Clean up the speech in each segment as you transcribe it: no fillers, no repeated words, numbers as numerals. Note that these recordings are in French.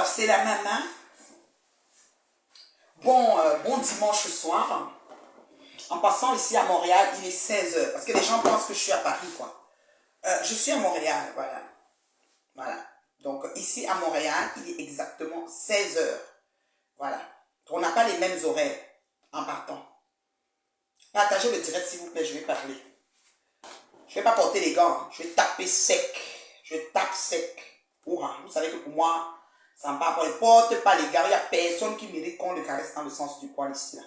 c'est la maman. Bon dimanche soir. En passant ici à Montréal, il est 16 h. Parce que les gens pensent que je suis à Paris, quoi. Je suis à Montréal, voilà. Voilà. Donc ici à Montréal, il est exactement 16 h. Voilà. On n'a pas les mêmes horaires en partant. Partagez le direct s'il vous plaît, je vais parler. Je ne vais pas porter les gants, hein. Je vais taper sec. Je tape sec. Ouah, vous savez que pour moi, ça me parle. Ne porte pas les gars. Il n'y a personne qui mérite qu'on le caresse dans le sens du poil ici. Là.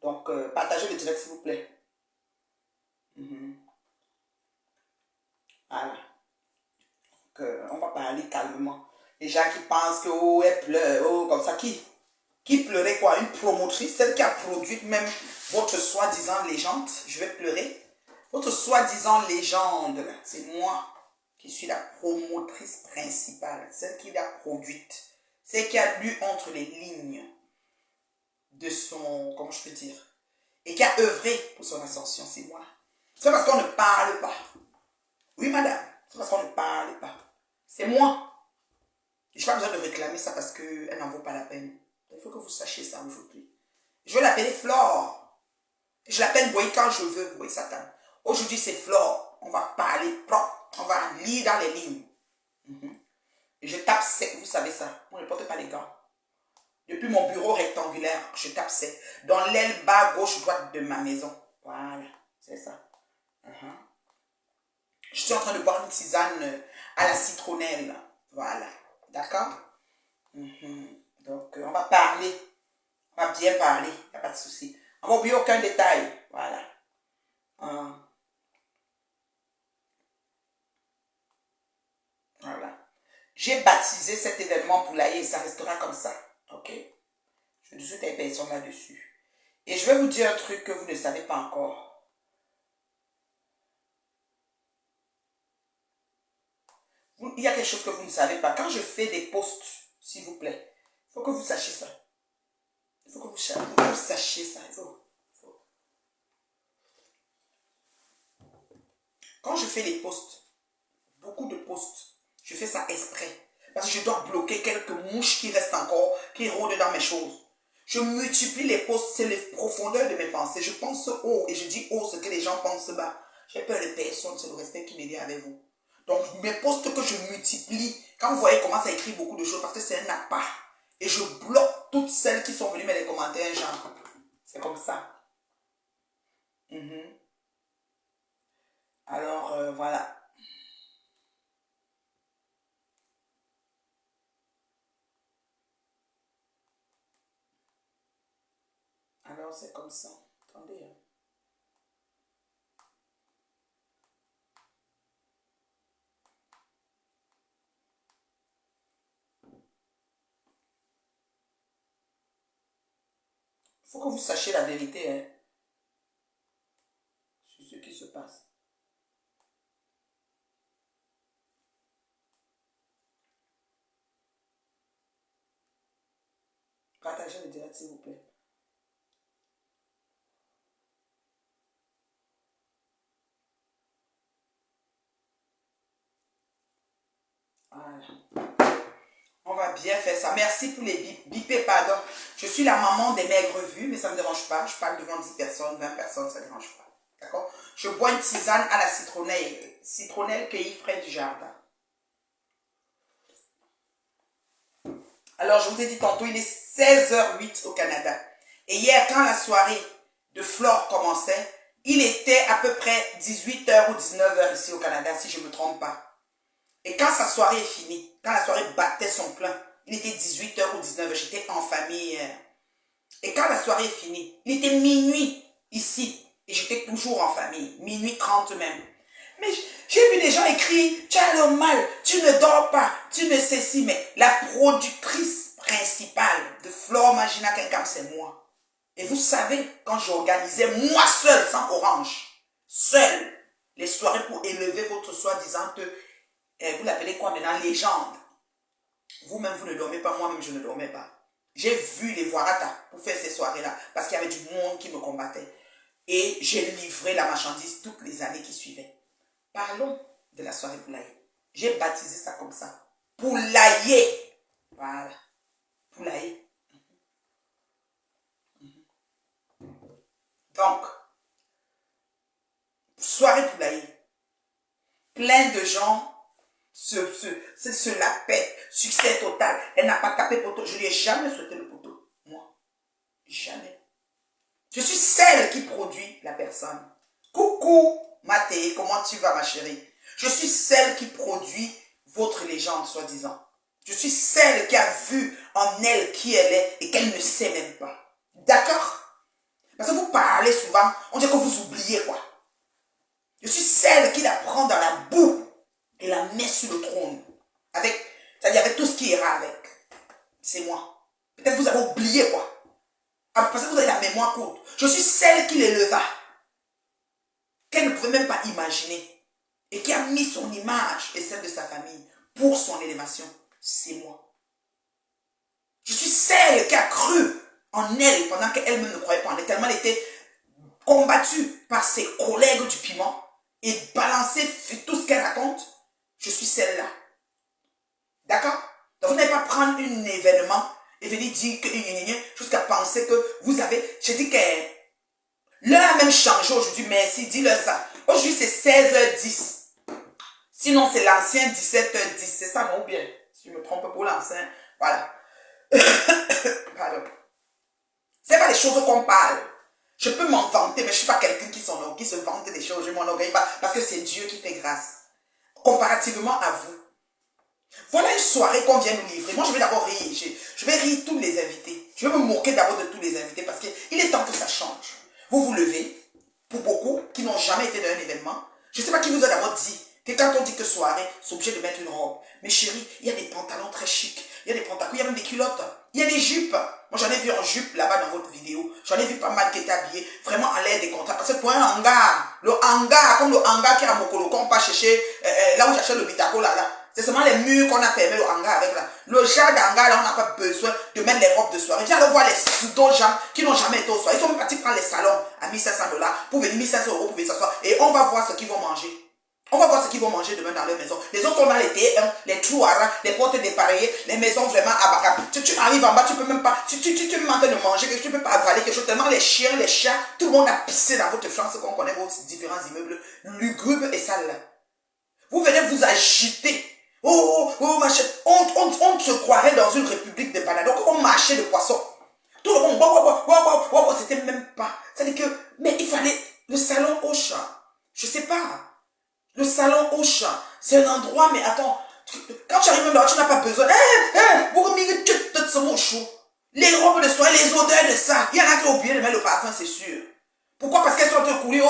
Donc, partagez le direct s'il vous plaît. Voilà. Donc, on va parler calmement. Les gens qui pensent que, oh, elle pleure, oh, comme ça. Qui pleurait quoi? Une promotrice, celle qui a produit même votre soi-disant légende. Je vais pleurer. Votre soi-disant légende, c'est moi qui suis la promotrice principale, celle qui l'a produite, celle qui a lu entre les lignes de son, comment je peux dire, et qui a œuvré pour son ascension, c'est moi. C'est parce qu'on ne parle pas. Oui, madame, c'est parce qu'on ne parle pas. C'est moi. Je n'ai pas besoin de réclamer ça parce qu'elle n'en vaut pas la peine. Il faut que vous sachiez ça aujourd'hui. Je vais l'appeler Flore. Je l'appelle Boy quand je veux, Boy Satan. Aujourd'hui, c'est Flore. On va parler propre. On va lire dans les lignes. Et je tape sec, vous savez ça. On ne porte pas les gants. Depuis mon bureau rectangulaire, je tape sec. Dans l'aile bas, gauche, droite de ma maison. Voilà, c'est ça. Je suis en train de boire une tisane à la citronnelle. Voilà, d'accord? Donc, on va parler. On va bien parler, il n'y a pas de souci. On va oublier aucun détail. Voilà. Voilà. J'ai baptisé cet événement poulailler et ça restera comme ça. Ok? Je suis des personnes là-dessus. Et je vais vous dire un truc que vous ne savez pas encore. Il y a quelque chose que vous ne savez pas. Quand je fais des posts, s'il vous plaît, il faut que vous sachiez ça. Il faut que vous sachiez ça. Quand je fais les posts, beaucoup de posts, je fais ça exprès. Parce que je dois bloquer quelques mouches qui restent encore, qui rôdent dans mes choses. Je multiplie les posts, c'est les profondeurs de mes pensées. Je pense haut et je dis haut ce que les gens pensent bas. J'ai peur de personne, c'est le respect qui me vient avec vous. Donc mes posts que je multiplie, quand vous voyez comment ça écrit beaucoup de choses, parce que c'est un appât. Et je bloque toutes celles qui sont venues mettre des commentaires, genre. C'est comme ça. Alors, voilà. Alors, c'est comme ça. Attendez. Il faut que vous sachiez la vérité hein, sur ce qui se passe. Partagez le direct, s'il vous plaît. Voilà. On va bien faire ça. Merci pour les bipés, pardon. Je suis la maman des maigres vues, mais ça ne me dérange pas. Je parle devant 10 personnes, 20 personnes, ça ne dérange pas. D'accord? Je bois une tisane à la citronnelle. Citronnelle cueillie frais du jardin. Alors, je vous ai dit tantôt, il est 16h08 au Canada. Et hier, quand la soirée de Flore commençait, il était à peu près 18h ou 19h ici au Canada, si je ne me trompe pas. Et quand sa soirée est finie, quand la soirée battait son plein, il était 18h ou 19h, j'étais en famille. Et quand la soirée est finie, il était minuit ici. Et j'étais toujours en famille, minuit 30 même. Mais j'ai vu des gens écrire, tu as le mal, tu ne dors pas, tu ne sais si, mais la productrice principale de Flore Magina Kenkam, c'est moi. Et vous savez, quand j'organisais, moi seul, sans Orange, seul, les soirées pour élever votre soi-disant, vous l'appelez quoi maintenant, légende. Vous-même, vous ne dormez pas, moi-même, je ne dormais pas. J'ai vu les Voirata pour faire ces soirées-là, parce qu'il y avait du monde qui me combattait. Et j'ai livré la marchandise toutes les années qui suivaient. Parlons de la soirée poulailler. J'ai baptisé ça comme ça. Poulailler. Voilà. poulailler. Donc, soirée poulailler. Plein de gens se la pètent. Succès total. Elle n'a pas tapé poteau. Je lui ai jamais souhaité le poteau. Moi. Jamais. Je suis celle qui produit la personne. Coucou, Mathé, comment tu vas, ma chérie? Je suis celle qui produit votre légende, soi-disant. Je suis celle qui a vu en elle qui elle est et qu'elle ne sait même pas. D'accord? Parce que vous parlez souvent, on dit que vous oubliez quoi. Je suis celle qui la prend dans la boue et la met sur le trône. C'est-à-dire avec tout ce qui ira avec. C'est moi. Peut-être vous avez oublié quoi. Parce que vous avez la mémoire courte. Je suis celle qui l'éleva. Qu'elle ne pouvait même pas imaginer. Et qui a mis son image et celle de sa famille pour son élévation. C'est moi. Je suis celle qui a cru en elle pendant qu'elle-même ne croyait pas en elle. Tellement elle était combattue par ses collègues du piment et balancée tout ce qu'elle raconte. Je suis celle-là. D'accord? Donc vous n'allez pas prendre un événement et venir dire que jusqu'à penser que vous avez... Je dis que l'heure a même changé aujourd'hui. Merci, dis-leur ça. Aujourd'hui c'est 16h10. Sinon c'est l'ancien 17h10. C'est ça, non? Ou bien, si je me trompe pour l'ancien. Voilà. Pardon. C'est pas des choses qu'on parle. Je peux m'en vanter, mais je ne suis pas quelqu'un qui se vante des choses. Je ne m'enorgueille pas parce que c'est Dieu qui fait grâce. Comparativement à vous. Voilà une soirée qu'on vient nous livrer. Moi, je vais d'abord rire. Je vais rire tous les invités. Je vais me moquer d'abord de tous les invités parce qu'il est temps que ça change. Vous vous levez, pour beaucoup qui n'ont jamais été dans un événement. Je ne sais pas qui vous a d'abord dit que quand on dit que soirée, c'est obligé de mettre une robe. Mais chérie, il y a des pantalons très chics. Il y a des pantalons, il y a même des culottes. Il y a des jupes. Moi, j'en ai vu en jupe là-bas dans votre vidéo. J'en ai vu pas mal qui étaient habillés vraiment à l'air des contrats. Parce que pour un hangar, le hangar, comme le hangar qui est à Mokolo, qu'on pas chercher, là où j'achète le bitako là. C'est seulement les murs qu'on a fermé le hangar avec là. Le genre d'hangar là, on n'a pas besoin de mettre les robes de soirée. Viens de voir les d'autres gens qui n'ont jamais été au soir. Ils sont même partis prendre les salons à 1500 $. Pour venir 1500 € pour venir s'asseoir. Et on va voir ce qu'ils vont manger. On va voir ce qu'ils vont manger demain dans leur maison. Les autres sont dans les T1, les Trouara, les portes dépareillées, les maisons vraiment abacables. Tu arrives en bas, tu peux même pas, tu es en train de manger, tu peux pas avaler quelque chose. Tellement les chiens, les chats, tout le monde a pissé dans votre France qu'on connaît vos différents immeubles lugubres et sales. Vous venez vous agiter. Ma chérie, on se croirait dans une république de bananes. Donc on marchait de poissons. Tout le monde, c'était même pas. C'est-à-dire que, mais il fallait le salon au chat. Je sais pas. Le salon au chat, c'est un endroit, mais attends, quand tu arrives même là, tu n'as pas besoin. Les robes de soie, les odeurs de ça, il y en a qui ont oublié de mettre le parfum, c'est sûr. Pourquoi? Parce qu'elles sont en train de courir,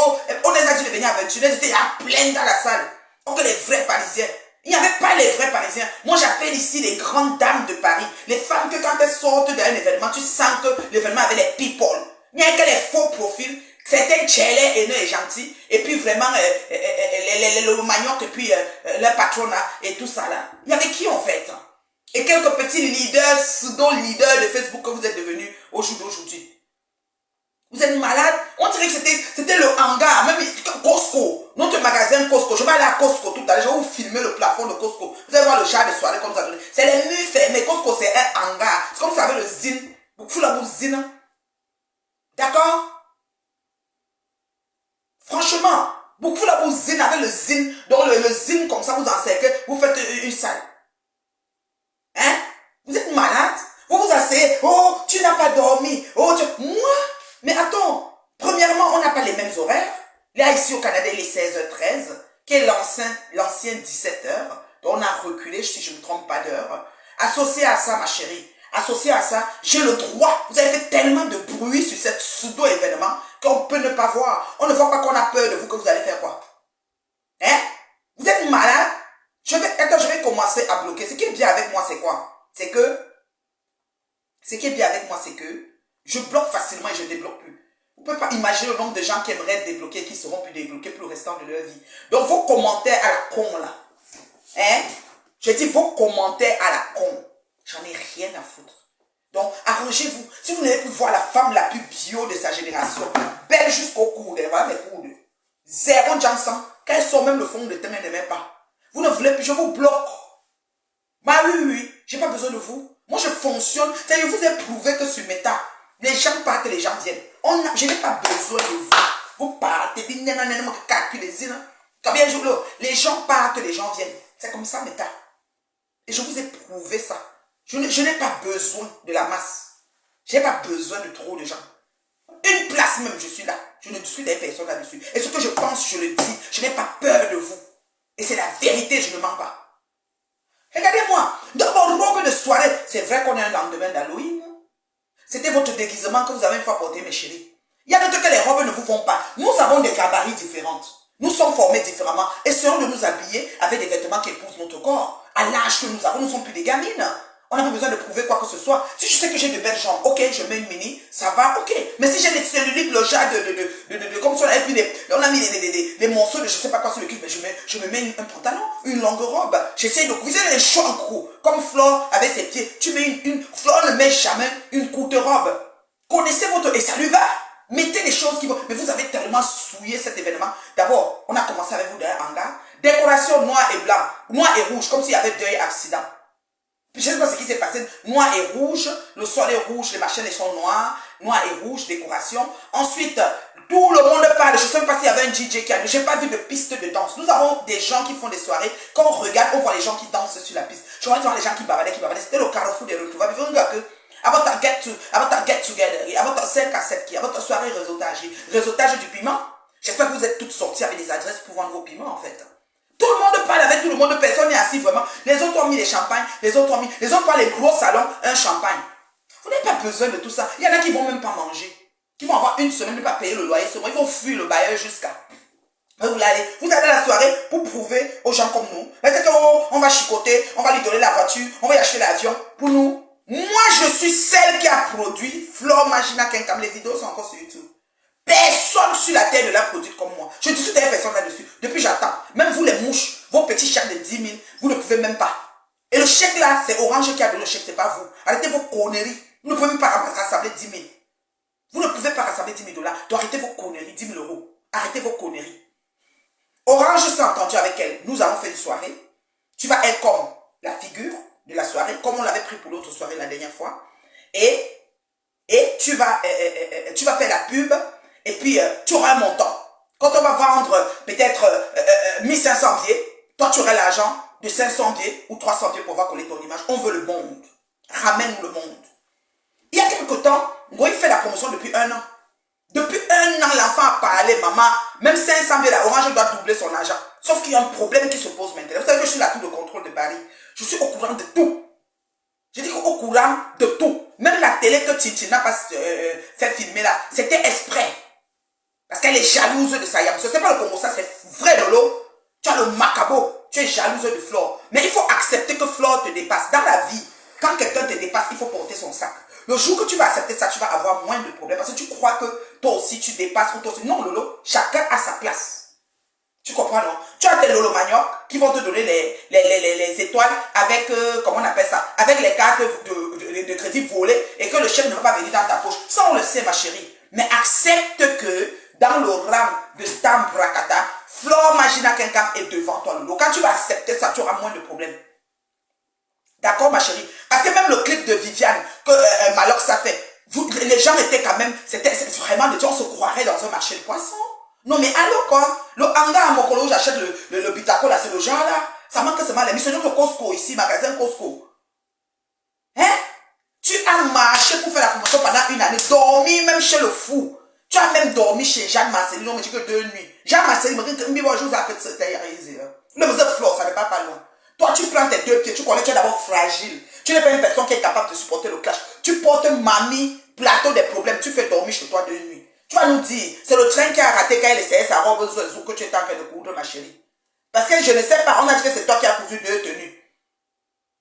on les a dit de venir aventurer, elles étaient pleines dans la salle. Donc les vrais Parisiens. Il n'y avait pas les vrais Parisiens. Moi, j'appelle ici les grandes dames de Paris. Les femmes que quand elles sortent d'un événement, tu sens que l'événement avait les people. Il n'y a que les faux profils. Certains tchèlés, haineux et gentils. Et puis vraiment, le manioc et puis le patronat et tout ça là. Il y avait qui en fait? Et quelques petits leaders, pseudo-leaders de Facebook que vous êtes devenus au jour d'aujourd'hui. Vous êtes malade? On dirait que c'était le hangar, même Costco, notre magasin Costco. Je vais aller à Costco tout à l'heure, je vais vous filmer le plafond de Costco. Vous allez voir le genre de soirée qu'on nous a donné. C'est les murs fermés. Costco, c'est un hangar. C'est comme vous savez le zine. Vous foutez la zine. D'accord? Franchement, beaucoup la zine avec le zine. Donc le zine comme ça, vous encerclez, vous faites une salle. Hein? Vous êtes malade? Vous vous asseyez. Oh, tu n'as pas dormi. Oh, moi? Mais attends. Premièrement, on n'a pas les mêmes horaires. Là, ici au Canada, il est 16h13, qui est l'ancien 17h. Donc on a reculé, si je ne me trompe pas d'heure. Associé à ça, ma chérie. Associé à ça, j'ai le droit. Vous avez fait tellement de bruit sur cette pseudo-événement qu'on peut ne pas voir. On ne voit pas qu'on a peur de vous, que vous allez faire quoi? Hein? Vous êtes malade? Je vais commencer à bloquer. Ce qui est bien avec moi, c'est quoi? Ce qui est bien avec moi, c'est que je bloque facilement et je ne débloque plus. Vous ne pouvez pas imaginer le nombre de gens qui aimeraient être débloqués et qui seront plus débloqués pour le restant de leur vie. Donc vos commentaires à la con là. Hein? Je dis vos commentaires à la con. J'en ai rien à foutre. Donc, arrangez-vous. Si vous n'avez plus voir la femme la plus bio de sa génération, belle jusqu'au coude, voilà mes coudes. Zéro Jansan. Quand elles sont même le fond de teint, elle ne met pas. Vous ne voulez plus, je vous bloque. Bah oui, j'ai pas besoin de vous. Moi, je fonctionne. Je vous ai prouvé que sur Meta, les gens partent, les gens viennent. Je n'ai pas besoin de vous. Vous partez, les gens partent, les gens viennent. C'est comme ça, Meta. Et je vous ai prouvé ça. Je n'ai pas besoin de la masse. Je n'ai pas besoin de trop de gens. Une place même, je suis là. Je ne discute avec personne là-dessus. Et ce que je pense, je le dis. Je n'ai pas peur de vous. Et c'est la vérité, je ne mens pas. Regardez-moi. Dans vos robes de soirée, c'est vrai qu'on est un lendemain d'Halloween. C'était votre déguisement que vous avez une fois porté, mes chéris. Il y a d'autres que les robes ne vous vont pas. Nous avons des gabarits différentes. Nous sommes formés différemment. Essayons de nous habiller avec des vêtements qui épousent notre corps. À l'âge que nous avons, nous ne sommes plus des gamines. On n'a pas besoin de prouver quoi que ce soit. Si je sais que j'ai de belles jambes, ok, je mets une mini, ça va, ok. Mais si j'ai des cellulites, le genre comme ça, et puis on a mis des morceaux de je sais pas quoi sur le cul, mais je me mets un pantalon, une longue robe. J'essaie de viser les cheveux en cou. Comme Flore avec ses pieds. Tu mets Flore ne met jamais une courte robe. Connaissez votre, et ça lui va. Mettez les choses qui vont, mais vous avez tellement souillé cet événement. D'abord, on a commencé avec vous dans un hangar. Décoration noir et blanc, noir et rouge, comme s'il y avait deux accidents. Je ne sais pas ce qui s'est passé. Noir et rouge, le sol est rouge, les machines sont noires, noir et rouge, décoration. Ensuite, tout le monde parle. Je ne sais même pas s'il y avait un DJ qui a. Je n'ai pas vu de piste de danse. Nous avons des gens qui font des soirées. Quand on regarde, on voit les gens qui dansent sur la piste. Je vois les gens qui bavardaient. C'était le carrefour des retrouvailles. Avant ta get together, avant ta 5 à 7, avant ta soirée réseautage du piment. J'espère que vous êtes toutes sorties avec des adresses pour vendre vos piments en fait. Tout le monde parle avec tout le monde, personne n'est assis vraiment. Les autres ont mis les champagnes, les autres ont les gros salons, un champagne. Vous n'avez pas besoin de tout ça. Il y en a qui vont même pas manger. Qui vont avoir une semaine de ne pas payer le loyer ce mois. Ils vont fuir le bailleur jusqu'à. Vous allez à la soirée pour prouver aux gens comme nous. On va chicoter, on va lui donner la voiture, on va y acheter l'avion. Pour nous, moi je suis celle qui a produit Flore Magina Kenkam. Les vidéos sont encore sur YouTube. Personne sur la terre ne l'a produit comme moi. Je discute avec personne là-dessus. Depuis j'attends. Même vous les mouches, vos petits chèques de 10 000, vous ne pouvez même pas. Et le chèque là, c'est Orange qui a donné le chèque, c'est pas vous. Arrêtez vos conneries. Vous ne pouvez même pas rassembler 10 000. Vous ne pouvez pas rassembler 10 000 $. Donc arrêtez vos conneries, 10 000 €. Arrêtez vos conneries. Orange s'est entendu avec elle. Nous avons fait une soirée. Tu vas être comme la figure de la soirée, comme on l'avait pris pour l'autre soirée la dernière fois. Et tu vas faire la pub. Et puis, tu auras un montant. Quand on va vendre peut-être 1500 billets, toi, tu auras l'argent de 500 billets ou 300 billets pour voir coller ton image. On veut le monde. Ramène-nous le monde. Il y a quelque temps, Ngoï fait la promotion depuis 1 an. Depuis 1 an, l'enfant a parlé, maman, même 500 billets, la Orange doit doubler son argent. Sauf qu'il y a un problème qui se pose maintenant. Vous savez que je suis la tour de contrôle de Paris. Je suis au courant de tout. Je dis qu'au courant de tout. Même la télé que Titi n'a pas fait filmer là, c'était exprès. Parce qu'elle est jalouse de sa yam. Ce n'est pas le Congo, ça c'est vrai Lolo. Tu as le macabo, tu es jalouse de Flore. Mais il faut accepter que Flore te dépasse. Dans la vie, quand quelqu'un te dépasse, il faut porter son sac. Le jour que tu vas accepter ça, tu vas avoir moins de problèmes. Parce que tu crois que toi aussi tu dépasses ou toi aussi. Non Lolo, chacun a sa place. Tu comprends non? Tu as des Lolo Manioc qui vont te donner les étoiles avec, comment on appelle ça? Avec les cartes de crédit volées et que le chèque ne va pas venir dans ta poche. Ça on le sait ma chérie. Mais accepte que dans le rang de Stam Brakata, Flore Magina Kenkam est devant toi, Lolo. Quand tu vas accepter ça, tu auras moins de problèmes. D'accord, ma chérie? Parce que même le clip de Viviane que Malox a fait, les gens étaient quand même, c'était vraiment des gens, on se croirait dans un marché de poissons. Non, mais allô, quoi? Le hangar à Mokolo où j'achète le bitaco, là, c'est le genre, là. Ça manque seulement les missions de Costco ici, magasin Costco. Hein? Tu as marché pour faire la promotion pendant 1 année, dormi même chez le fou. Tu as même dormi chez Jeanne Marceline, on me dit que 2 nuits. Jeanne Marceline me dit que le musée Flore, ça n'est pas loin. Toi, tu prends tes 2 pieds, tu connais, tu es d'abord fragile. Tu n'es pas une personne qui est capable de supporter le clash. Tu portes mamie, plateau des problèmes, tu fais dormir chez toi 2 nuits. Tu vas nous dire, c'est le train qui a raté quand elle essayait sa robe que tu étais en train de coudre, ma chérie. Parce que je ne sais pas, on a dit que c'est toi qui as cousu 2 tenues.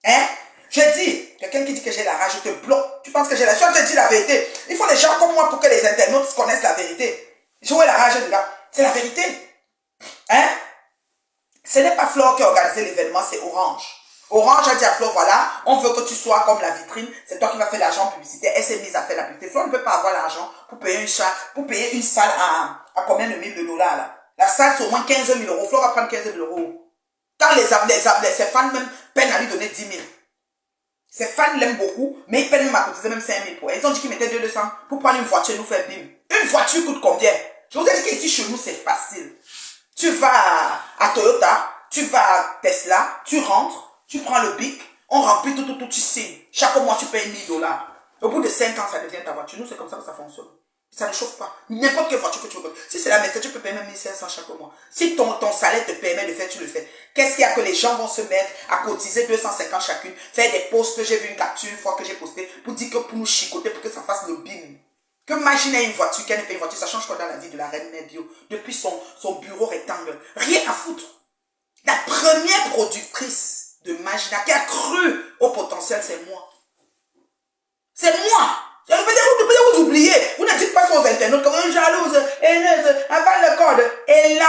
Hein? Je dis, quelqu'un qui dit que j'ai la rage, je te bloque. Tu penses que j'ai la rage? Je te dis la vérité. Il faut des gens comme moi pour que les internautes connaissent la vérité. Jouer la rage dedans. C'est la vérité. Hein? Ce n'est pas Flore qui a organisé l'événement, c'est Orange. Orange a dit à Flore, voilà, on veut que tu sois comme la vitrine. C'est toi qui vas faire l'argent en publicité. Elle s'est mise à faire la publicité. Flore ne peut pas avoir l'argent pour payer une salle à combien de $1000 là? La salle, c'est au moins 15 000 €. Flore va prendre 15 000 €. Quand ses fans même peinent à lui donner 10 000. Ses fans l'aiment beaucoup, mais ils peinent même à cotiser même 5 000 pour elle. Ils ont dit qu'ils mettaient 200 pour prendre une voiture et nous faire bim. Une voiture coûte combien? Je vous ai dit qu'ici chez nous, c'est facile. Tu vas à Toyota, tu vas à Tesla, tu rentres, tu prends le bic, on remplit tout, tu signes. Chaque mois, tu payes 1 000 $. Au bout de 5 ans, ça devient ta voiture. Nous, c'est comme ça que ça fonctionne. Ça ne chauffe pas. N'importe quelle voiture que tu veux. Si c'est la Mercedes, tu peux payer même 1 500 chaque mois. Si ton salaire te permet de faire, tu le fais. Qu'est-ce qu'il y a que les gens vont se mettre à cotiser 250 chacune, faire des posts que j'ai vu une capture une fois que j'ai posté pour dire que pour nous chicoter, pour que ça fasse le bim. Que imaginez une voiture, qu'elle n'est pas une voiture, ça change quoi dans la vie de la reine mère bio, depuis son bureau rectangle. Rien à foutre. La première productrice de Magina qui a cru au potentiel, c'est moi. C'est moi. Vous oubliez. Vous ne dites pas ça aux internautes comme une jalouse, haineuse, avale le code. Et là,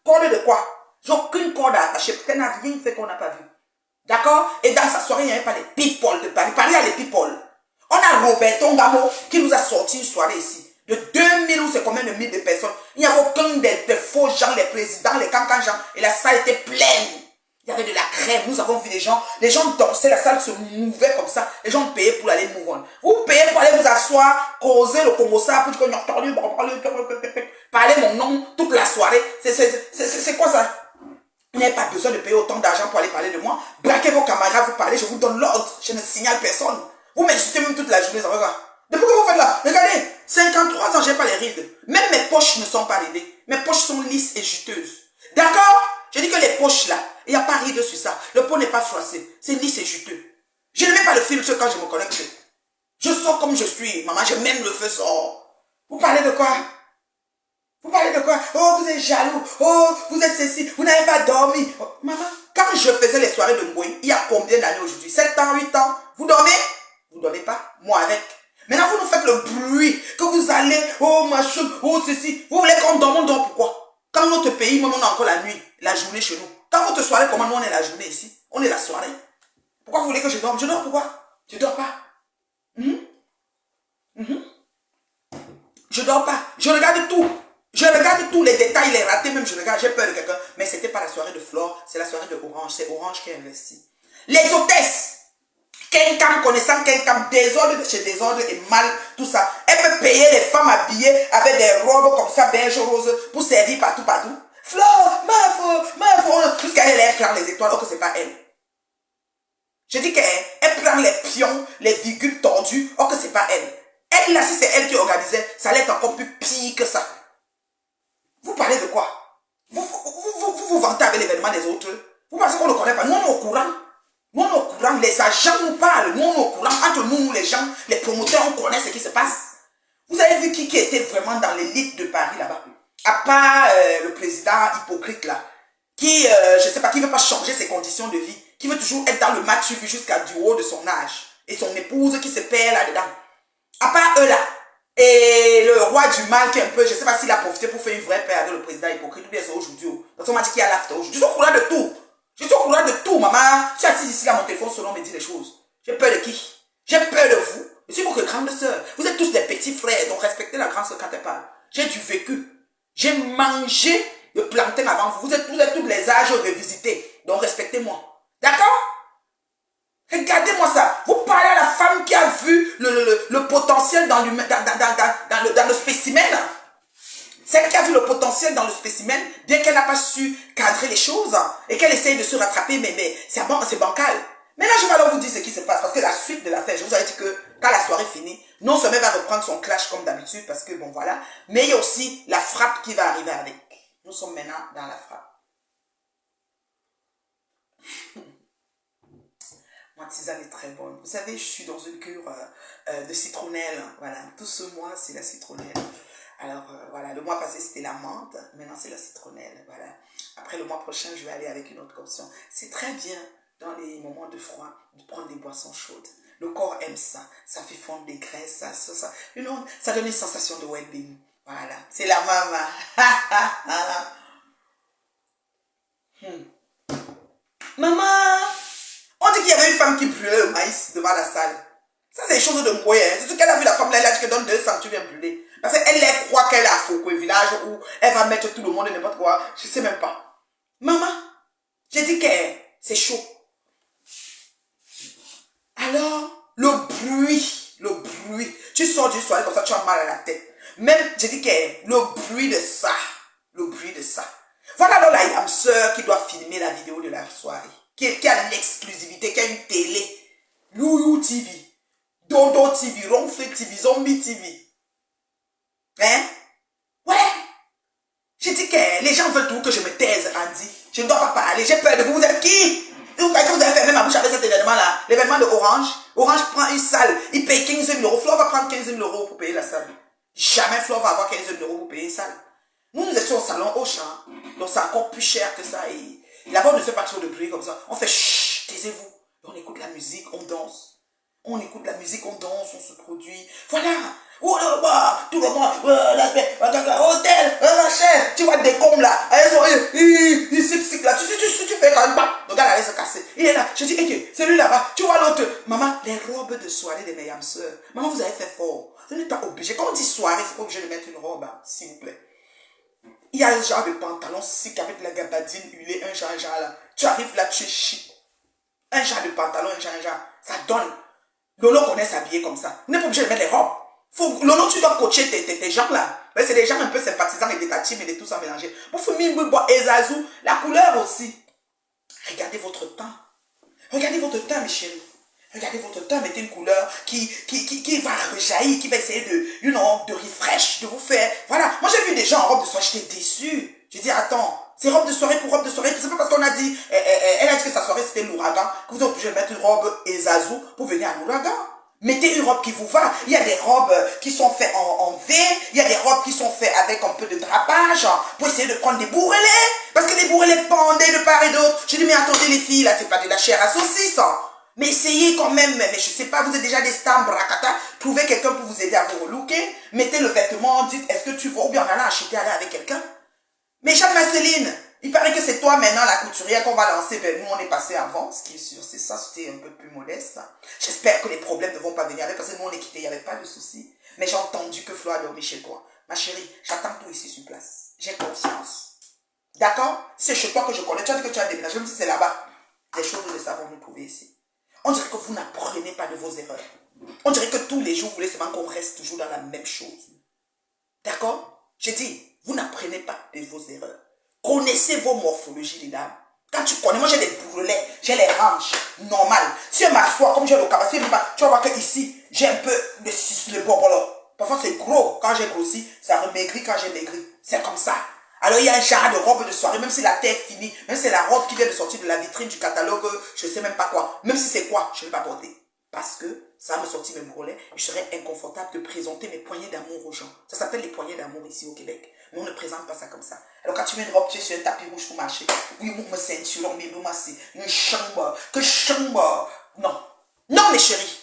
code de quoi? J'ai aucune corde à attacher parce qu'elle n'a rien fait qu'on n'a pas vu. D'accord? Et dans sa soirée, il n'y avait pas les people de Paris. Paris a les people. On a Roberto Ngamo qui nous a sorti une soirée ici. De 2000 ou c'est combien de mille de personnes. Il n'y avait aucun des faux gens, les présidents, les cancans gens. Et la salle était pleine. Il y avait de la crème. Nous avons vu les gens dansaient, la salle se mouvait comme ça. Les gens payaient pour aller mourir. Vous payez pour aller vous asseoir, causer le Congossa, pour dire que parler mon nom toute la soirée. C'est quoi ça? Vous n'avez pas besoin de payer autant d'argent pour aller parler de moi. Braquez vos camarades, vous parlez, je vous donne l'ordre. Je ne signale personne. Vous m'insultez même toute la journée, ça regarde. Depuis que vous faites là, regardez, 53 ans, j'ai pas les rides. Même mes poches ne sont pas ridées. Mes poches sont lisses et juteuses. D'accord? Je dis que les poches là, il n'y a pas ride sur ça. Le pot n'est pas froissé. C'est lisse et juteux. Je ne mets pas le filtre quand je me connecte. Je sors comme je suis. Maman, je mène le feu sort. Vous parlez de quoi? Vous parlez de quoi? Oh, vous êtes jaloux. Oh, vous êtes ceci. Vous n'avez pas dormi. Oh, maman, quand je faisais les soirées de Mboui, il y a combien d'années aujourd'hui? 7 ans, 8 ans. Vous dormez? Vous ne dormez pas? Moi avec. Maintenant, vous nous faites le bruit. Que vous allez, oh machin, oh ceci. Vous voulez qu'on dorme, on dort pourquoi? Quand notre pays, même on a encore la nuit, la journée chez nous. Quand votre soirée, comment nous on est la journée ici? On est la soirée. Pourquoi vous voulez que je dorme? Je dors pourquoi? Je dors pas. Je dors pas. Je regarde tout. Je regarde tous les détails, les ratés, même je regarde, j'ai peur de quelqu'un. Mais c'était pas la soirée de Flore, c'est la soirée de Orange. C'est Orange qui a investi. Les hôtesses. Quelqu'un connaissant quelqu'un, désordre de chez désordre et mal, tout ça. Elle peut payer les femmes habillées avec des robes comme ça, beige rose, pour servir partout. Flore, ma faute, jusqu'à elle prend les étoiles, or que c'est pas elle. Je dis qu'elle prend les pions, les virgules tordues, or que c'est pas elle. Elle là, si c'est elle qui organisait, ça allait être encore plus pire que ça. Vous parlez de quoi? Vous vantez avec l'événement des autres. Vous pensez qu'on ne connaît pas? Nous, on est au courant. Nous, on est au courant. Les agents nous parlent. Nous, on est au courant. Entre nous, les gens, les promoteurs, on connaît ce qui se passe. Vous avez vu qui était vraiment dans l'élite de Paris là-bas? À part le président hypocrite là, qui, je ne sais pas, qui ne veut pas changer ses conditions de vie, qui veut toujours être dans le match suivi jusqu'à du haut de son âge. Et son épouse qui se perd là-dedans. À part eux là. Et le roi du mal qui est un peu, je ne sais pas s'il a profité pour faire une vraie paix avec le président hypocrite ou bien c'est aujourd'hui. Parce qu'on m'a dit qu'il y a l'after aujourd'hui. Je suis au courant de tout. Je suis au courant de tout, maman. Je suis assise ici là, mon téléphone selon me dit les choses. J'ai peur de qui? J'ai peur de vous. Je suis votre grande sœur. Vous êtes tous des petits frères, donc respectez la grande sœur quand elle parle. J'ai du vécu. J'ai mangé le plantain avant vous. Vous êtes tous les âges revisités, donc respectez-moi. D'accord? Regardez-moi ça. Vous parlez à la femme qui a vu le potentiel dans le spécimen. Celle qui a vu le potentiel dans le spécimen, bien qu'elle n'a pas su cadrer les choses et qu'elle essaye de se rattraper, mais c'est bancal. Maintenant, je vais alors vous dire ce qui se passe parce que la suite de l'affaire, je vous avais dit que quand la soirée finit, non seulement elle va reprendre son clash comme d'habitude parce que bon voilà, mais il y a aussi la frappe qui va arriver avec. Nous sommes maintenant dans la frappe. Ma tisane est très bonne. Vous savez, je suis dans une cure de citronnelle. Voilà, tout ce mois, c'est la citronnelle. Alors, voilà, le mois passé, c'était la menthe. Maintenant, c'est la citronnelle. Voilà. Après, le mois prochain, je vais aller avec une autre option. C'est très bien, dans les moments de froid, de prendre des boissons chaudes. Le corps aime ça. Ça fait fondre des graisses. Ça donne une sensation de well-being. Voilà. C'est la maman. Maman! On dit qu'il y avait une femme qui brûlait le maïs devant la salle. Ça, c'est des choses de Mboye. C'est ce qu'elle a vu, la femme là, elle a dit que donne 200, tu viens brûler. Parce qu'elle croit qu'elle est à Foucault, village où elle va mettre tout le monde et n'importe quoi. Je ne sais même pas. Maman, j'ai dit que c'est chaud. Alors, le bruit. Tu sors d'une soirée comme ça, tu as mal à la tête. Même, je dis que le bruit de ça. Voilà donc la yam sœur qui doit filmer la vidéo de la soirée. Qui a l'exclusivité, qui a une télé. Louyou TV. Dodo TV, Ronflé TV, Zombie TV. Hein? Ouais. J'ai dit que les gens veulent tout que je me taise, Andy. Je ne dois pas parler, j'ai peur de vous. Vous êtes qui? Vous avez fermé ma bouche avec cet événement-là. L'événement de Orange. Orange prend une salle. Il paye 15 000 euros. Flo va prendre 15 000 euros pour payer la salle. Jamais Flo va avoir 15 000 euros pour payer une salle. Nous étions au salon Auchan. Donc c'est encore plus cher que ça. Et là-bas, on ne fait pas trop de bruit comme ça. On fait chut, taisez-vous. On écoute la musique, on danse. On écoute la musique, on danse, on se produit. Voilà. Oh là là, tout le monde, hôtel, machin, tu vois des cons là, ils s'y là, tu fais quand même pas. Le gars allait se casser. Il est là, je dis, ok, c'est lui là-bas, tu vois l'autre. Maman, les robes de soirée des meilleures sœurs. Maman, vous avez fait fort. Vous n'êtes pas obligé. Quand on dit soirée, c'est pas obligé de mettre une robe, hein, s'il vous plaît. Il y a un genre de pantalon sick avec la gabardine huilée, un genre là. Tu arrives là, tu es chic. Un genre de pantalon, un genre, ça donne. Lolo connaît s'habiller comme ça. Vous n'êtes pas obligé de mettre les robes. Lolo, tu dois coacher tes gens là. C'est des gens un peu sympathisants et détachés, mais de tout ça mélangé. Pour Ezazou, la couleur aussi. Regardez votre teint. Regardez votre teint, mes chéris. Regardez votre teint, mettez une couleur qui va rejaillir, qui va essayer de refresh, de vous faire. Voilà. Moi, j'ai vu des gens en robe de soirée, j'étais déçu. J'ai dit, attends. C'est robe de soirée pour robe de soirée. C'est pas parce qu'on a dit, elle a dit que sa soirée c'était l'ouragan, que vous êtes obligé de mettre une robe Ezazou pour venir à l'ouragan. Mettez une robe qui vous va. Il y a des robes qui sont faites en V. Il y a des robes qui sont faites avec un peu de drapage pour essayer de prendre des bourrelets. Parce que les bourrelets pendaient de part et d'autre. Je dis, mais attendez les filles, là, c'est pas de la chair à saucisse. Hein. Mais essayez quand même, mais je sais pas, vous êtes déjà des stars bracata. Trouvez quelqu'un pour vous aider à vous relooker. Mettez le vêtement, dites, est-ce que tu vas ou bien en allant acheter, aller avec quelqu'un. Mais Jeanne-Marceline, il paraît que c'est toi maintenant la couturière qu'on va lancer. Ben, nous, on est passé avant, ce qui est sûr, c'est ça, c'était un peu plus modeste. J'espère que les problèmes ne vont pas venir avec, parce que nous, on est quittés, il n'y avait pas de soucis. Mais j'ai entendu que Flo a dormi chez toi. Ma chérie, j'attends tout ici sur place. J'ai confiance. D'accord? C'est chez toi que je connais. Tu as dit que tu as déménagé, même si c'est là-bas. Les choses, nous le savons, nous trouver ici. On dirait que vous n'apprenez pas de vos erreurs. On dirait que tous les jours, vous voulez seulement qu'on reste toujours dans la même chose. D'accord? J'ai dit, vous n'apprenez pas de vos erreurs. Connaissez vos morphologies, les dames. Quand tu connais, moi j'ai des bourrelets, j'ai les hanches, normal. Si je m'assois, comme j'ai le capacité, tu vas voir que ici, j'ai un peu le borbolo. Parfois c'est gros quand j'ai grossi, ça remaigrit quand j'ai maigri. C'est comme ça. Alors il y a un genre de robe de soirée, même si la tête est finie, même si c'est la robe qui vient de sortir de la vitrine du catalogue, je ne sais même pas quoi. Même si c'est quoi, je ne vais pas porter. Parce que ça va me sortir mes bourrelets et je serais inconfortable de présenter mes poignées d'amour aux gens. Ça s'appelle les poignées d'amour ici au Québec. Mais on ne présente pas ça comme ça. Alors quand tu mets une robe, tu es sur un tapis rouge pour marcher. Oui, mon ceinture, mais moi c'est une chambre. Que chambre. Non. Non, mes chéris.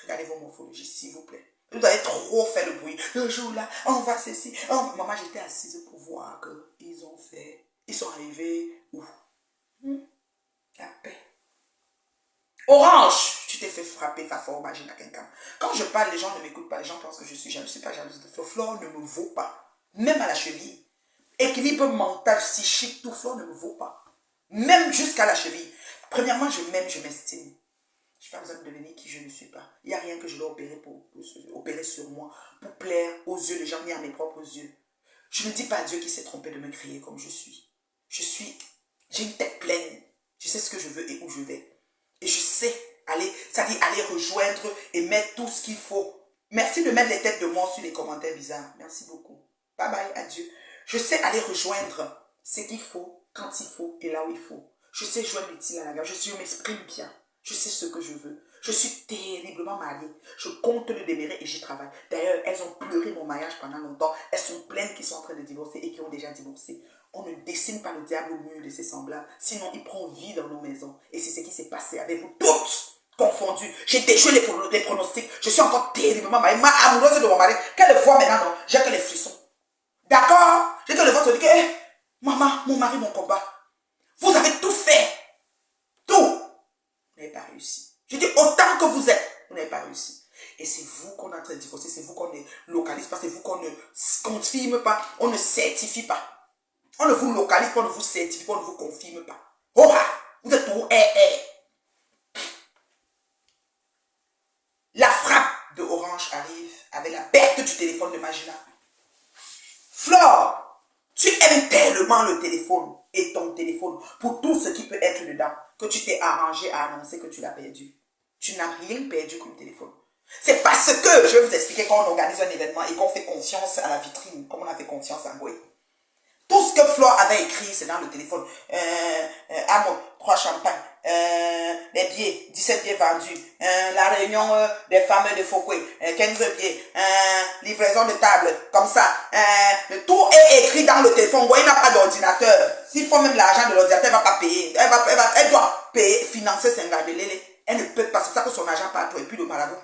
Regardez vos morphologies, s'il vous plaît. Vous avez trop fait le bruit. Le jour là, on va ceci. Oh, maman, j'étais assise pour voir qu'ils ont fait. Ils sont arrivés où? La paix. Orange, tu t'es fait frapper, fa fort, imagine à quelqu'un. Quand je parle, les gens ne m'écoutent pas. Les gens pensent que je suis jalouse. Je ne suis pas jalouse de Flo. Flo ne me vaut pas. Même à la cheville. Équilibre mental, psychique, tout Flo ne me vaut pas. Même jusqu'à la cheville. Premièrement, je m'aime, je m'estime. Je n'ai pas besoin de devenir qui je ne suis pas. Il n'y a rien que je dois opérer sur moi pour plaire aux yeux des gens, ni à mes propres yeux. Je ne dis pas à Dieu qui s'est trompé de me créer comme je suis. J'ai une tête pleine. Je sais ce que je veux et où je vais. Et je sais c'est-à-dire aller rejoindre et mettre tout ce qu'il faut. Merci de mettre les têtes de mort sur les commentaires bizarres. Merci beaucoup. Bye bye, adieu. Je sais aller rejoindre ce qu'il faut, quand il faut et là où il faut. Je sais joindre l'utile à la gare. Je m'exprime bien. Je sais ce que je veux. Je suis terriblement mariée. Je compte le démérer et j'y travaille. D'ailleurs, elles ont pleuré mon mariage pendant longtemps. Elles sont pleines qui sont en train de divorcer et qui ont déjà divorcé. On ne dessine pas le diable au mur de ses semblables. Sinon, il prend vie dans nos maisons. Et c'est ce qui s'est passé avec vous toutes confondues. J'ai déjoué les pronostics. Je suis encore terriblement mariée. Ma amoureuse de mon mari. Qu'elle le voit maintenant, non, j'ai que les frissons. D'accord? J'ai que le voix se dit que, hey, maman, mon mari, mon combat. Vous avez tout fait. Tout. Vous n'avez pas réussi. Je dis autant que vous êtes, vous n'avez pas réussi. Et c'est vous qu'on est en train de divorcer, c'est vous qu'on ne localise pas, c'est vous qu'on ne confirme pas, on ne certifie pas. On ne vous localise pas, on ne vous certifie pas, on ne vous confirme pas. Oh, vous êtes tout, orange arrive avec la perte du téléphone de Magina. Flore, tu aimes tellement le téléphone et ton téléphone pour tout ce qui peut être dedans que tu t'es arrangé à annoncer que tu l'as perdu. Tu n'as rien perdu comme téléphone. C'est parce que, je vais vous expliquer, quand on organise un événement et qu'on fait confiance à la vitrine, comme on a fait confiance à Ngoé. Tout ce que Flore avait écrit, c'est dans le téléphone. Amon, 3 champagnes, les billets, 17 billets vendus, la réunion des femmes de Fouquet, 15 billets, livraison de table, comme ça. Le tout est écrit dans le téléphone. Ngoé n'a pas d'ordinateur. S'il faut même l'argent de l'ordinateur, elle ne va pas payer. Elle doit payer, financer ses gars de Lélé. Elle ne peut pas, c'est ça que son argent part. Et puis le marabout.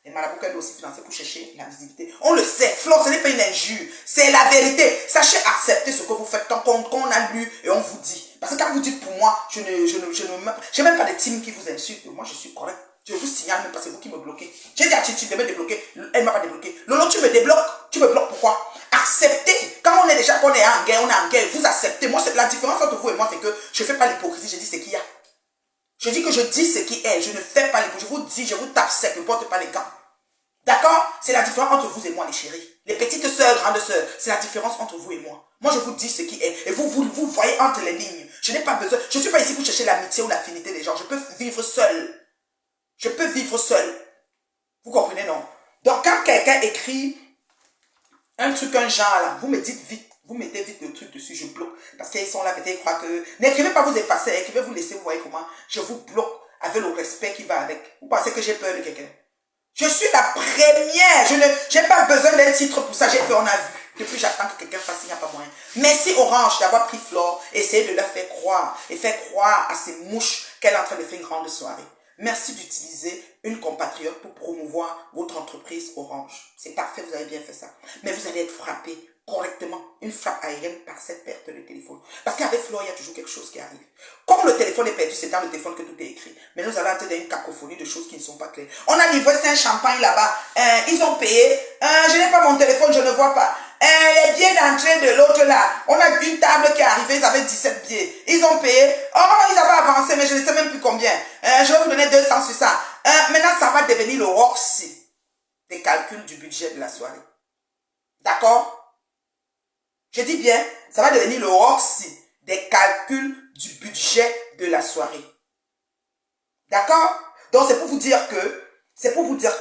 Les marabouts qu'elle doit aussi financer pour chercher la visibilité. On le sait, Flore, ce n'est pas une injure. C'est la vérité. Sachez accepter ce que vous faites quand on a lu et on vous dit. Parce que quand vous dites pour moi, je n'ai même pas de team qui vous insulte. Moi, je suis correct. Je vous signale même pas, c'est vous qui me bloquez. J'ai dit à Titi de me débloquer. Elle ne m'a pas débloqué. Lolo, tu me débloques. Tu me bloques pourquoi? Acceptez. Quand on est déjà qu'on est en guerre, on est en guerre. Vous acceptez. Moi, la différence entre vous et moi, c'est que je ne fais pas l'hypocrisie. Je dis ce qu'il y a. Je dis que je dis ce qui est. Je ne fais pas l'hypocrisie. Je vous dis, je vous tape sec. Ne porte pas les gants. D'accord? C'est la différence entre vous et moi, les chéris. Les petites sœurs, grandes sœurs. C'est la différence entre vous et moi. Moi, je vous dis ce qui est. Et vous voyez entre les lignes. Je n'ai pas besoin. Je ne suis pas ici pour chercher l'amitié ou l'affinité des gens. Je peux vivre seul. Je peux vivre seul. Vous comprenez, non? Donc, quand quelqu'un écrit un truc, un genre, là, vous me dites vite. Vous mettez vite le truc dessus, je bloque. Parce qu'ils sont là, peut-être ils croient que... N'écrivez pas vous effacer, écrivez vous laisser, vous voyez comment je vous bloque avec le respect qui va avec. Vous pensez que j'ai peur de quelqu'un? Je suis la première. Je n'ai pas besoin d'un titre pour ça. J'ai fait, on a vu. Depuis, j'attends que quelqu'un fasse, il n'y a pas moyen. Merci Orange d'avoir pris Flore, essayez de leur faire croire et faire croire à ces mouches qu'elle est en train de faire une grande soirée. Merci d'utiliser une compatriote pour promouvoir votre entreprise Orange. C'est parfait, vous avez bien fait ça. Mais vous allez être frappé correctement, une frappe aérienne par cette perte de téléphone. Parce qu'avec Flore, il y a toujours quelque chose qui arrive. Comme le téléphone est perdu, c'est dans le téléphone que tout est écrit. Mais nous allons entrer dans une cacophonie de choses qui ne sont pas claires. On a livré 5 champagnes là-bas. Ils ont payé. Je n'ai pas mon téléphone, je ne vois pas. Les billets d'entrée de l'autre là. On a une table qui est arrivée, ils avaient 17 billets. Ils ont payé. Oh, ils avaient avancé, mais je ne sais même plus combien. Je vais vous donner 200 sur ça. Maintenant, ça va devenir le Roxy des calculs du budget de la soirée. D'accord? Je dis bien, ça va devenir le Roxy des calculs du budget de la soirée. D'accord? Donc, c'est pour vous dire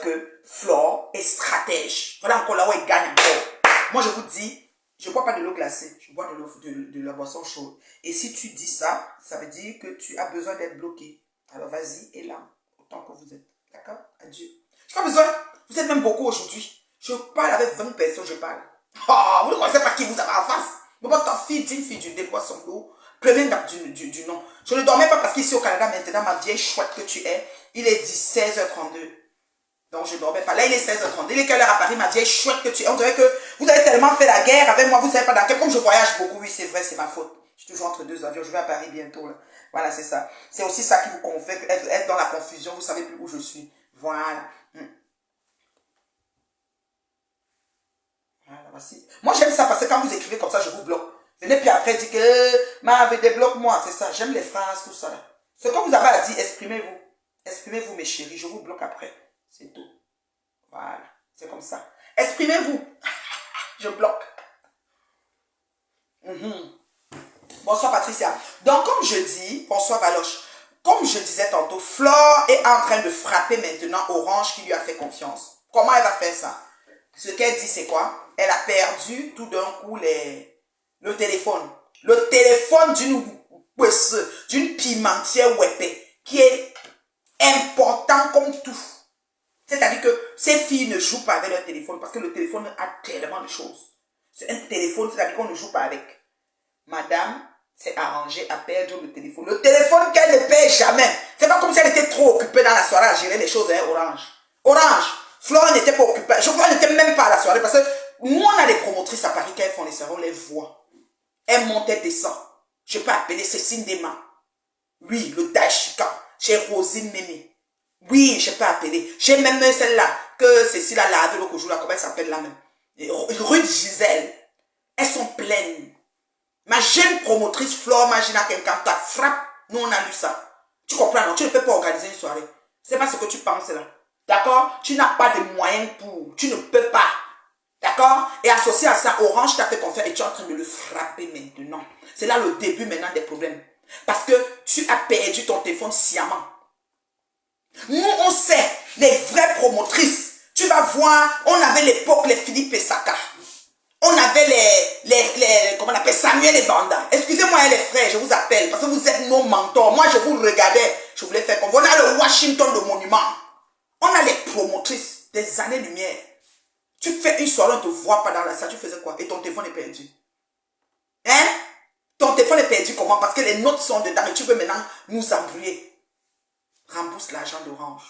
que Flore est stratège. Voilà encore là où elle gagne encore. Moi, je vous dis, je ne bois pas de l'eau glacée, je bois de la boisson chaude. Et si tu dis ça, ça veut dire que tu as besoin d'être bloqué. Alors, vas-y et là, autant que vous êtes. D'accord? Adieu. Je n'ai pas besoin. Vous êtes même beaucoup aujourd'hui. Je parle avec 20 personnes, je parle. Oh, vous ne connaissez pas qui vous avez en face. Mais votre fille, d'une fille du déboisson d'eau. Premier du nom. Je ne dormais pas parce qu'ici au Canada, maintenant, ma vieille chouette que tu es, il est 16h32. Donc, je ne dormais pas. Là, il est 16h32. Il est quelle heure à Paris, ma vieille chouette que tu es? On dirait que vous avez tellement fait la guerre avec moi, vous ne savez pas dans quel... Comme je voyage beaucoup, oui, c'est vrai, c'est ma faute. Je suis toujours entre deux avions. Je vais à Paris bientôt. Là. Voilà, c'est ça. C'est aussi ça qui vous fait être dans la confusion. Vous ne savez plus où je suis. Voilà. Voilà, voici. Moi, j'aime ça parce que quand vous écrivez comme ça, je vous bloque. Venez puis après dire que Marve débloque-moi. C'est ça. J'aime les phrases, tout ça. Là. Ce que vous avez à dire, exprimez-vous. Exprimez-vous, mes chéris. Je vous bloque après. C'est tout. Voilà. C'est comme ça. Exprimez-vous. Je bloque. Bonsoir, Patricia. Donc, comme je dis, bonsoir, Valoche. Comme je disais tantôt, Flore est en train de frapper maintenant Orange qui lui a fait confiance. Comment elle va faire ça? Ce qu'elle dit, c'est quoi? Elle a perdu tout d'un coup le téléphone. Le téléphone d'une pimentière wépée qui est important comme tout. C'est-à-dire que ces filles ne jouent pas avec leur téléphone parce que le téléphone a tellement de choses. C'est un téléphone, c'est-à-dire qu'on ne joue pas avec. Madame s'est arrangée à perdre le téléphone. Le téléphone qu'elle ne paie jamais. C'est pas comme si elle était trop occupée dans la soirée à gérer les choses, hein, Orange. Orange, Flore n'était pas occupée. Flore n'était même pas à la soirée parce que nous, on a des promotrices à Paris qui font les soirées, on les voit. Elles montent, elles descendent. Je peux appeler Cécile Dema. Oui, le Dashika. Chez Rosine Mémé. Oui, je peux appeler. J'ai même celle-là que Cécile a lavé l'autre jour, là, comment elle s'appelle là même. Rue de Gisèle. Elles sont pleines. Ma jeune promotrice Flore, imagine à quelqu'un, ta frappe. Nous, on a lu ça. Tu comprends, non? Tu ne peux pas organiser une soirée. C'est pas ce que tu penses là. D'accord? Tu n'as pas de moyens pour. Tu ne peux pas. D'accord? Et associé à ça, Orange t'a fait confiance et tu es en train de le frapper maintenant. C'est là le début maintenant des problèmes. Parce que tu as perdu ton téléphone sciemment. Nous, on sait, les vraies promotrices. Tu vas voir, on avait l'époque les Philippe Saka. On avait comment on appelle, Samuel et Banda. Excusez-moi les frères, je vous appelle parce que vous êtes nos mentors. Moi, je vous regardais. Je voulais faire comme vous. On a le Washington de Monument. On a les promotrices des années-lumière. Tu fais une soirée, on ne te voit pas dans la salle. Tu faisais quoi? Et ton téléphone est perdu. Hein? Ton téléphone est perdu comment? Parce que les notes sont dedans et tu veux maintenant nous embrouiller. Rembourse l'argent d'Orange.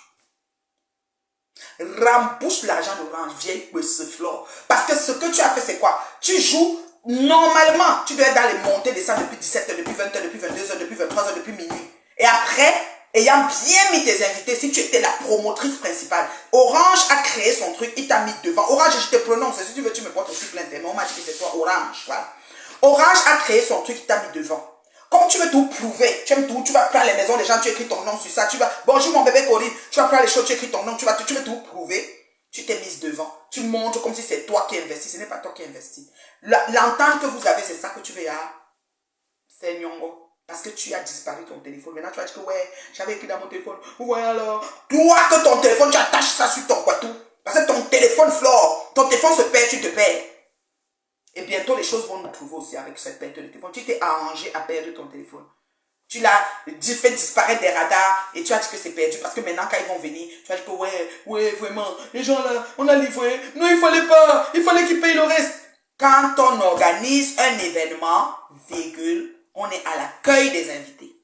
Rembourse l'argent d'Orange, vieille flore. Parce que ce que tu as fait, c'est quoi? Tu joues normalement. Tu dois être dans les montées des salles depuis 17h, depuis 20h, depuis 22h, depuis 23h, depuis minuit. Et après, ayant bien mis tes invités, si tu étais la promotrice principale, Orange a créé son truc, il t'a mis devant. Orange, je te prononce. Si tu veux, tu me portes aussi plainte. Mais on m'a dit que c'est toi, Orange. Voilà. Orange a créé son truc, il t'a mis devant. Comme tu veux tout prouver, tu aimes tout, tu vas prendre les maisons des gens, tu écris ton nom sur ça, tu vas, bonjour mon bébé Corinne, tu vas prendre les choses, tu écris ton nom, tu veux tout prouver, tu t'es mise devant, tu montres comme si c'est toi qui investis, ce n'est pas toi qui investis. L'entente que vous avez, c'est ça que tu veux, c'est nyongo. Parce que tu as disparu ton téléphone. Maintenant, tu vas dire que ouais, j'avais écrit dans mon téléphone. Ouais alors. Toi que ton téléphone, tu attaches ça sur ton quoi tout. Parce que ton téléphone flore, ton téléphone se perd, tu te perds. Et bientôt, les choses vont nous trouver aussi avec cette perte de téléphone. Tu t'es arrangé à perdre ton téléphone. Tu l'as fait disparaître des radars et tu as dit que c'est perdu. Parce que maintenant, quand ils vont venir, tu vas dire que ouais, vraiment, les gens là, on a livré. Non, il fallait pas. Il fallait qu'ils payent le reste. Quand on organise un événement, virgule, on est à l'accueil des invités.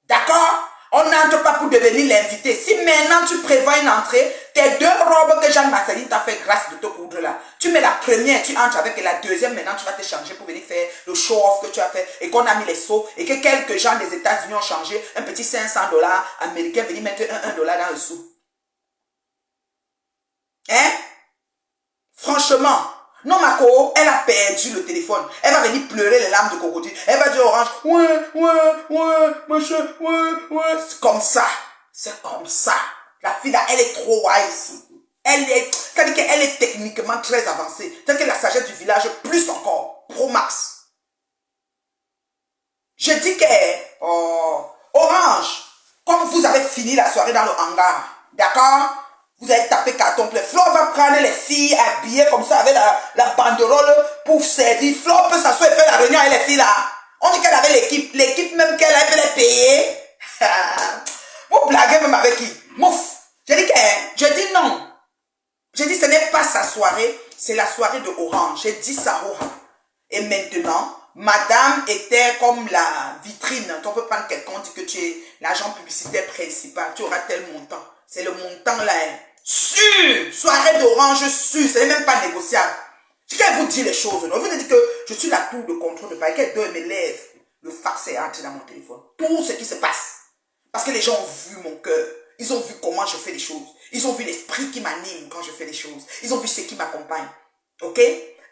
D'accord? On n'entre pas pour devenir l'invité. Si maintenant tu prévois une entrée, tes deux robes que Jeanne Marceline t'a fait grâce de te coudre là, tu mets la première, tu entres avec, et la deuxième, maintenant tu vas te changer pour venir faire le show-off que tu as fait et qu'on a mis les seaux et que quelques gens des États-Unis ont changé un petit $500 américain, venir mettre un dollar dans le sou. Hein? Franchement. Non, Mako, elle a perdu le téléphone. Elle va venir pleurer les larmes de crocodile. Elle va dire Orange, ouais, machin, ouais. C'est comme ça. C'est comme ça. La fille là, elle est trop wise. C'est-à-dire qu'elle est techniquement très avancée. C'est-à-dire que la sagesse du village, plus encore. Pro max. Je dis que, Orange, comme vous avez fini la soirée dans le hangar, d'accord? Vous avez tapé carton plein. Flo va prendre les filles habillées comme ça avec la banderole pour servir. Flo peut s'asseoir et faire la réunion avec les filles là. On dit qu'elle avait l'équipe. L'équipe même qu'elle avait les payer. Vous blaguez même avec qui? Mouf. Je dis non. Je dis ce n'est pas sa soirée. C'est la soirée de Orange. J'ai dit ça Orange. Et maintenant, madame était comme la vitrine. On peut prendre quelqu'un, on dit que tu es l'agent publicitaire principal. Tu auras tel montant. C'est le montant là. Sûr, soirée d'Orange, sûr, ce n'est même pas négociable. Je vais vous dire les choses. Non? Vous dites que je suis la tour de contrôle de Paris. Quel deux mes lèvres, le fax est entré dans mon téléphone. Tout ce qui se passe. Parce que les gens ont vu mon cœur. Ils ont vu comment je fais les choses. Ils ont vu l'esprit qui m'anime quand je fais les choses. Ils ont vu ce qui m'accompagne. Ok?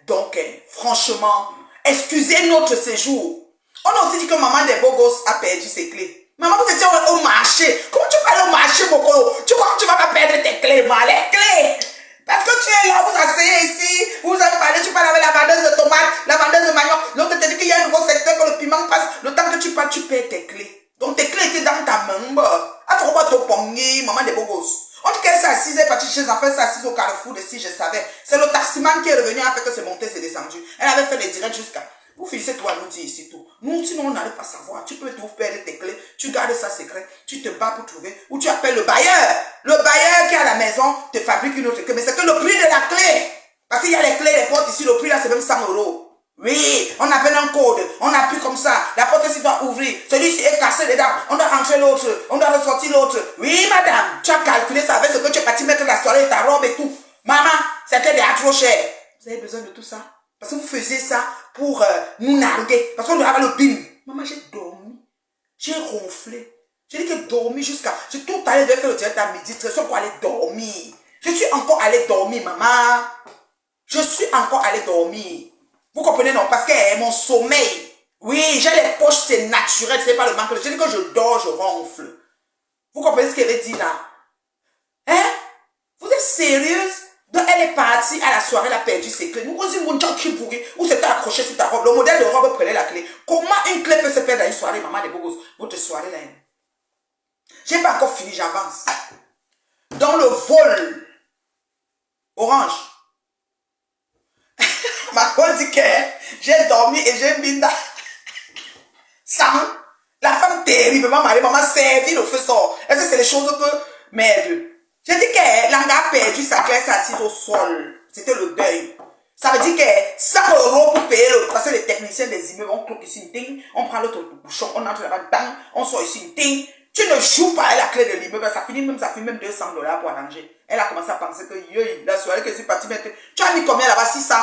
Donc, franchement, excusez notre séjour. On a aussi dit que maman des beaux gosses a perdu ses clés. Maman, vous étiez au marché. Comment tu parles au marché, Bokolo? Tu vois que tu vas pas perdre tes clés, mal. Les clés. Parce que tu es là, vous asseyez ici, vous avez parlé, tu parles avec la vendeuse de tomates, la vendeuse de manioc. L'autre te dit qu'il y a un nouveau secteur, que le piment passe. Le temps que tu parles, tu perds tes clés. Donc tes clés étaient dans ta main. Attends, on va te pogner, maman des beaux gosses. En tout cas, elle s'est assise, elle est partie chez les enfants, elle s'est assise au carrefour de si je savais. C'est le taximan qui est revenu, a fait que c'est monté, c'est descendu. Elle avait fait les directs jusqu'à. Vous finissez toi nous dire ici tout. Nous, sinon, on n'allait pas savoir. Tu peux tout perdre tes clés. Tu gardes ça secret. Tu te bats pour trouver. Ou tu appelles le bailleur. Le bailleur qui est à la maison te fabrique une autre clé. Mais c'est que le prix de la clé. Parce qu'il y a les clés, les portes ici. Le prix là, c'est même 100 €. Oui, on appelle un code. On appuie comme ça. La porte ici doit ouvrir. Celui-ci est cassé dedans. On doit rentrer l'autre. On doit ressortir l'autre. Oui, madame. Tu as calculé ça avec ce que tu es parti mettre la soirée, ta robe et tout. Maman, c'était déjà trop cher. Vous avez besoin de tout ça? Parce que vous faisiez ça pour nous narguer. Parce qu'on doit avoir le bim. Maman, j'ai dormi. J'ai ronflé. J'ai dit que dormi jusqu'à... J'ai tout allé de faire le direct à midi. Très sûr pour aller dormir. Je suis encore allé dormir, maman. Je suis encore allé dormir. Vous comprenez, non? Parce que mon sommeil. Oui, j'ai les poches, c'est naturel. C'est pas le manque. J'ai dit que je dors, je ronfle. Vous comprenez ce qu'elle dit là? Hein? sérieuse? Donc, elle est partie à la soirée, elle a perdu ses clés. Nous, on dit, mon Dieu, qui pourri, ou c'était accroché sur ta robe. Le modèle de robe prenait la clé. Comment une clé peut se perdre à une soirée, maman des beaux gosses? Votre soirée, là. J'ai pas encore fini, j'avance. Dans le vol, Orange. Ma femme dit que j'ai dormi et j'ai mis là. Sam, la femme terriblement mariée, maman servi le feu sort. Est-ce que c'est les choses que... Merde. J'ai dit que Langa a perdu sa clé, s'est assise au sol. C'était le deuil. Ça veut dire que 100 € pour payer le parce que les techniciens des immeubles, on cloque ici une ting, on prend l'autre bouchon, on entre là-bas, bang, on sort ici une ting. Tu ne joues pas à la clé de l'immeuble, ça finit même 200 $ pour arranger. Elle a commencé à penser que la soirée que je suis partie mettre. Tu as mis combien là-bas? 600?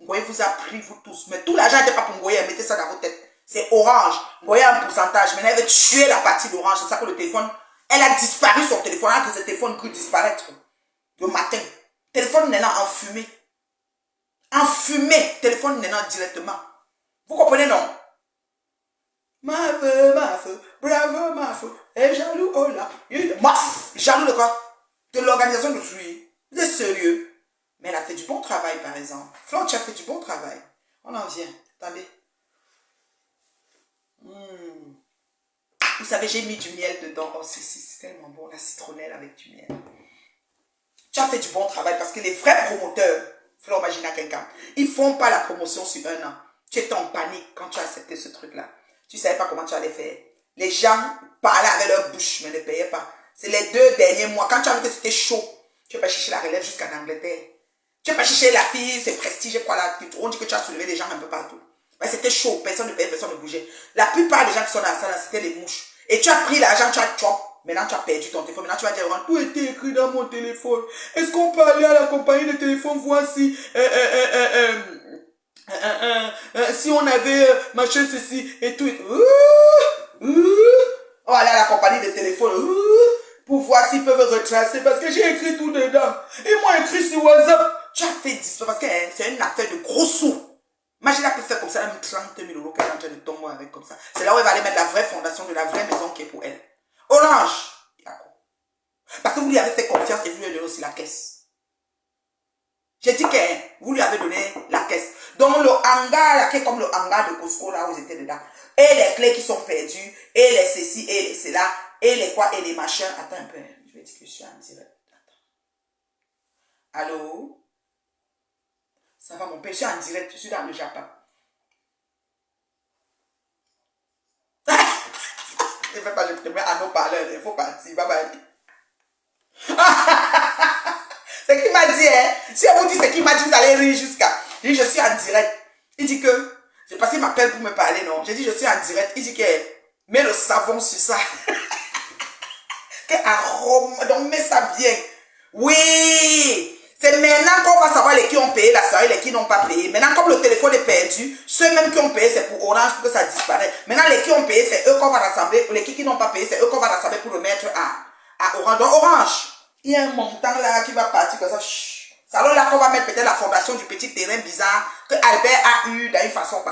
Ngoye vous a pris, vous tous. Mais tout l'argent n'était pas pour Ngoye, mettez ça dans vos têtes. C'est Orange. Ngoye a un pourcentage. Maintenant, elle veut tuer la partie d'Orange. C'est ça que le téléphone, elle a disparu son téléphone. Elle a que ce téléphone cru disparaître. Le matin. Téléphone n'est en fumée. En fumée. Téléphone n'est directement. Vous comprenez, non? Ma feu, bravo, ma feu. Et jaloux, oh là. Jaloux de quoi? De l'organisation de fruits. Vous êtes sérieux? Mais elle a fait du bon travail, par exemple. Flore, tu as fait du bon travail. On en vient. Attendez. Vous savez, j'ai mis du miel dedans. Oh, c'est tellement bon, la citronnelle avec du miel. Tu as fait du bon travail parce que les vrais promoteurs, Flore Magina quelqu'un, ils ne font pas la promotion sur un an. Tu étais en panique quand tu as accepté ce truc-là. Tu ne savais pas comment tu allais faire. Les gens parlaient avec leur bouche, mais ne payaient pas. C'est les 2 derniers mois. Quand tu as vu que c'était chaud, tu n'as pas cherché la relève jusqu'en Angleterre. Tu n'as pas cherché la fille, c'est prestige, quoi là. On dit que tu as soulevé des gens un peu partout. Mais c'était chaud, personne ne payait, personne ne bougeait. La plupart des gens qui sont dans la salle, c'était les mouches. Et tu as pris l'argent, tu as chop. Maintenant, tu as perdu ton téléphone. Maintenant, tu vas dire, tout était écrit dans mon téléphone. Est-ce qu'on peut aller à la compagnie de téléphone, voir si... si on avait machin ceci et tout. On va aller à la compagnie de téléphone pour voir s'ils peuvent retracer parce que j'ai écrit tout dedans. Ils m'ont écrit sur WhatsApp. Tu as fait 10 parce que c'est une affaire de gros sous. Imagine, elle peut faire comme ça, elle a mis 30 000 € qu'elle est en train de tomber avec comme ça. C'est là où elle va aller mettre la vraie fondation de la vraie maison qui est pour elle. Orange. Parce que vous lui avez fait confiance et vous lui avez donné aussi la caisse. J'ai dit que vous lui avez donné la caisse. Donc le hangar, là, qui est comme le hangar de Costco, là où ils étaient dedans. Et les clés qui sont perdues, et les ceci, et les cela, et les quoi, et les machins. Attends un peu, je vais dire que je suis en direct. Attends. Allô? Ça va mon père, je suis en direct, je suis dans le Japon. Ne fais pas, je te mets à nos parleurs, il faut partir, bye bye. C'est qui m'a dit, hein? Si elle vous dit c'est qui m'a dit, vous allez rire jusqu'à. Je dis, je suis en direct. Il dit que, c'est parce qu'il m'appelle pour me parler, non? J'ai dit, je suis en direct. Il dit que, mets le savon sur ça. Que arôme, donc mets ça bien. Oui! C'est maintenant qu'on va savoir les qui ont payé la soirée, les qui n'ont pas payé. Maintenant, comme le téléphone est perdu, ceux même qui ont payé, c'est pour Orange pour que ça disparaisse. Maintenant, les qui ont payé, c'est eux qu'on va rassembler. Les qui n'ont pas payé, c'est eux qu'on va rassembler pour le mettre à Orange. Donc, Orange, il y a un montant là qui va partir comme ça. C'est alors là qu'on va mettre peut-être la fondation du petit terrain bizarre que Albert a eu d'une façon.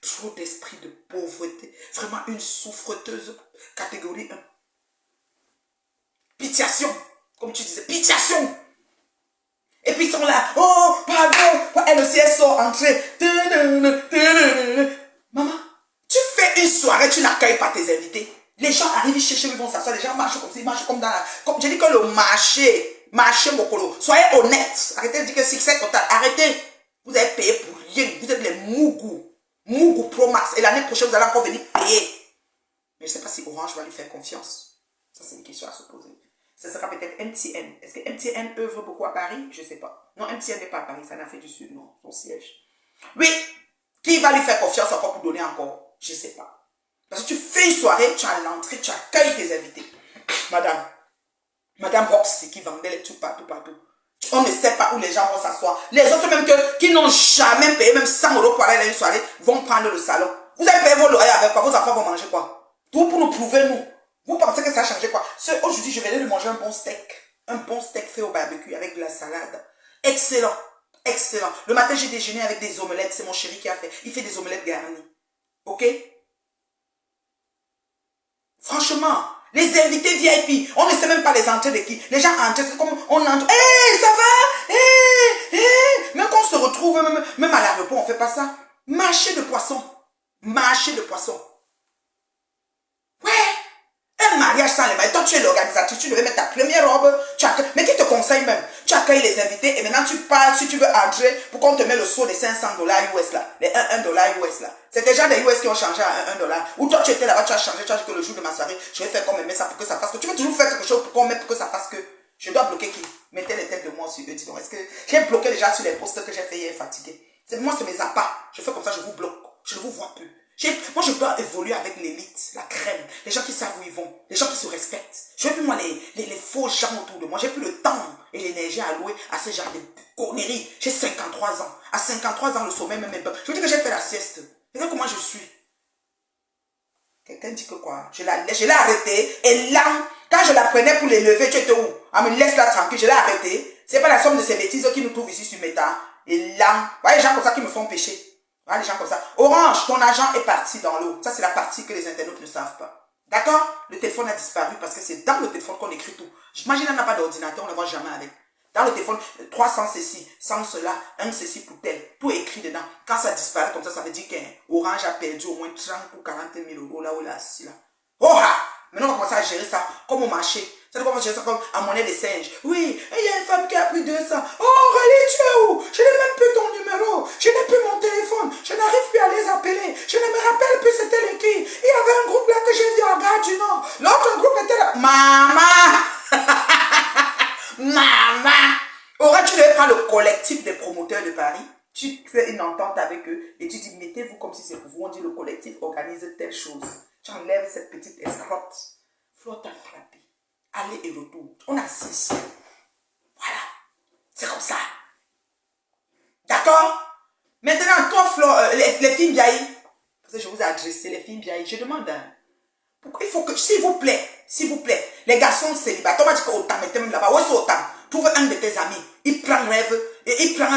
Trop d'esprit de pauvreté. Vraiment une souffreteuse catégorie 1. Pitiation. Comme tu disais, pitiation. Et puis ils sont là. Oh, pardon. Elle aussi, elle sort entrée. Maman, tu fais une soirée, tu n'accueilles pas tes invités. Les gens arrivent chez eux, ils vont s'asseoir. Les gens marchent comme ça, ils marchent comme dans la... Comme, je dis que le marché Mokolo. Soyez honnêtes. Arrêtez de dire que c'est total. Arrêtez. Vous avez payé pour rien. Vous êtes les Mougou. Mougou Pro Max. Et l'année prochaine, vous allez encore venir payer. Mais je ne sais pas si Orange va lui faire confiance. Ça, c'est une question à se poser. Ce sera peut-être MTN. Est-ce que MTN œuvre beaucoup à Paris? Je ne sais pas. Non, MTN n'est pas à Paris. C'est en Afrique du Sud, non. Son siège. Oui. Qui va lui faire confiance encore pour donner encore? Je ne sais pas. Parce que tu fais une soirée, tu as l'entrée, tu accueilles tes invités. Madame Rox, qui vendait les trucs partout. On ne sait pas où les gens vont s'asseoir. Les autres même qui n'ont jamais payé même 100 € pour aller à une soirée, vont prendre le salon. Vous avez payé vos loyers avec quoi? Vos enfants vont manger quoi? Tout pour nous prouver, nous. Vous pensez que ça a changé quoi? Aujourd'hui, je venais de manger un bon steak. Un bon steak fait au barbecue avec de la salade. Excellent. Excellent. Le matin, j'ai déjeuné avec des omelettes. C'est mon chéri qui a fait. Il fait des omelettes garnies. Ok? Franchement, Les invités VIP, on ne sait même pas les entrées de qui. Les gens entrent, c'est comme on entre. Hé, ça va? Hé, hé. Même quand on se retrouve, même à l'aéroport, on ne fait pas ça. Marché de poisson. Marché de poisson. Ouais. Un mariage sans les mariés. Toi, tu es l'organisatrice, tu devais mettre ta première robe. Mais qui te conseille même? Tu accueilles les invités et maintenant tu pars si tu veux entrer pour qu'on te mette le saut des $500 US là. Les 1 dollar US là. C'est déjà des US qui ont changé à 1 dollar. Ou toi tu étais là-bas, tu as changé, tu as dit que le jour de ma soirée, je vais faire comme aimer ça pour que ça fasse que. Tu veux toujours faire quelque chose pour qu'on mette pour que ça fasse que. Je dois bloquer qui? Mettez les têtes de moi sur eux. Dis donc, est-ce que j'ai bloqué déjà sur les posts que j'ai fait hier fatigué? Moi, c'est mes appâts. Je fais comme ça, je vous bloque. Je ne vous vois plus. Moi, je dois évoluer avec l'élite, la crème, les gens qui savent où ils vont, les gens qui se respectent. Je veux plus, moi, les faux gens autour de moi. J'ai plus le temps et l'énergie à allouer à ce genre de conneries. J'ai 53 ans. À 53 ans, le sommeil même est pas. Je veux dire que j'ai fait la sieste. Regarde comment je suis. Quelqu'un dit que quoi? Je l'ai arrêté. Et là, quand je la prenais pour l'élever, tu étais où? Ah, me laisse là tranquille, je l'ai arrêté. C'est pas la somme de ces bêtises qui nous trouvent ici sur Meta. Et là, vous voyez les gens comme ça qui me font pécher. Voilà, les gens comme ça. Orange, ton argent est parti dans l'eau. Ça, c'est la partie que les internautes ne savent pas. D'accord? Le téléphone a disparu parce que c'est dans le téléphone qu'on écrit tout. J'imagine qu'on n'a pas d'ordinateur, on ne le voit jamais avec. Dans le téléphone, 300 ceci, 100 cela, 1 ceci pour tel. Tout est écrit dedans. Quand ça disparaît comme ça veut dire qu'Orange a perdu au moins 30 ou 40 000 euros là où il est assis là. Oh ha! Maintenant, on va commencer à gérer ça comme au marché. C'est comment gérer ça comme en monnaie de singe. Oui, il y a une femme qui a pris 200. Oh, Aurélie, tu es où? Je n'ai même plus ton numéro. Je n'ai plus mon téléphone. Je n'arrive plus à les appeler. Je ne me rappelle plus c'était les qui. Il y avait un groupe là que j'ai vu en Gare du Nord. L'autre groupe était là. Maman! Maman! Aura, tu devais prendre le collectif des promoteurs de Paris. Tu fais une entente avec eux et tu dis, mettez-vous comme si c'est pour vous. On dit, le collectif organise telle chose. Tu enlèves cette petite escrotte. Flotte à frapper. Aller et retour. On assiste. Voilà. C'est comme ça. D'accord? Maintenant, toi, Flo, les filles vieilles, parce que je vous ai adressé les filles vieilles, je demande, pourquoi il faut que, s'il vous plaît, les garçons célibataires, on va dire qu'autant, mettez même là-bas, où est-ce autant? Trouve un de tes amis, il prend rêve, et il prend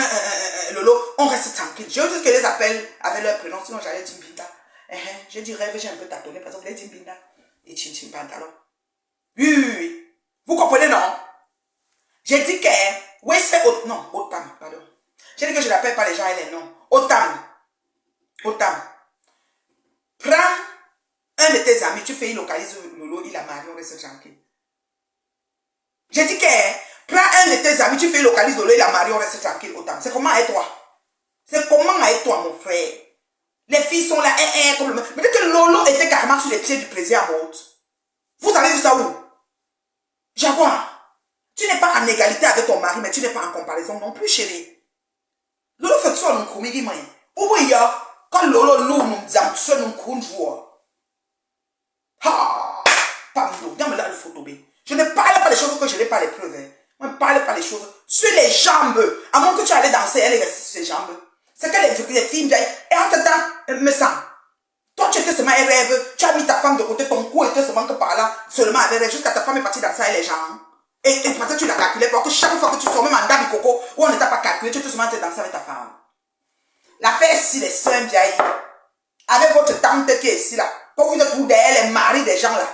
Lolo, on reste tranquille. Je veux juste que les appelle avec leur prénom, sinon j'allais dire Binda. J'ai dit rêve, j'ai un peu tâtonné, parce que vous voulez dire Binda. Et Chin Pantalon. Oui. Vous comprenez, non? J'ai dit que, oui, c'est non, Otam, pardon. J'ai dit que je n'appelle pas les gens et les noms. Otam. Prends un de tes amis, tu fais, il localise Lolo, il a marié, on reste tranquille. J'ai dit que, prends un de tes amis, tu fais, localise Lolo, il a marié, on reste tranquille, Otam. C'est comment avec toi? C'est comment avec toi, mon frère? Les filles sont là, comme le... Mais dès que Lolo était carrément sur les pieds du président Maud. Vous avez vu ça où? Jaguar, tu n'es pas en égalité avec ton mari, mais tu n'es pas en comparaison non plus, chérie. Lolo fait ça, nous comédie, mais. Où il y a, quand Lolo nous disons, ça nous conjoint. Ah, pardon, viens me là le photo, B. Je ne parle pas des choses que je n'ai pas les preuves. Je ne parle pas des choses sur les jambes. À moins que tu allais danser, elle est restée sur ses jambes. C'est que les filles, et en tout temps, me sent. Toi, tu étais seulement un rêve, tu as mis ta femme de côté, ton cou était seulement que par là, seulement avec rêve, jusqu'à ta femme est partie danser avec les gens. Et parce que tu l'as calculé, parce que chaque fois que tu sors, même en dabi coco, où on n'était pas calculé, tu étais seulement danser avec ta femme. L'affaire ici, les sœurs vieilles, avec votre tante qui est ici là, quand vous êtes tous derrière les maris des gens là,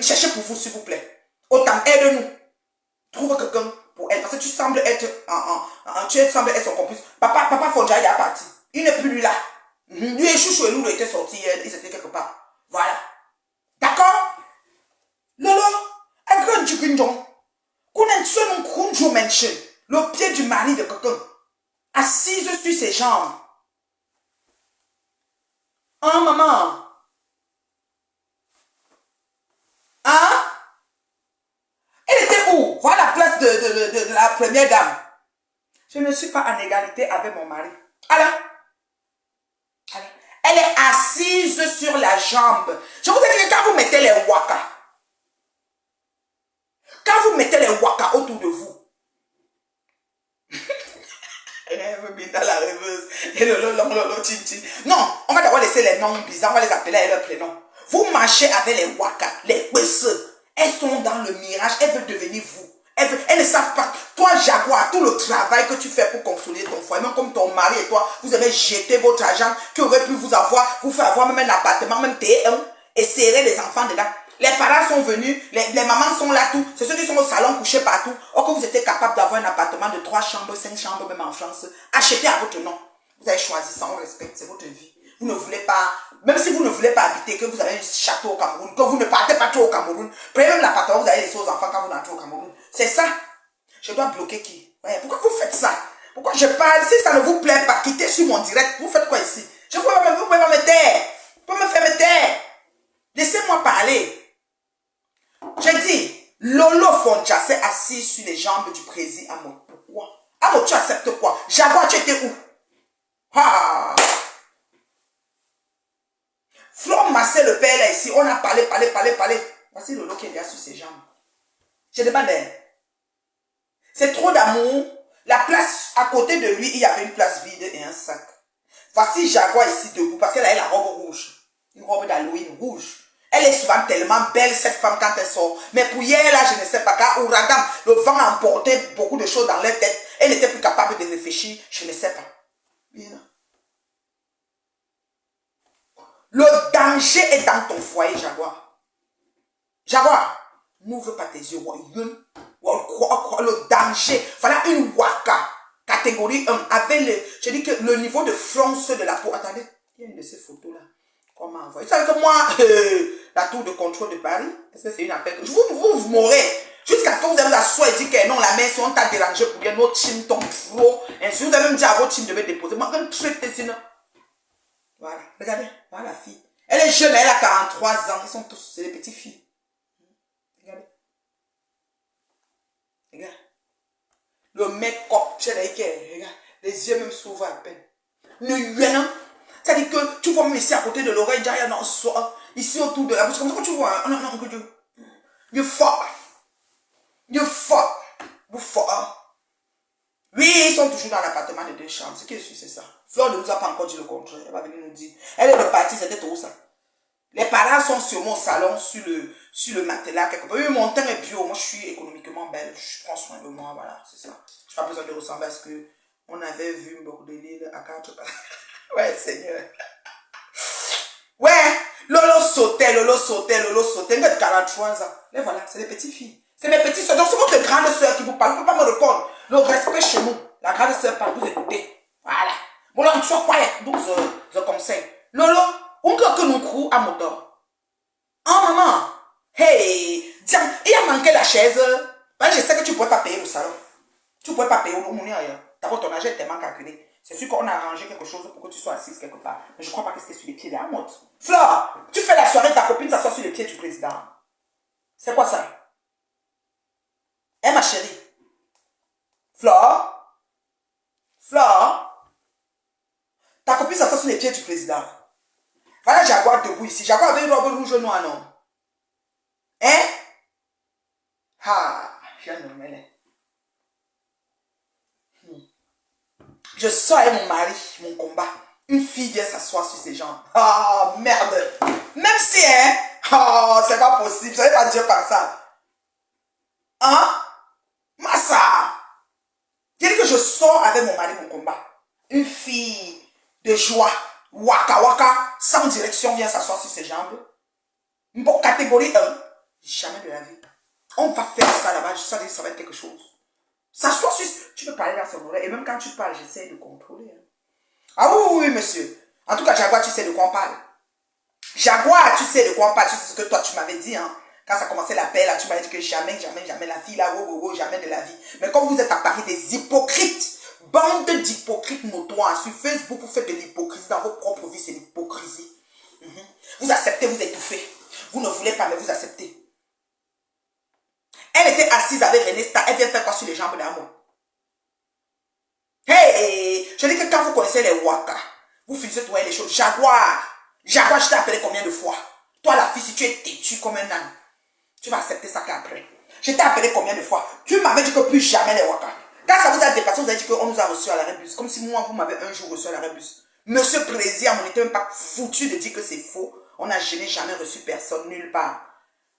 cherchez pour vous, s'il vous plaît. Autant, aide-nous. Trouve quelqu'un pour elle, parce que tu sembles être, son complice. Papa Fonja, il est parti. Il n'est plus là. Lui et Chouchou et Loulou étaient sortis, ils étaient quelque part. Voilà. D'accord? Lolo, un grand jukindon. Qu'on a un kunjo mention. Le pied du mari de quelqu'un. Assise sur ses jambes. Hein, maman? Hein? Elle était où? Voilà la place de la première dame. Je ne suis pas en égalité avec mon mari. Alors? Elle est assise sur la jambe. Je vous ai dit que quand vous mettez les waka, autour de vous, rêve Binda la rêveuse, et non, on va d'abord laisser les noms bizarres, on va les appeler avec leurs prénoms. Vous marchez avec les waka, les pesseux. Elles sont dans le mirage, elles veulent devenir vous. Elles ne savent pas. Toi, Jaguar, tout le travail que tu fais pour consolider ton foyer, même comme ton mari et toi, vous avez jeté votre argent qui aurait pu vous faire avoir même un appartement, même T1. et serrer les enfants dedans. Les parents sont venus, les mamans sont là, tout. C'est ceux qui sont au salon couchés partout. Or que vous étiez capable d'avoir un appartement de 3 chambres, 5 chambres, même en France, achetez à votre nom. Vous avez choisi ça, on respecte, c'est votre vie. Vous ne voulez pas, même si vous ne voulez pas habiter, que vous avez un château au Cameroun, que vous ne partez pas trop au Cameroun, prenez même l'appartement, vous allez laisser aux enfants quand vous entrez au Cameroun. C'est ça. Je dois bloquer qui? Ouais, pourquoi vous faites ça? Pourquoi je parle? Si ça ne vous plaît pas, quittez sur mon direct. Vous faites quoi ici? Vous pouvez pas me taire. Vous pouvez me faire me taire. Laissez-moi parler. J'ai dit, Lolo Fonja s'est assis sur les jambes du président Amo. Pourquoi? Amo, tu acceptes quoi? Jaguar, tu étais où? Ah! Flore Massé, le père là ici, on a parlé. Voici Lolo qui est là sur ses jambes. Je demandais. C'est trop d'amour. La place à côté de lui, il y avait une place vide et un sac. Voici Jaguar ici debout parce qu'elle a la robe rouge. Une robe d'Halloween rouge. Elle est souvent tellement belle, cette femme, quand elle sort. Mais pour hier, là, je ne sais pas, car ouragan, le vent a emporté beaucoup de choses dans leur tête. Elle n'était plus capable de réfléchir, je ne sais pas. Bien. Le danger est dans ton foyer, Jaguar. Jaguar, n'ouvre pas tes yeux. Le danger. Voilà une waka. Catégorie 1. Avec je dis que le niveau de fronce de la peau. Attendez, il y a une de ces photos-là. Comment envoyer? Vous savez que moi, la tour de contrôle de Paris, est-ce que c'est une affaire que vous mourrez. Jusqu'à ce que vous avez la soie et dit que non, la main, si on t'a dérangé pour dire notre team tombe trop. Ainsi, vous avez même dit à votre team de me déposer. Moi, même traiter sinon. Voilà, regardez, voilà la fille. Elle est jeune, elle a 43 ans. Ils sont tous, c'est des petites filles. Regardez. Regarde. Le make-up, regarde. Les yeux même s'ouvrent à peine. C'est-à-dire que tu vois même ici à côté de l'oreille, ici autour de la bouche, comme ça que tu vois. Non, you fuck. You fuck. Vous fuck. Oui, ils sont toujours dans l'appartement de 2 chambres. Ce qui est sûr, c'est ça. Flore ne nous a pas encore dit le contraire. Elle va venir nous dire. Elle est repartie, c'était tout ça. Les parents sont sur mon salon, sur le matelas, quelque part. Oui, mon teint est bio. Moi, je suis économiquement belle. Je prends soin de moi, voilà, c'est ça. Je n'ai pas besoin de ressembler à ce que on avait vu Bordelil à 4 pas. Ouais, Seigneur. Ouais, Lolo sautait. Une de 43 ans. Mais voilà, c'est les petites filles. C'est mes petites soeurs. Donc, c'est votre grande soeur qui vous parle. Vous ne pouvez pas me répondre. Le respect chez nous. La grande soeur parle, vous écoutez. Voilà. Bon, là, on soit quiet. Donc, je conseille. Lolo, on peut que nous courons à moteur. Oh, maman. Hey, tiens, il a manqué la chaise. Ben, je sais que tu ne pourrais pas payer le salon. Tu ne pourrais pas payer au monnaie ailleurs. D'abord, ton argent est tellement calculé. C'est sûr qu'on a arrangé quelque chose pour que tu sois assise quelque part. Mais je ne crois pas que c'était sur les pieds d'Amot. Flore, tu fais la soirée, ta copine s'assoit sur les pieds du président. C'est quoi ça? Hein, ma chérie? Flore? Ta copine s'assoit sur les pieds du président. Voilà Jaguar debout ici. Jaguar avait une robe rouge noire, non? Hein? Ah, j'ai un nommé. Je sors avec mon mari, mon combat. Une fille vient s'asseoir sur ses jambes. Ah, merde. Même si, hein? Oh, c'est pas possible. Vous savez pas dire par ça. Hein? Massa. J'ai dit que je sors avec mon mari, mon combat. Une fille de joie. Waka waka. Sans direction vient s'asseoir sur ses jambes. Bon, catégorie 1. Jamais de la vie. On va faire ça là-bas. Je sens que ça va être quelque chose. S'asseoir sur... Tu peux parler dans son oreille. Et même quand tu parles, j'essaie de contrôler. Hein. Ah oui, monsieur. En tout cas, Jaguar, tu sais de quoi on parle. Jaguar, tu sais de quoi on parle. Tu sais ce que toi, tu m'avais dit. Hein. Quand ça commençait l'appel, là, tu m'avais dit que jamais la fille, là, jamais de la vie. Mais comme vous êtes à Paris des hypocrites, bande d'hypocrites notoires, sur Facebook, vous faites de l'hypocrisie. Dans vos propres vies, c'est l'hypocrisie. Vous acceptez, vous étouffez. Vous ne voulez pas, mais vous acceptez. Elle était assise avec René Star. Elle vient faire quoi sur les jambes d'amour? Hey, je dis que quand vous connaissez les Waka, vous finissez de trouver les choses. Jaguar, je t'ai appelé combien de fois? Toi, la fille, si tu es têtu comme un âne, tu vas accepter ça qu'après. Je t'ai appelé combien de fois? Tu m'avais dit que plus jamais les Waka. Quand ça vous a dépassé, vous avez dit qu'on nous a reçus à l'arrêt bus. Comme si moi, vous m'avez un jour reçu à l'arrêt bus. Monsieur Président, on n'était même pas foutu de dire que c'est faux. On n'a jamais reçu personne nulle part.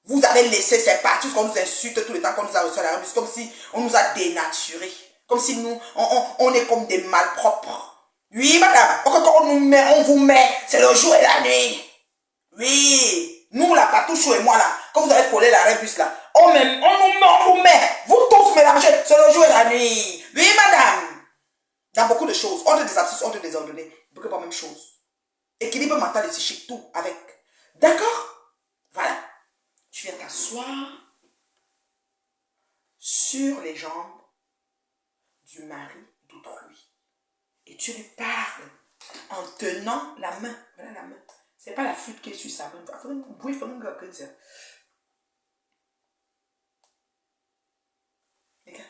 Vous avez laissé ces parties qu'on nous insulte tout le temps qu'on nous a reçu à l'arrêt bus. Comme si on nous a dénaturés. Comme si nous, on est comme des malpropres. Oui, madame. Quand on nous met, on vous met. C'est le jour et la nuit. Oui. Nous, là, Patouchou et moi, là, quand vous avez collé la rébus, là, on vous met, vous tous mélangez, c'est le jour et la nuit. Oui, madame. Dans beaucoup de choses, ordre des abscisses, ordre des ordonnées, beaucoup pas même chose. Équilibre mental et psychique, tout avec. D'accord? Voilà. Tu viens t'asseoir sur les jambes du mari d'autrui. Et tu lui parles en tenant la main. Voilà la main. C'est pas la flûte qui est sur sa main. Oui, il faut me dire. Regarde.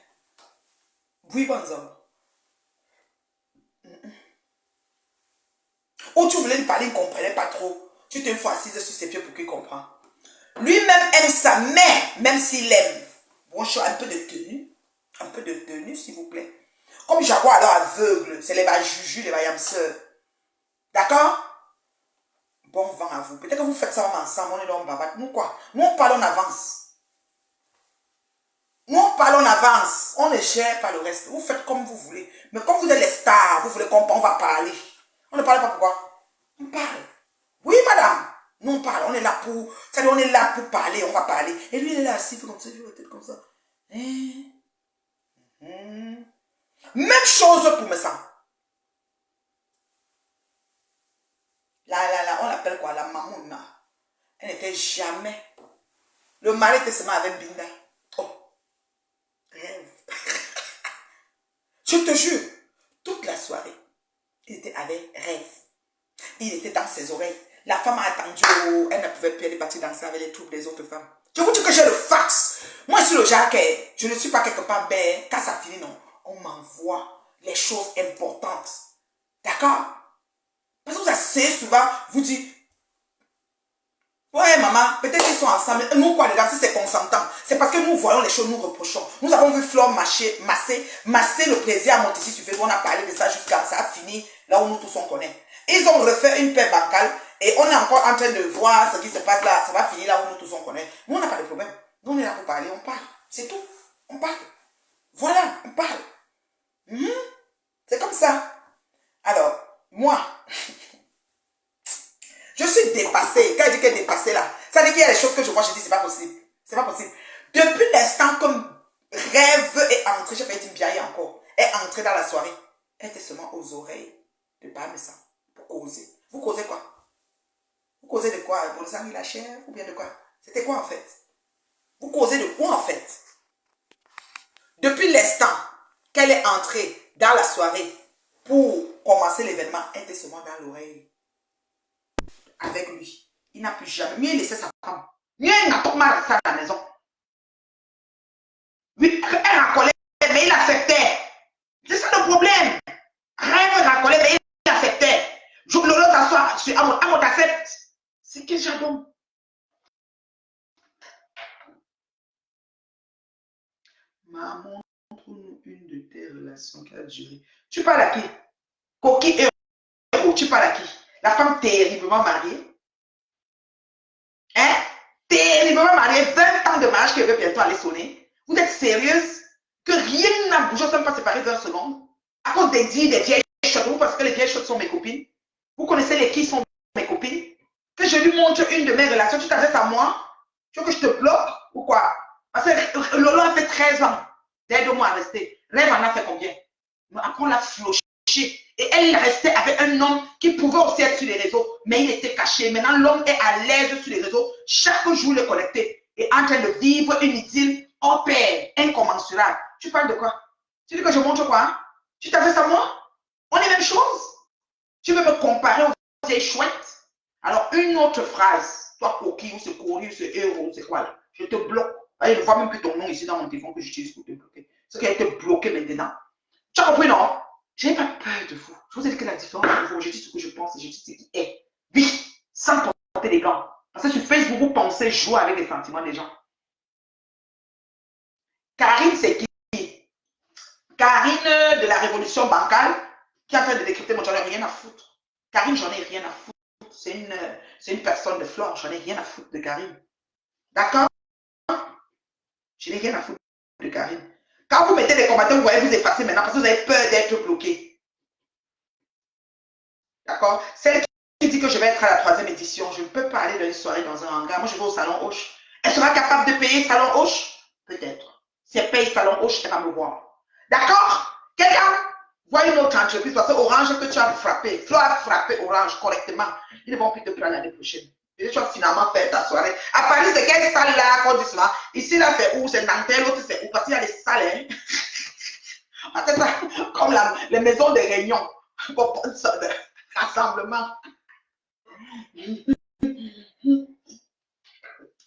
Oui, bonjour. Ou tu voulais lui parler, il ne comprenait pas trop. Tu te fais assise sur ses pieds pour qu'il comprenne. Lui-même aime sa mère, même s'il aime. Bon, je suis un peu de tenue. Un peu de tenue, s'il vous plaît. Comme Jaguar alors aveugle, c'est les juju, les yamseurs. D'accord? Bon vent à vous. Peut-être que vous faites ça ensemble, on est là, on bavate. Nous quoi? Nous on parle en avance. Nous on parle en avance. On ne gère pas le reste. Vous faites comme vous voulez. Mais comme vous êtes les stars, vous voulez comprendre, on va parler. On ne parle pas pourquoi? On parle. Oui madame. Nous on parle. On est là pour... C'est-à-dire on est là pour parler, on va parler. Et lui il est là assis, il fait comme ça, il fait la tête comme ça. Même chose pour mes sangs. On l'appelle quoi? La mamouna. Elle n'était jamais. Le mari était seulement avec Binda. Oh, rêve. Je te jure, toute la soirée, il était avec rêve. Il était dans ses oreilles. La femme a attendu, oh, elle ne pouvait plus aller partir danser avec les troupes des autres femmes. Je vous dis que j'ai le fax. Moi, je suis le genre que je ne suis pas quelque part bête. Quand ça finit, non, on m'envoie les choses importantes. D'accord? Parce que vous asseyez souvent, vous dites, ouais, maman, peut-être qu'ils sont ensemble. Nous, quoi, dedans, si c'est consentant, c'est parce que nous voyons les choses, nous reprochons. Nous avons vu Flore masser le plaisir à Montécie sur Facebook. On a parlé de ça jusqu'à ça a fini là où nous tous on connaît. Ils ont refait une paix bancale et on est encore en train de voir ce qui se passe là. Ça va finir là où nous tous on connaît. Nous, on n'a pas de problème. Nous, on est là pour parler, on parle. C'est tout. On parle. Voilà, on parle. C'est comme ça. Alors, moi, je suis dépassée. Quand je dis que dépassée là, ça veut dire qu'il y a des choses que je vois, je dis c'est pas possible. C'est pas possible. Depuis l'instant que rêve est entré, j'ai fait une biaille encore, est entrée dans la soirée, elle était seulement aux oreilles de Bamessa pour causer. Vous causez quoi? Vous causez de quoi? Pour le sang et la chair ou bien de quoi? C'était quoi en fait? Vous causez de quoi en fait? Depuis l'instant qu'elle est entrée dans la soirée pour commencer l'événement, elle était seulement dans l'oreille avec lui. Il n'a plus jamais. Mieux laisser sa femme. Mieux il n'a pas mal à la maison. Oui, elle racolait, mais il acceptait. C'est ça le problème. Rêve racolait, mais il acceptait. Lolo t'assoit sur Amon t'accepte. C'est que j'adore. Maman, montre-nous une de tes relations qui a duré. Tu parles à qui? Coquille héros, tu parles à qui? La femme terriblement mariée. Hein? Terriblement mariée, 20 ans de mariage qui veut bientôt aller sonner. Vous êtes sérieuse? Que rien n'a bougé, on ne pas séparer d'un seconde. À cause des dits, des vieilles choses, vous parce que les vieilles choses sont mes copines. Vous connaissez les qui sont mes copines? Que je lui montre une de mes relations, tu t'adresses à moi? Tu veux que je te bloque ou quoi? Parce que Lolo a fait 13 ans. Aide-moi à rester. Rêve en a fait combien? Après, on l'a floché. Et elle restait avec un homme qui pouvait aussi être sur les réseaux, mais il était caché. Maintenant, l'homme est à l'aise sur les réseaux. Chaque jour, il est connecté et en train de vivre une idylle en paix, incommensurable. Tu parles de quoi? Tu dis que je montre quoi? Tu t'adresses à moi? On est même chose. Tu veux me comparer aux vieilles chouettes? Alors, une autre phrase. Toi, coquille, ou ce courrier, ou ce héros, c'est quoi là? Je te bloque. Je ne vois même plus ton nom ici dans mon téléphone que j'utilise pour te bloquer. C'est qu'elle te bloqué maintenant. Tu as compris, non? Je n'ai pas peur de vous. Je vous ai dit que la différence entre vous, je dis ce que je pense et je dis ce qui est. Oui, sans porter les gants. Parce que sur Facebook, vous pensez jouer avec les sentiments des gens. Karine, c'est qui? Karine de la révolution bancale qui a fait de décrypter mon j'en ai rien à foutre. Karine, j'en ai rien à foutre. C'est une personne de Flore, j'en ai rien à foutre de Karine. D'accord? Je n'ai rien à foutre de Karine. Quand vous mettez des commentaires, vous voyez vous effacer maintenant parce que vous avez peur d'être bloqué. D'accord? Celle qui dit dit que je vais être à la 3e édition. Je ne peux pas aller dans une soirée dans un hangar. Moi, je vais au salon Hoche. Elle sera capable de payer salon Hoche? Peut-être. Si elle paye salon Hoche, elle va me voir. D'accord? Quelqu'un voit une autre entreprise parce que Orange que tu as frappé, Flo a frappé Orange correctement. Ils ne vont plus te prendre l'année prochaine. Et tu vas finalement faire ta soirée. À Paris, c'est quelle salle là qu'on dit cela? Ici, là, c'est où? C'est Nanterre, l'autre, c'est où? Parce qu'il y a des salles. Hein? C'est ça, comme les maisons de réunion. Pour ça, de rassemblement.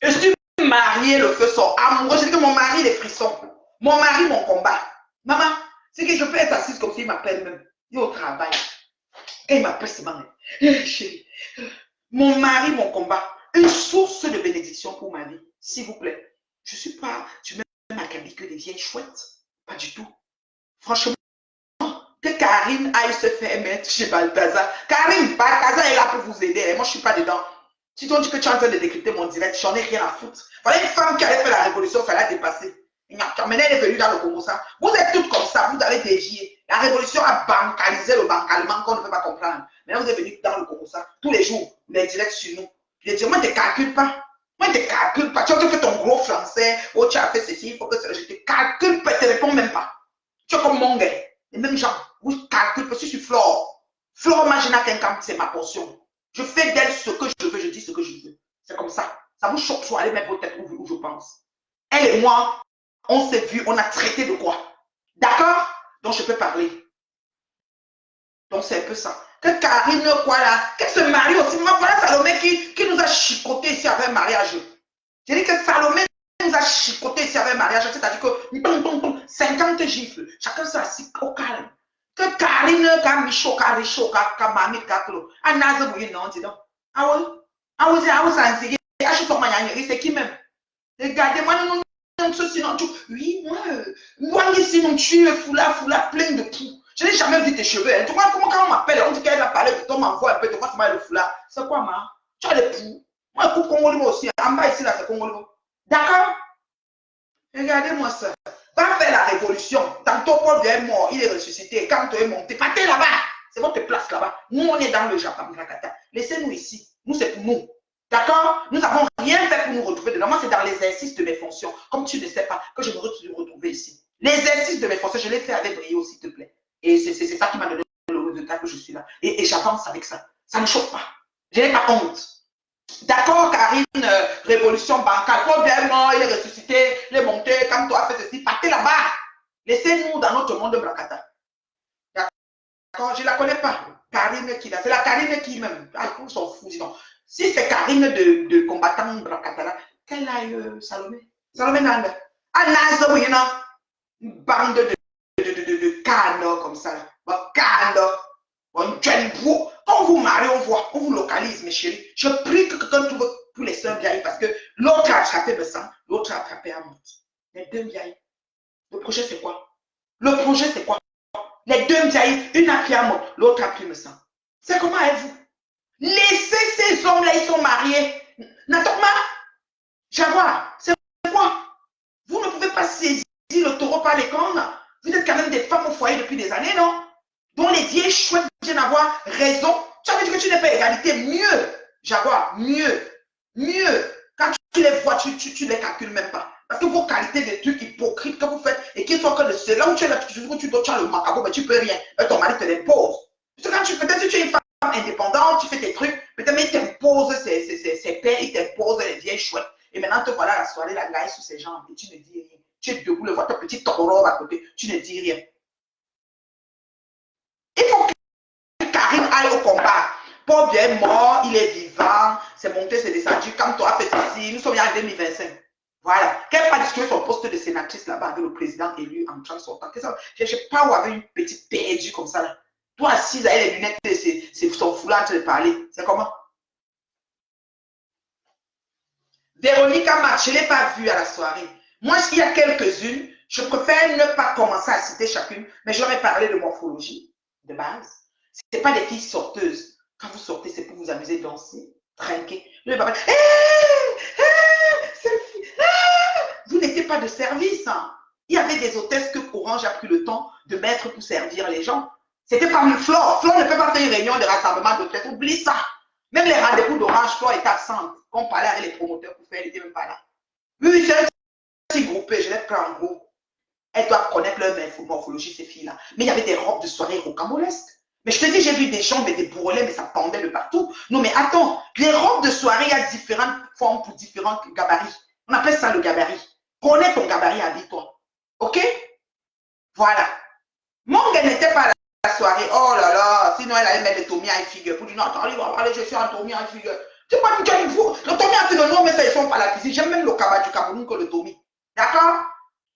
Je suis mariée, le feu sort. Amoureux, je dis que mon mari, les frissons. Mon mari, mon combat. Maman, c'est que je peux être assise comme s'il m'appelle même. Il est au travail. Et il m'appelle seulement. Chérie, mon mari, mon combat. Une source de bénédiction pour ma vie. S'il vous plaît. Je ne suis pas du même acabit que des vieilles chouettes. Pas du tout. Franchement, que Karine aille se faire mettre chez Balthazar. Karine, Balthazar est là pour vous aider. Moi, je ne suis pas dedans. Si tu dis que tu es en train de décrypter mon direct, j'en ai rien à foutre. Voilà une femme qui avait fait la révolution, il fallait la dépasser. Maintenant, elle est venue dans le Congo. Ça. Vous êtes toutes comme ça, vous avez dévié. La révolution a bancalisé le bancalement qu'on ne peut pas comprendre. Maintenant, vous êtes venus dans le Congo. Ça. Tous les jours, les directs sur nous. Je dis, moi, je ne te calcule pas. Moi, je ne te calcule pas. Tu as fait ton gros français. Oh, tu as fait ceci, il faut que je te calcule pas. Je ne te réponds même pas. Tu es comme mon gars. Les mêmes gens. Vous calculez pas. Je suis Flore. Flore Magina Kenkam, c'est ma portion. Je fais d'elle ce que je veux, je dis ce que je veux. C'est comme ça. Ça vous choque, soit aller mettre vos têtes où je pense. Elle et moi, on s'est vu, on a traité de quoi? D'accord? Donc je peux parler. Donc c'est un peu ça. Que Karine, quoi là, qu'elle se marie aussi. Voilà Salomé qui nous a chicoté ici avec un mariage. J'ai dit que Salomé nous a chicoté ici avec un mariage. C'est-à-dire que 50 gifles. Chacun s'assit au calme. Que Karine, quand Micho, quand Richo, quand Mamie, quand Klo. Ah, Naza, vous non, dis donc. Ah oui? Ah oui, c'est qui même? Regardez-moi, non, sinon, oui, moi, sinon, tu es foula, plein de poux. Je n'ai jamais vu tes cheveux. Hein. Comment quand on m'appelle, on dit qu'elle va parler de toi, m'envoie un peu de moi, le foulard. C'est quoi, ma? Tu as les poux. Moi, je coupe Congolais aussi. En bas, ici, là, c'est Congolais. D'accord? Regardez-moi ça. Va faire la révolution. Tantôt, Paul est mort, il est ressuscité. Quand tu es monté, partez là-bas. C'est votre place là-bas. Nous, on est dans le Japon. Laissez-nous ici. Nous, c'est pour nous. D'accord? Nous n'avons rien fait pour nous retrouver dedans. Moi, c'est dans l'exercice de mes fonctions. Comme tu ne sais pas que je me retrouve ici. L'exercice de mes fonctions, je l'ai fait avec brio, s'il te plaît. Et c'est ça qui m'a donné le résultat que je suis là. Et j'avance avec ça. Ça ne choque pas. Je n'ai pas honte. D'accord, Karine, révolution bancale. Paul est mort, il est ressuscité, il est monté, comme toi, fait ceci. Partez là-bas. Laissez-nous dans notre monde de Brakata. D'accord, je ne la connais pas. Karine qui là. C'est la Karine qui même. Ah, ils s'en foutent, disons. Si c'est Karine de combattant Brakata, quelle aille Salomé? Salomé Nanda. Ah, Naza, oui, non. Une bande de cannes comme ça. Cannes. Quand on vous marie, on vous localise, mes chéris. Je prie que quelqu'un trouve tous les sœurs vieilles parce que l'autre a attrapé le sang, l'autre a attrapé un mort. Les deux vieilles. Le projet, c'est quoi? Le projet, c'est quoi? Les deux vieilles, une a pris un mort, l'autre a pris le sang. C'est comment êtes-vous? Laissez ces hommes-là, ils sont mariés. Natokma, Jaguar, c'est quoi? Vous ne pouvez pas saisir le taureau par les cornes. Vous êtes quand même des femmes au foyer depuis des années, non? Dont les vieilles chouettes viennent avoir raison. Tu as dit que tu n'es pas égalité. Mieux, Jaguar, mieux. Quand tu les vois, tu les calcules même pas. Parce que vos qualités de trucs hypocrites que vous faites et qui font que c'est là où tu es là, tu as le macabre, mais tu peux rien. Ton mari te l'impose. Peut-être si tu es une femme indépendante, tu fais tes trucs, peut-être mais il t'impose ses pères, il t'impose les vieilles chouettes. Et maintenant, te voilà la soirée, la glace sous ses jambes et tu ne dis rien. Tu es debout, le vois ta petite taureau à côté, tu ne dis rien. Il faut que Karine aille au combat. Paul bien est mort, il est vivant, c'est monté, c'est descendu, comme toi, fait ici, nous sommes en 2025. Voilà. Qu'elle n'a pas discuté son poste de sénatrice là-bas avec le président élu en train de sortir. Je ne sais pas où avait une petite perdue comme ça là. Toi assise avec les lunettes, c'est son foulard en train de parler. C'est comment? Véronique Amat, je ne l'ai pas vue à la soirée. Moi, s'il y a quelques-unes, je préfère ne pas commencer à citer chacune, mais j'aurais parlé de morphologie de base. Ce n'est pas des filles sorteuses. Quand vous sortez, c'est pour vous amuser, danser, trinquer. Vous n'étiez pas de service. Hein. Il y avait des hôtesses que Orange a pris le temps de mettre pour servir les gens. C'était pas une Flore. Flore ne peut pas faire une réunion de rassemblement d'hôtesses. Oublie ça. Même les rendez-vous d'Orange, Flore est absente. Quand on parlait avec les promoteurs pour faire, elle n'était même pas là. Oui, c'est un petit groupé, je l'ai pris en gros. Elles doivent connaître leur morphologie, ces filles-là. Mais il y avait des robes de soirée rocambolesques. Mais je te dis, j'ai vu des jambes et des bourrelets, mais ça pendait de partout. Non, mais attends, les robes de soirée, il y a différentes formes pour différents gabarits. On appelle ça le gabarit. Connais ton gabarit, habille-toi. OK? Voilà. Mon gars n'était pas à la soirée. Oh là là, sinon elle allait mettre le Tommy Hilfiger pour dire non, attends, il va parler, je suis en Tommy Hilfiger. Tu sais pas du il faut. Le Tommy Hilfiger, non, mais ça, ils sont pas à la cuisine. J'aime même le cabas du Cameroun que le Tommy. D'accord?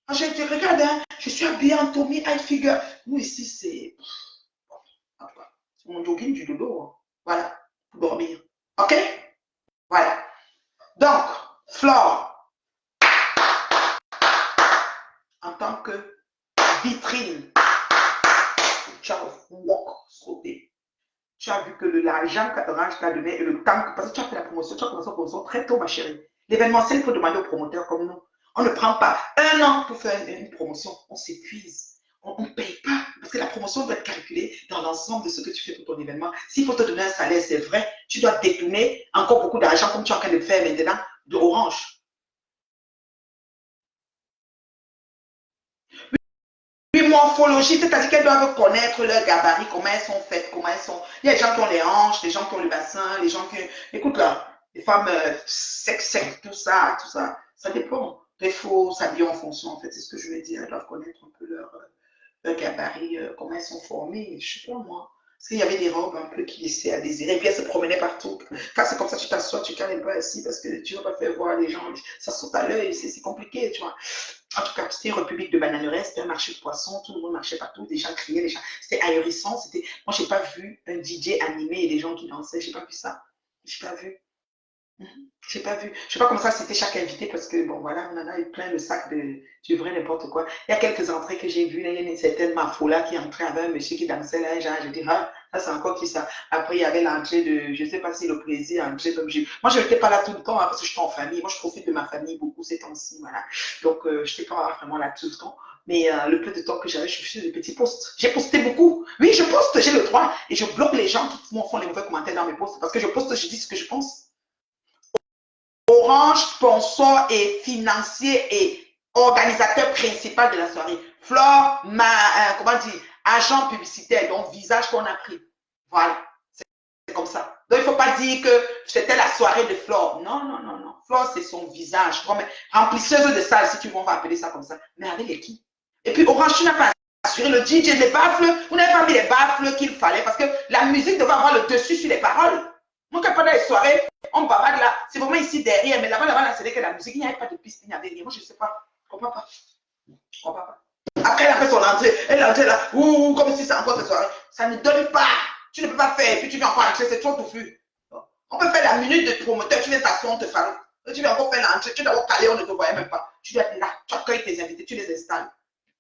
Quand je te regarde, hein, je suis habillée en Tommy Hilfiger. Nous ici, c'est mon jogging du dodo. Hein. Voilà, pour dormir. OK? Voilà. Donc, Flore, en tant que vitrine, tu as sauté. Tu as vu que l'argent qu'Orange t'a donné et le temps, parce que tu as fait la promotion, tu as commencé la promotion très tôt, ma chérie. L'événementiel, il faut demander aux promoteurs comme nous. On ne prend pas un an pour faire une promotion. On s'épuise. On ne paye pas. Parce que la promotion doit être calculée dans l'ensemble de ce que tu fais pour ton événement. S'il faut te donner un salaire, c'est vrai. Tu dois détourner encore beaucoup d'argent, comme tu es en train de faire maintenant, de Orange. Puis morphologie, c'est-à-dire qu'elles doivent connaître leur gabarit, comment elles sont faites, comment elles sont. Il y a des gens qui ont les hanches, des gens qui ont le bassin, les gens qui. Écoute là, les femmes sec, tout ça, ça dépend. Il faut s'habiller en fonction, en fait, c'est ce que je veux dire. Elles doivent connaître un peu leur gabarit, comment elles sont formées, je sais pas moi. Parce qu'il y avait des robes un peu qui laissaient à désirer, et puis elles se promenaient partout. Quand c'est comme ça, tu t'assois, tu calmes pas assis parce que tu ne vas pas faire voir les gens, ça saute à l'œil, c'est compliqué, tu vois. En tout cas, c'était une république de bananeraies, c'était un marché de poissons, tout le monde marchait partout, des gens criaient, les gens, c'était ahurissant. Moi, je n'ai pas vu un DJ animé et des gens qui dansaient, je n'ai pas vu ça. Je n'ai pas vu. J'ai pas vu. Je sais pas comment ça c'était chaque invité parce que bon voilà, on en a eu plein le sac de vrai n'importe quoi. Il y a quelques entrées que j'ai vues. Là, il y a une certaine Mafoula qui est entrée avec un monsieur qui dansait là. Genre, je dis, ah, ça c'est encore qui ça. Après, il y avait l'entrée de, je sais pas si le plaisir, entrée comme je. Moi, je n'étais pas là tout le temps hein, parce que je suis en famille. Moi, je profite de ma famille beaucoup ces temps-ci. Voilà. Donc, je n'étais pas vraiment là tout le temps. Mais le peu de temps que j'avais, je faisais des petits posts. J'ai posté beaucoup. Oui, je poste, j'ai le droit. Et je bloque les gens qui font les mauvais commentaires dans mes posts parce que je poste, je dis ce que je pense. Orange, sponsor et financier et organisateur principal de la soirée. Flore, comment dire, agent publicitaire, donc visage qu'on a pris. Voilà, c'est comme ça. Donc il ne faut pas dire que c'était la soirée de Flore. Non, non, non, non. Flore, c'est son visage. Remplisseuse de salle, si tu veux, on va appeler ça comme ça. Mais avec l'équipe. Et puis Orange, tu n'as pas assuré le DJ, les baffles. Vous n'avez pas mis les baffles qu'il fallait parce que la musique devait avoir le dessus sur les paroles. Moi, quand pendant les soirées, on bavarde là, c'est vraiment ici derrière, mais là-bas, c'est que la musique, il n'y avait pas de piste, il n'y avait rien. Moi, je ne sais pas. Je ne comprends pas. Je comprends pas. Après, elle a fait son entrée, elle est entrée là, ouh, comme si c'est encore cette soirée. Ça ne donne pas. Tu ne peux pas faire, et puis tu viens encore entrer, c'est trop touffu. On peut faire la minute de promoteur, tu viens t'asseoir, on te parle. Tu viens encore faire l'entrée, tu dois encore caler, on ne te voyait même pas. Tu dois être là, tu accueilles tes invités, tu les installes.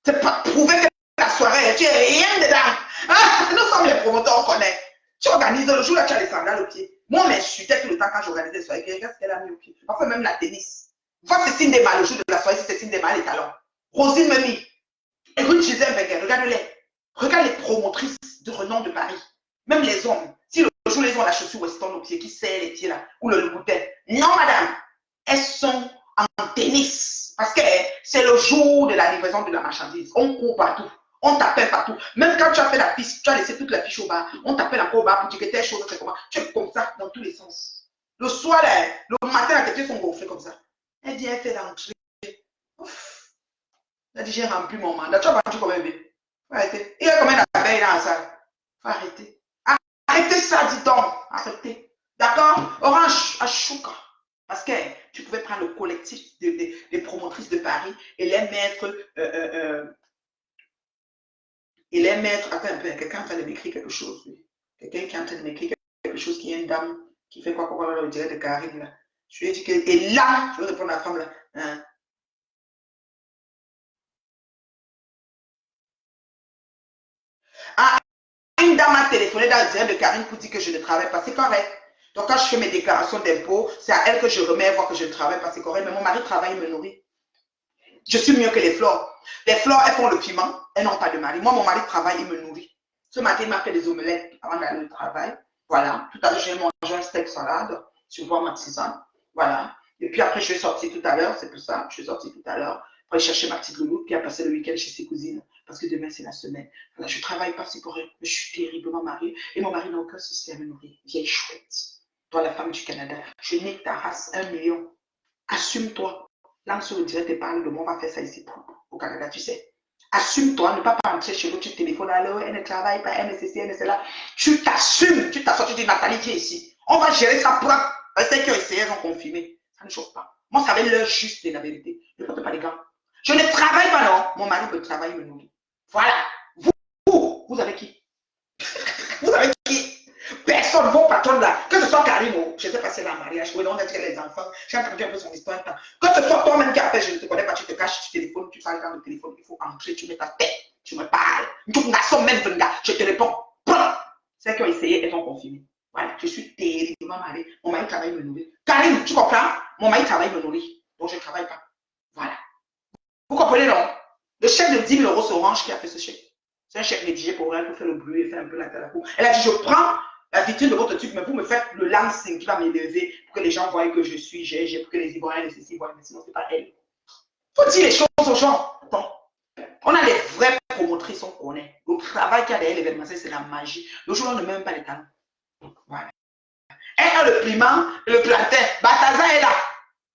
C'est pas prouver que la soirée, tu n'es rien dedans. Ah, nous sommes les promoteurs, on connaît. Tu organises le jour là, tu as les sandales au pied. Moi, on m'insultait tout le temps quand j'organisais les soirées. Regarde ce qu'elle a mis au pied. Enfin, même la tennis. Va c'est signe des mal le jour de la soirée, c'est signe des mal les talons. Rosine me mit. Écoute, Gisèle Becker, regarde-les. Regarde les promotrices de renom de Paris. Même les hommes. Si le jour, les ont la chaussure Weston au pied, qui serre les pieds là, ou le bouteille. Non, madame. Elles sont en tennis. Parce que c'est le jour de la livraison de la marchandise. On court partout. On t'appelle partout. Même quand tu as fait la piste, tu as laissé toute la fiche au bar. On t'appelle encore au bar pour dire que telle chose, c'est comment. Tu es comme ça dans tous les sens. Le soir, là, le matin, tes pieds sont gonflés comme ça. Elle dit, elle fait l'entrée. Elle dit, j'ai rempli mon mandat. Tu as vendu combien de bébés? Faut arrêter. Il y a combien d'abeilles dans la salle? Faut arrêter. Arrêtez ça, dis donc. Arrêtez. D'accord? Orange, à Chouka. Parce que tu pouvais prendre le collectif des promotrices de Paris et les mettre. Attends un peu, quelqu'un est en train de m'écrire quelque chose. Oui. Quelqu'un qui est en train de m'écrire quelque chose, qui est une dame qui fait quoi, pourquoi on dirait de Karine là. Je lui ai dit que. Et là, je vais répondre à la femme là. Hein. Ah, une dame a téléphoné dans le direct de Karine pour dire que je ne travaille pas. C'est correct. Donc quand je fais mes déclarations d'impôts, c'est à elle que je remets voir que je ne travaille pas. C'est correct. Mais mon mari travaille, il me nourrit. Je suis mieux que les fleurs. Les fleurs, elles font le piment. Elles n'ont pas de mari. Moi, mon mari travaille, il me nourrit. Ce matin, il m'a fait des omelettes avant d'aller au travail. Voilà. Tout à l'heure, j'ai mangé un steak salade. Tu vois ma tisane. Voilà. Et puis après, je suis sortie tout à l'heure. C'est pour ça. Je suis sortie tout à l'heure pour aller chercher ma petite louloute, puis à passer le week-end chez ses cousines. Parce que demain, c'est la semaine. Voilà, je ne travaille pas, c'est correct. Mais je suis terriblement mariée. Et mon mari n'a aucun souci à me nourrir. Vieille chouette. Toi, la femme du Canada. Je nique ta race 1 million. Assume-toi. Là, sur le direct, et parle de moi, on va faire ça ici au Canada, tu sais. Assume-toi, ne pas entrer chez nous, tu téléphones, alors elle ne travaille pas, elle ne ceci, elle ne cela. Tu t'assumes, tu t'assois, tu dis Nathalie, viens ici. On va gérer ça pour ceux qui ont essayé, ils ont confirmé. Ça ne chauffe pas. Moi, ça avait l'heure juste de la vérité. Ne comptez pas les gars. Je ne travaille pas, non. Mon mari peut travailler, me nourrir. Voilà. Vous avez qui? Vous avez qui? Personne, vos patrons là, que ce soit Karim, je ne sais pas si c'est la mariage, oui, on a tiré les enfants, j'ai entendu un peu son histoire. Que ce soit toi-même qui appelle, je ne te connais pas, tu te caches, tu téléphones, tu parles dans le téléphone, il faut entrer, tu mets ta tête, tu me parles. Je te réponds. Celles qui ont essayé, elles ont confirmé. Voilà, je suis terriblement mariée. Mon mari travaille me nourrir. Karim, tu comprends? Mon mari travaille me nourrir. Donc je ne travaille pas. Voilà. Vous comprenez, non? Le chèque de 10 000 euros, c'est Orange qui a fait ce chèque. C'est un chèque rédigé pour elle, pour faire le bruit et faire un peu la talakou. Elle a dit, je prends la vitrine de votre truc, mais vous me faites le lancing qui va m'élever pour que les gens voient que je suis, pour que les Ivoiriens, les ceci voient, mais sinon, c'est pas elle. Faut dire les choses aux gens. Attends. On a les vraies promotrices, on connaît. Le travail qu'il y a derrière l'événement, c'est la magie. Le jour, on ne met même pas les talents. Voilà. Elle a le piment, le plantain. Bataza est là.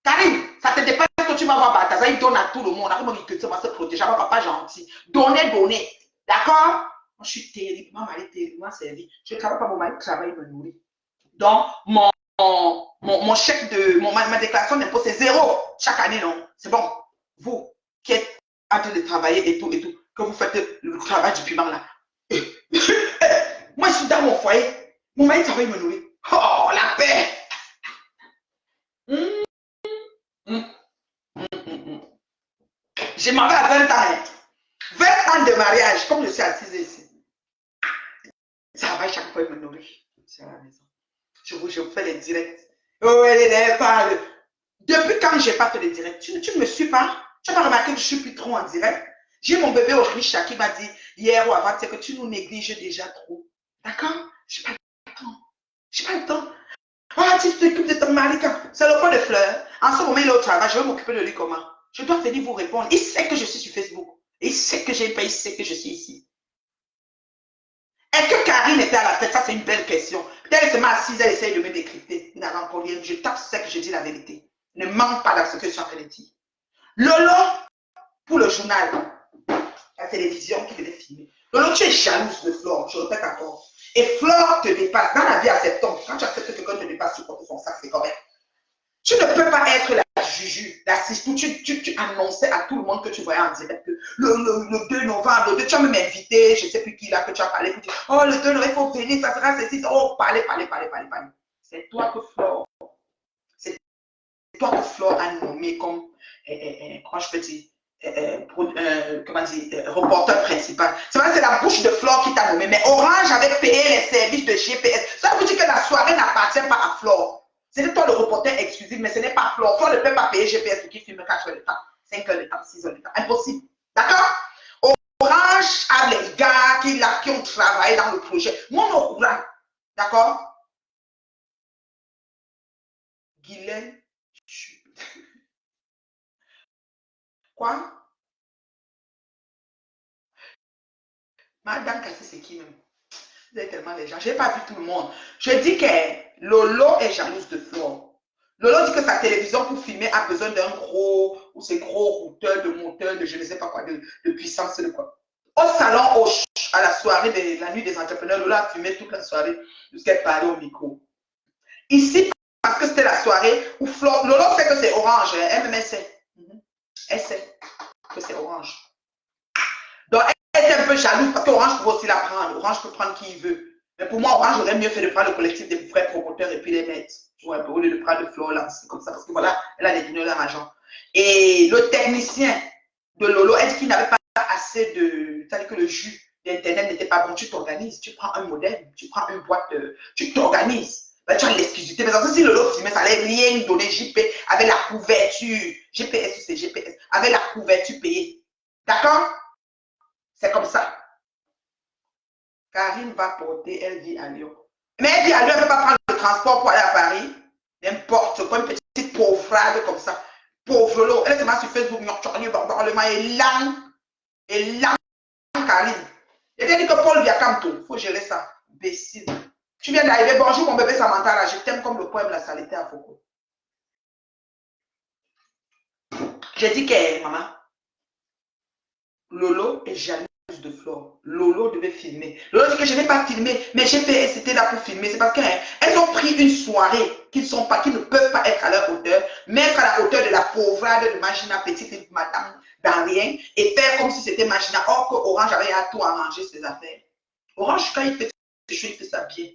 Karim, ça te dépasse que tu vas voir Bataza, il donne à tout le monde. Comment il va se protéger, papa gentil. Donnez. D'accord? Moi, je suis terriblement mariée, terriblement servie. Je ne travaille pas, mon mari travaille, il me nourrit. Donc, mon chèque de ma déclaration d'impôt, c'est 0 chaque année, non? C'est bon. Vous qui êtes en train de travailler et tout, que vous faites le travail du piment là. Moi, je suis dans mon foyer. Mon mari travaille, il me nourrit. Oh, la paix! Je m'en vais à 20 ans. 20 ans de mariage, comme je suis assise ici. Ça va chaque fois, il me nourrit. C'est à la maison. Je fais les directs. Oh, elle parle. Depuis quand je n'ai pas fait les directs, tu ne me suis pas? Tu n'as pas remarqué que je ne suis plus trop en direct? J'ai mon bébé Autriche qui m'a dit hier ou avant que tu nous négliges déjà trop. D'accord? Je n'ai pas le temps. Je n'ai pas le temps. Ah, tu t'occupes de ton mari quand c'est le pot de fleurs. En ce moment, il est au travail. Je vais m'occuper de lui comment? Je dois venir vous répondre. Il sait que je suis sur Facebook. Il sait que j'ai payé, il sait que je suis ici. Est-ce que Karine était à la tête? Ça, c'est une belle question. Peut-être qu'elle m'a assise, elle essaye de me décrypter. Il n'a encore rien. Je tape c'est que je dis la vérité. Ne manque pas dans ce que je suis en train de dire. Lolo, pour le journal, la télévision qui devait filmer. Lolo, tu es jalouse de Flore, je répète encore. Et Flore te dépasse. Dans la vie acceptante, quand tu acceptes que quelqu'un te dépasse, tu portes son sac, c'est correct. Tu ne peux pas être la juju, l'assistante. Tu annonçais à tout le monde que tu voyais en direct que le 2 novembre, le 2, tu as même invité, je ne sais plus qui là que tu as parlé. Oh, le 2 novembre, il faut venir, ça sera ceci. Oh, parlez. C'est toi que Flore. C'est toi que Flore a nommé comme, comment je peux dire, comment dire, reporter principal. C'est vrai, c'est la bouche de Flore qui t'a nommé, mais Orange avait payé les services de GPS. Ça veut dire que la soirée n'appartient pas à Flore. C'est toi le reporter exclusif, mais ce n'est pas Flore. Flore ne peut pas payer GPS pour qu'il filme 4 heures de temps, 5 heures de temps, 6 heures de temps. Impossible. D'accord? Orange a les gars qui ont travaillé dans le projet. Moi, on est au courant. D'accord? Guylaine. Quoi? Madame Cassis, c'est qui même? Vous avez tellement les gens. Je n'ai pas vu tout le monde. Je dis que Lolo est jalouse de Flore. Lolo dit que sa télévision pour filmer a besoin d'un gros, ou c'est gros routeur, de monteur, de je ne sais pas quoi, de puissance, de quoi. Au salon, à la soirée de la nuit des entrepreneurs, Lolo a filmé toute la soirée jusqu'à parlait au micro. Ici, parce que c'était la soirée où Flore, Lolo sait que c'est orange, elle sait. Elle sait que c'est orange. Donc, elle était un peu jalouse parce qu'Orange peut aussi la prendre. Orange peut prendre qui il veut. Mais pour moi, Orange aurait mieux fait de prendre le collectif des vrais promoteurs et puis les mettre. Tu vois, au lieu de prendre Flore là, c'est comme ça. Parce que voilà, elle a détourné leur argent. Et le technicien de Lolo, elle dit qu'il n'avait pas assez de. C'est-à-dire que le jus d'Internet n'était pas bon. Tu t'organises. Tu prends un modèle, tu prends une boîte, tu t'organises. Ben, tu as l'exclusivité. Mais si Lolo filmait, ça n'allait rien donner. JP avec la couverture. GPS ou c'est GPS. Avec la couverture payée. D'accord? C'est comme ça. Karine va porter, elle vit à Lyon. Mais elle dit à lui, elle ne peut pas prendre le transport pour aller à Paris. N'importe quoi, une petite pauvrade comme ça. Pauvre lot. Elle se met sur Facebook, et lent, Karine. Et bien dit que Paul Viacamto, il faut gérer ça. Imbécile. Tu viens d'arriver, bonjour mon bébé Samantha, là, je t'aime comme le poème La Saleté à Foucault. J'ai dit que, maman, Lolo est jalouse de Flore. Lolo devait filmer. Lolo dit que je n'ai pas filmé, mais j'ai fait, c'était là pour filmer. C'est parce qu'elles ont pris une soirée qui ne peuvent pas être à leur hauteur, mettre à la hauteur de la pauvrade de Magina, petite madame, dans rien, et faire comme si c'était Magina. Or que Orange avait à tout arranger ses affaires. Orange, quand il fait ses choses, il fait ça bien.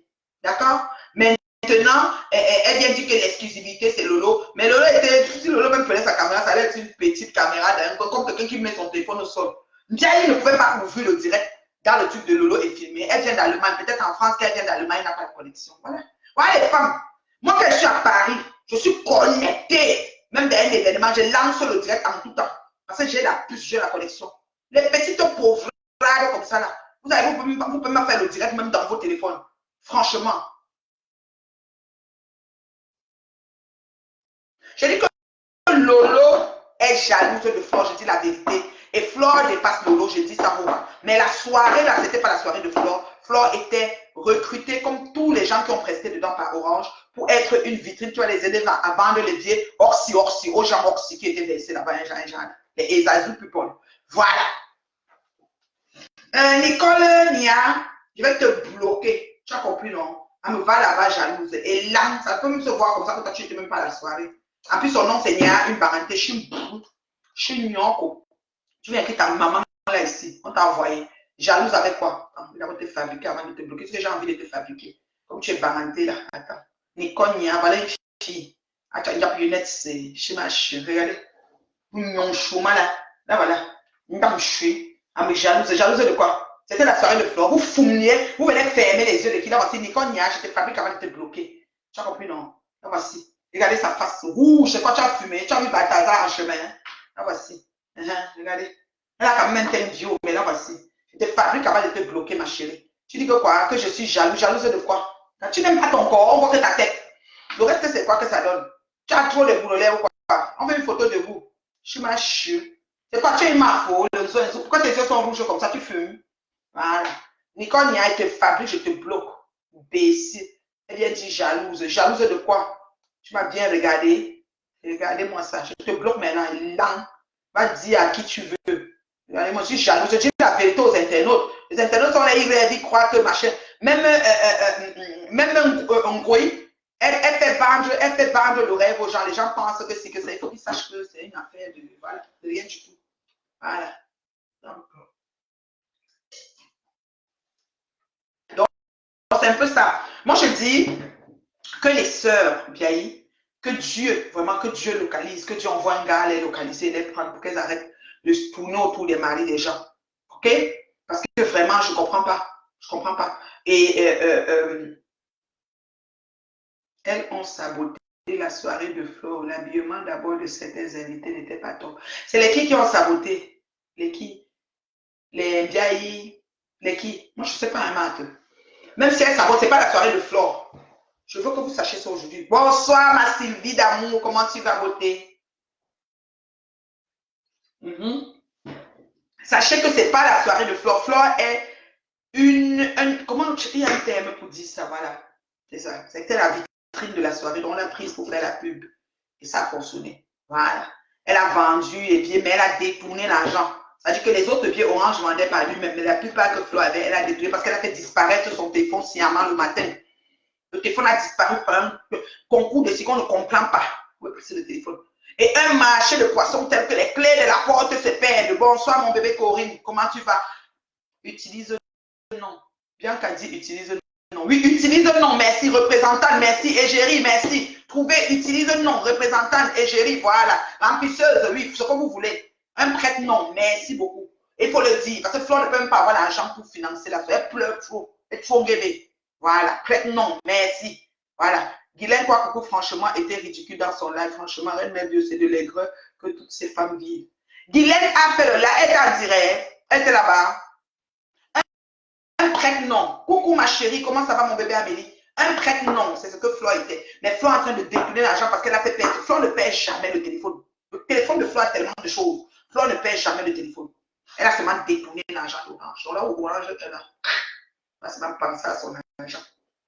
D'accord? Maintenant, elle vient dire que l'exclusivité, c'est Lolo. Mais Lolo était, si Lolo même prenait sa caméra, ça allait être une petite caméra, comme quelqu'un qui met son téléphone au sol. Ndiaye ne pouvait pas ouvrir le direct dans le truc de Lolo et filmer. Elle vient d'Allemagne. Peut-être en France, qu'elle vient d'Allemagne, n'a pas de connexion. Voilà. Voilà les femmes. Moi, quand je suis à Paris, je suis connectée. Même dans un événement, je lance le direct en tout temps. Parce que j'ai la puce, j'ai la connexion. Les petites pauvres comme ça, là. Vous pouvez me faire le direct même dans vos téléphones. Franchement. Je dis que Lolo est jalouse de Flore, je dis la vérité. Et Flore dépasse Lolo, je dis ça moi. Mais la soirée là, c'était pas la soirée de Flore. Flore était recrutée comme tous les gens qui ont presté dedans par Orange pour être une vitrine. Tu vas les aider à vendre les billets Orsi, aux gens Orsi qui étaient versés là-bas, les Ezazou People. Voilà. Nicole Nia, je vais te bloquer. Tu as compris, non? Elle me va là-bas jalouse. Et là, ça peut même se voir comme ça que toi, tu n'étais même pas à la soirée. En plus, son nom, c'est Nia, une parenté. Je suis Nyoko. Tu viens avec ta maman là ici. On t'a envoyé. Jalouse avec quoi? Il a été fabriqué avant de te bloquer. Est-ce que j'ai envie de te fabriquer? Comme tu es parenté là. Attends. Nicole Nia, voilà une fille. Attends, il y a une lunette, c'est chez ma chérie. Regardez. Une chouma là. Là, voilà. Une dame chouée. Ah, mais jalouse. Jalouse de quoi? C'était la soirée de Flore. Vous fumiez, vous venez fermer les yeux de qui. Là, voici Nicole Nia, je te fabrique avant de te bloquer. Tu as compris, non? Là, voici. Regardez sa face rouge. C'est quoi, tu as fumé? Tu as mis Balthazar en chemin. Là, voici. Regardez. Elle a quand même un bio, mais là, voici. Je te fabrique avant de te bloquer, ma chérie. Tu dis que quoi? Que je suis jalouse. Jalouse de quoi? Quand tu n'aimes pas ton corps, on voit que ta tête. Le reste, c'est quoi que ça donne? Tu as trop de boulot ou quoi? On fait une photo de vous. Je suis ma chérie. C'est quoi? Tu es une marfo. Pourquoi tes yeux sont rouges comme ça? Tu fumes. Voilà. Nicole Nia, elle te fabrique, je te bloque. Imbécile. Elle vient dire jalouse. Jalouse de quoi? Tu m'as bien regardé. Regardez-moi ça. Je te bloque maintenant. Lent. Va dire à qui tu veux. Regardez-moi, je suis jalouse. Je dis la vérité aux internautes. Les internautes sont là, ils croient que machin. Même Ngoï, elle fait vendre le rêve aux gens. Les gens pensent que c'est que ça. Il faut qu'ils sachent que c'est une affaire de, voilà, de rien du tout. Voilà. Donc, c'est un peu ça. Moi, je dis que les sœurs, Biaï, que Dieu, vraiment, que Dieu localise, que Dieu envoie un gars à les localiser, les prendre pour qu'elles arrêtent de se tourner autour des maris des gens. OK? Parce que vraiment, je ne comprends pas. Je ne comprends pas. Et elles ont saboté la soirée de Flore. L'habillement d'abord de certains invités n'était pas top. C'est les qui ont saboté? Les qui? Les Biaï? Les qui? Moi, je ne sais pas un maths. Même si elles sabotent, ce n'est pas la soirée de Flore. Je veux que vous sachiez ça aujourd'hui. Bonsoir, ma Sylvie d'amour. Comment tu vas, beauté? Sachez que ce n'est pas la soirée de Flore. Flore est comment il y a un terme pour dire ça, voilà. C'est ça. C'était la vitrine de la soirée dont on l'a prise pour faire la pub. Et ça a fonctionné. Voilà. Elle a vendu les billets, mais elle a détourné l'argent. C'est-à-dire que les autres billets Orange vendaient par lui-même, mais la plupart que Flore avait, elle a détourné parce qu'elle a fait disparaître son téléphone sciemment le matin. Le téléphone a disparu pendant un concours de ce qu'on ne comprend pas. Où est passé le téléphone? Et un marché de poissons tel que les clés de la porte se perdent. Bonsoir, mon bébé Corinne. Comment tu vas? Utilise non. Bianca dit utilise non. Oui, utilise non. Merci. Représentante, merci. Égérie, merci. Trouvez, utilise non. Représentante, égérie, voilà. Remplisseuse, oui, ce que vous voulez. Un prête non. Merci beaucoup. Il faut le dire. Parce que Flore ne peut même pas avoir l'argent pour financer la soirée. Elle pleure trop. Elle est trop bébé. Voilà, prête non, merci. Voilà. Guylaine Kouakoukou, franchement, était ridicule dans son live. Franchement, elle m'a Dieu, c'est de l'aigreur que toutes ces femmes vivent. Guylaine a fait le live, elle était en direct, elle était là-bas. Un prête non. Coucou ma chérie, comment ça va mon bébé Amélie? Un prêtre, non, c'est ce que Flo était. Mais Flo est en train de détourner l'argent parce qu'elle a fait perdre. Flo ne perd jamais le téléphone. Le téléphone de Flo a tellement de choses. Flo ne perd jamais le téléphone. Elle a seulement détourné l'argent d'Orange. Donc là, Orange, elle a seulement pensé à son argent.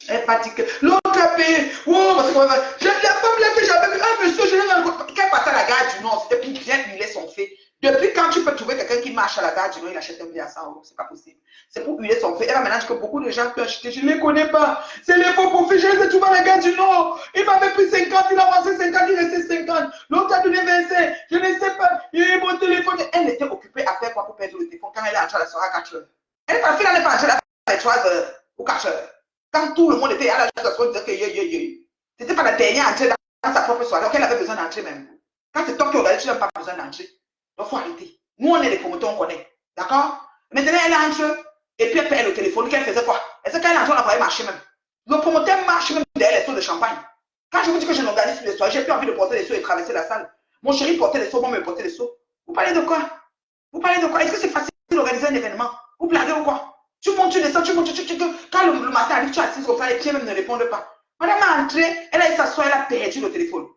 Elle va dire que l'autre a payé. Oh, parce que la femme là que j'avais vu. Ah, monsieur, je l'ai rencontré. Quand elle partait à la gare du Nord, c'était pour bien huiler son fait. Depuis quand tu peux trouver quelqu'un qui marche à la gare du Nord, il achète un billet à 100 euros. C'est pas possible. C'est pour huiler son fait. Elle a maintenant dit que beaucoup de gens qui ont acheté, je ne les connais pas. C'est les faux profils. Je les ai trouvés à la gare du Nord. Il m'avait pris 50, il a avancé 50, il restait 50. L'autre a donné 25. Je ne sais pas. Il a mon téléphone. Elle était occupée à faire quoi pour perdre le téléphone quand elle est entrée à la soirée à 4 heures. Elle est partie, elle n'est pas entrée à 3 heures ou 4 heures. Quand tout le monde était à la soirée, disait que c'était pas la dernière entrée dans sa propre soirée. Donc elle avait besoin d'entrer même. Quand c'est toi qui organise, tu n'as pas besoin d'entrer. Donc il faut arrêter. Nous, on est les promoteurs, on connaît. D'accord? Maintenant, elle entre et puis elle paye le téléphone. Qu'elle faisait quoi? Est-ce qu'elle entre, on la voyait marcher même? Le promoteur marche même derrière les seaux de champagne. Quand je vous dis que je n'organise plus les soirées, j'ai plus envie de porter les seaux et traverser la salle. Mon chéri portait les seaux, moi me porter les seaux. Vous parlez de quoi? Vous parlez de quoi? Est-ce que c'est facile d'organiser un événement? Vous blaguez ou quoi? Tu montes, tu descends, tu montes, quand le matin arrive, tu assises comme ça, les pieds même ne répondent pas. Madame a entré, elle a s'asseoir, elle a perdu le téléphone.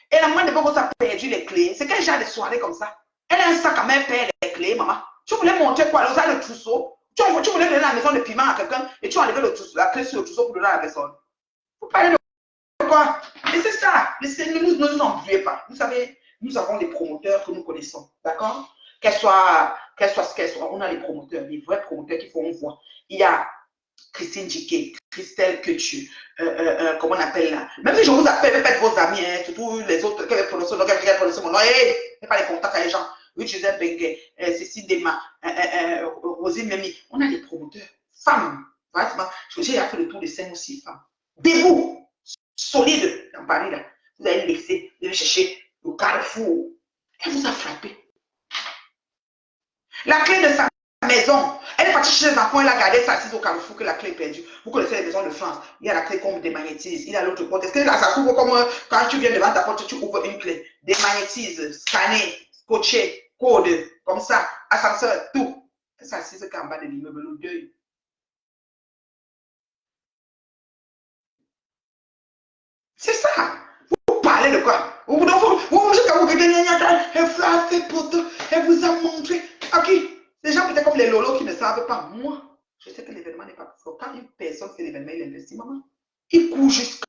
Et la moindre fois que ça a perdu les clés, c'est quel genre de soirée comme ça? Elle a un sac à main, perd les clés, maman. Tu voulais montrer quoi? Le trousseau. Tu voulais donner la maison de piment à quelqu'un et tu as enlevé la clé sur le trousseau pour donner à la personne. Vous parlez de quoi? Et c'est ça. Ne nous embrouillez pas. Vous savez, nous avons des promoteurs que nous connaissons. D'accord? Qu'elles soient ce qu'elles soient, on a les promoteurs, les vrais promoteurs qui font voix. Il y a Christine Jiquet, Christelle Quetu, comment on appelle là? Même si je vous appelle, faites vos amis, hein, surtout les autres qui avaient prononcé mon nom, et pas les contacts avec les gens. Oui, Joseph Bengue, Cécile Dema, Rosine Memi. On a des promoteurs, femmes. J'ai fait le tour de 5 ou 6 femmes. Debout, solides dans Paris là. Vous allez laisser, vous allez chercher le carrefour. Elle vous a frappé. La clé de sa maison, elle est partie chez les enfants, elle a gardé sa assise au carrefour que la clé est perdue. Vous connaissez les maisons de France, il y a la clé qu'on démagnétise, il y a l'autre porte. Est-ce que là, ça s'ouvre comme quand tu viens devant ta porte, tu ouvres une clé, démagnétise, scanner, scotcher, code, comme ça, ascenseur, tout. Elle s'est assise qu'en bas de l'immeuble, le deuil. C'est ça. Vous parlez de quoi? Vous elle vous a montré. À qui? Les gens peut-être comme les lolos qui ne savent pas. Moi, je sais que l'événement n'est pas fort. Quand une personne fait l'événement, il investit, maman. Il court jusqu'à.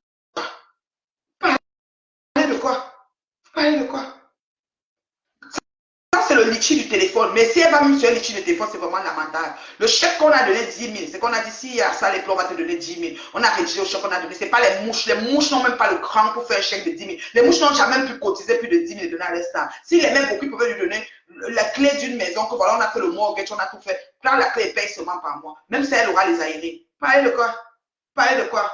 Parlez de quoi? Parlez de quoi? Ça, c'est le litchi du téléphone. Mais si elle va même sur le litchi du téléphone, c'est vraiment lamentable. Le chèque qu'on a donné 10 000, c'est qu'on a dit si il y a ça, les plans, on va te donner 10 000. On a rédigé au chèque qu'on a donné. Ce n'est pas les mouches. Les mouches n'ont même pas le cran pour faire un chèque de 10 000. Les mouches n'ont jamais pu cotiser plus de 10 000 et donner à l'instant. Si les mêmes beaucoup pouvaient lui donner la clé d'une maison, que voilà, on a fait le mortgage, on a tout fait. Prends la clé et paye seulement par mois. Même si elle aura les aérés. Parlez de quoi? Parlez de quoi?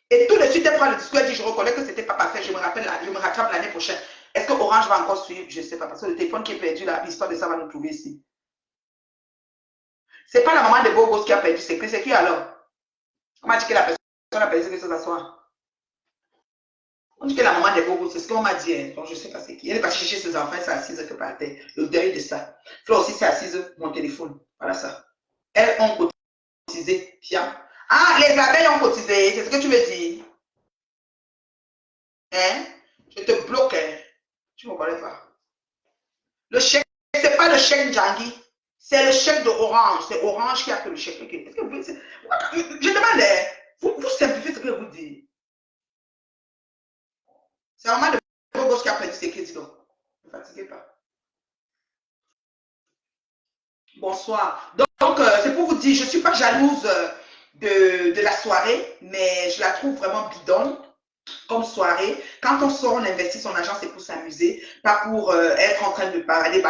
Et tout de suite, elle prend le discours, elle dit, je reconnais que c'était pas parfait, je me rappelle, je me rattrape l'année prochaine. Est-ce que Orange va encore suivre? Je ne sais pas, parce que le téléphone qui est perdu, l'histoire de ça va nous trouver ici. C'est pas la maman de Bogos qui a perdu, c'est qui alors? On m'a dit que la personne a perdu que ce soit. On dit que la maman de Bogos, c'est ce qu'on m'a dit, hein. Donc je ne sais pas c'est qui. Elle est partie chercher ses enfants, elle s'est assise que par terre. Le deuil de ça. Fleur aussi s'est assise, mon téléphone. Voilà ça. Elles ont cotisé, tiens. Ah, les abeilles ont cotisé, c'est ce que tu veux dire? Hein? Je te bloque, hein? Tu ne me connais pas. Le chèque, ce n'est pas le chèque Djangui, c'est le chèque de Orange. C'est Orange qui a fait le chèque. Est-ce que vous, je demande, vous simplifiez ce que vous dites. C'est vraiment de Bogos qui a perdu ses crédits. Donc, ne fatiguez pas. Bonsoir. Donc c'est pour vous dire, je ne suis pas jalouse de la soirée, mais je la trouve vraiment bidonne. Comme soirée, quand on sort, on investit son argent, c'est pour s'amuser, pas pour être en train de bavader,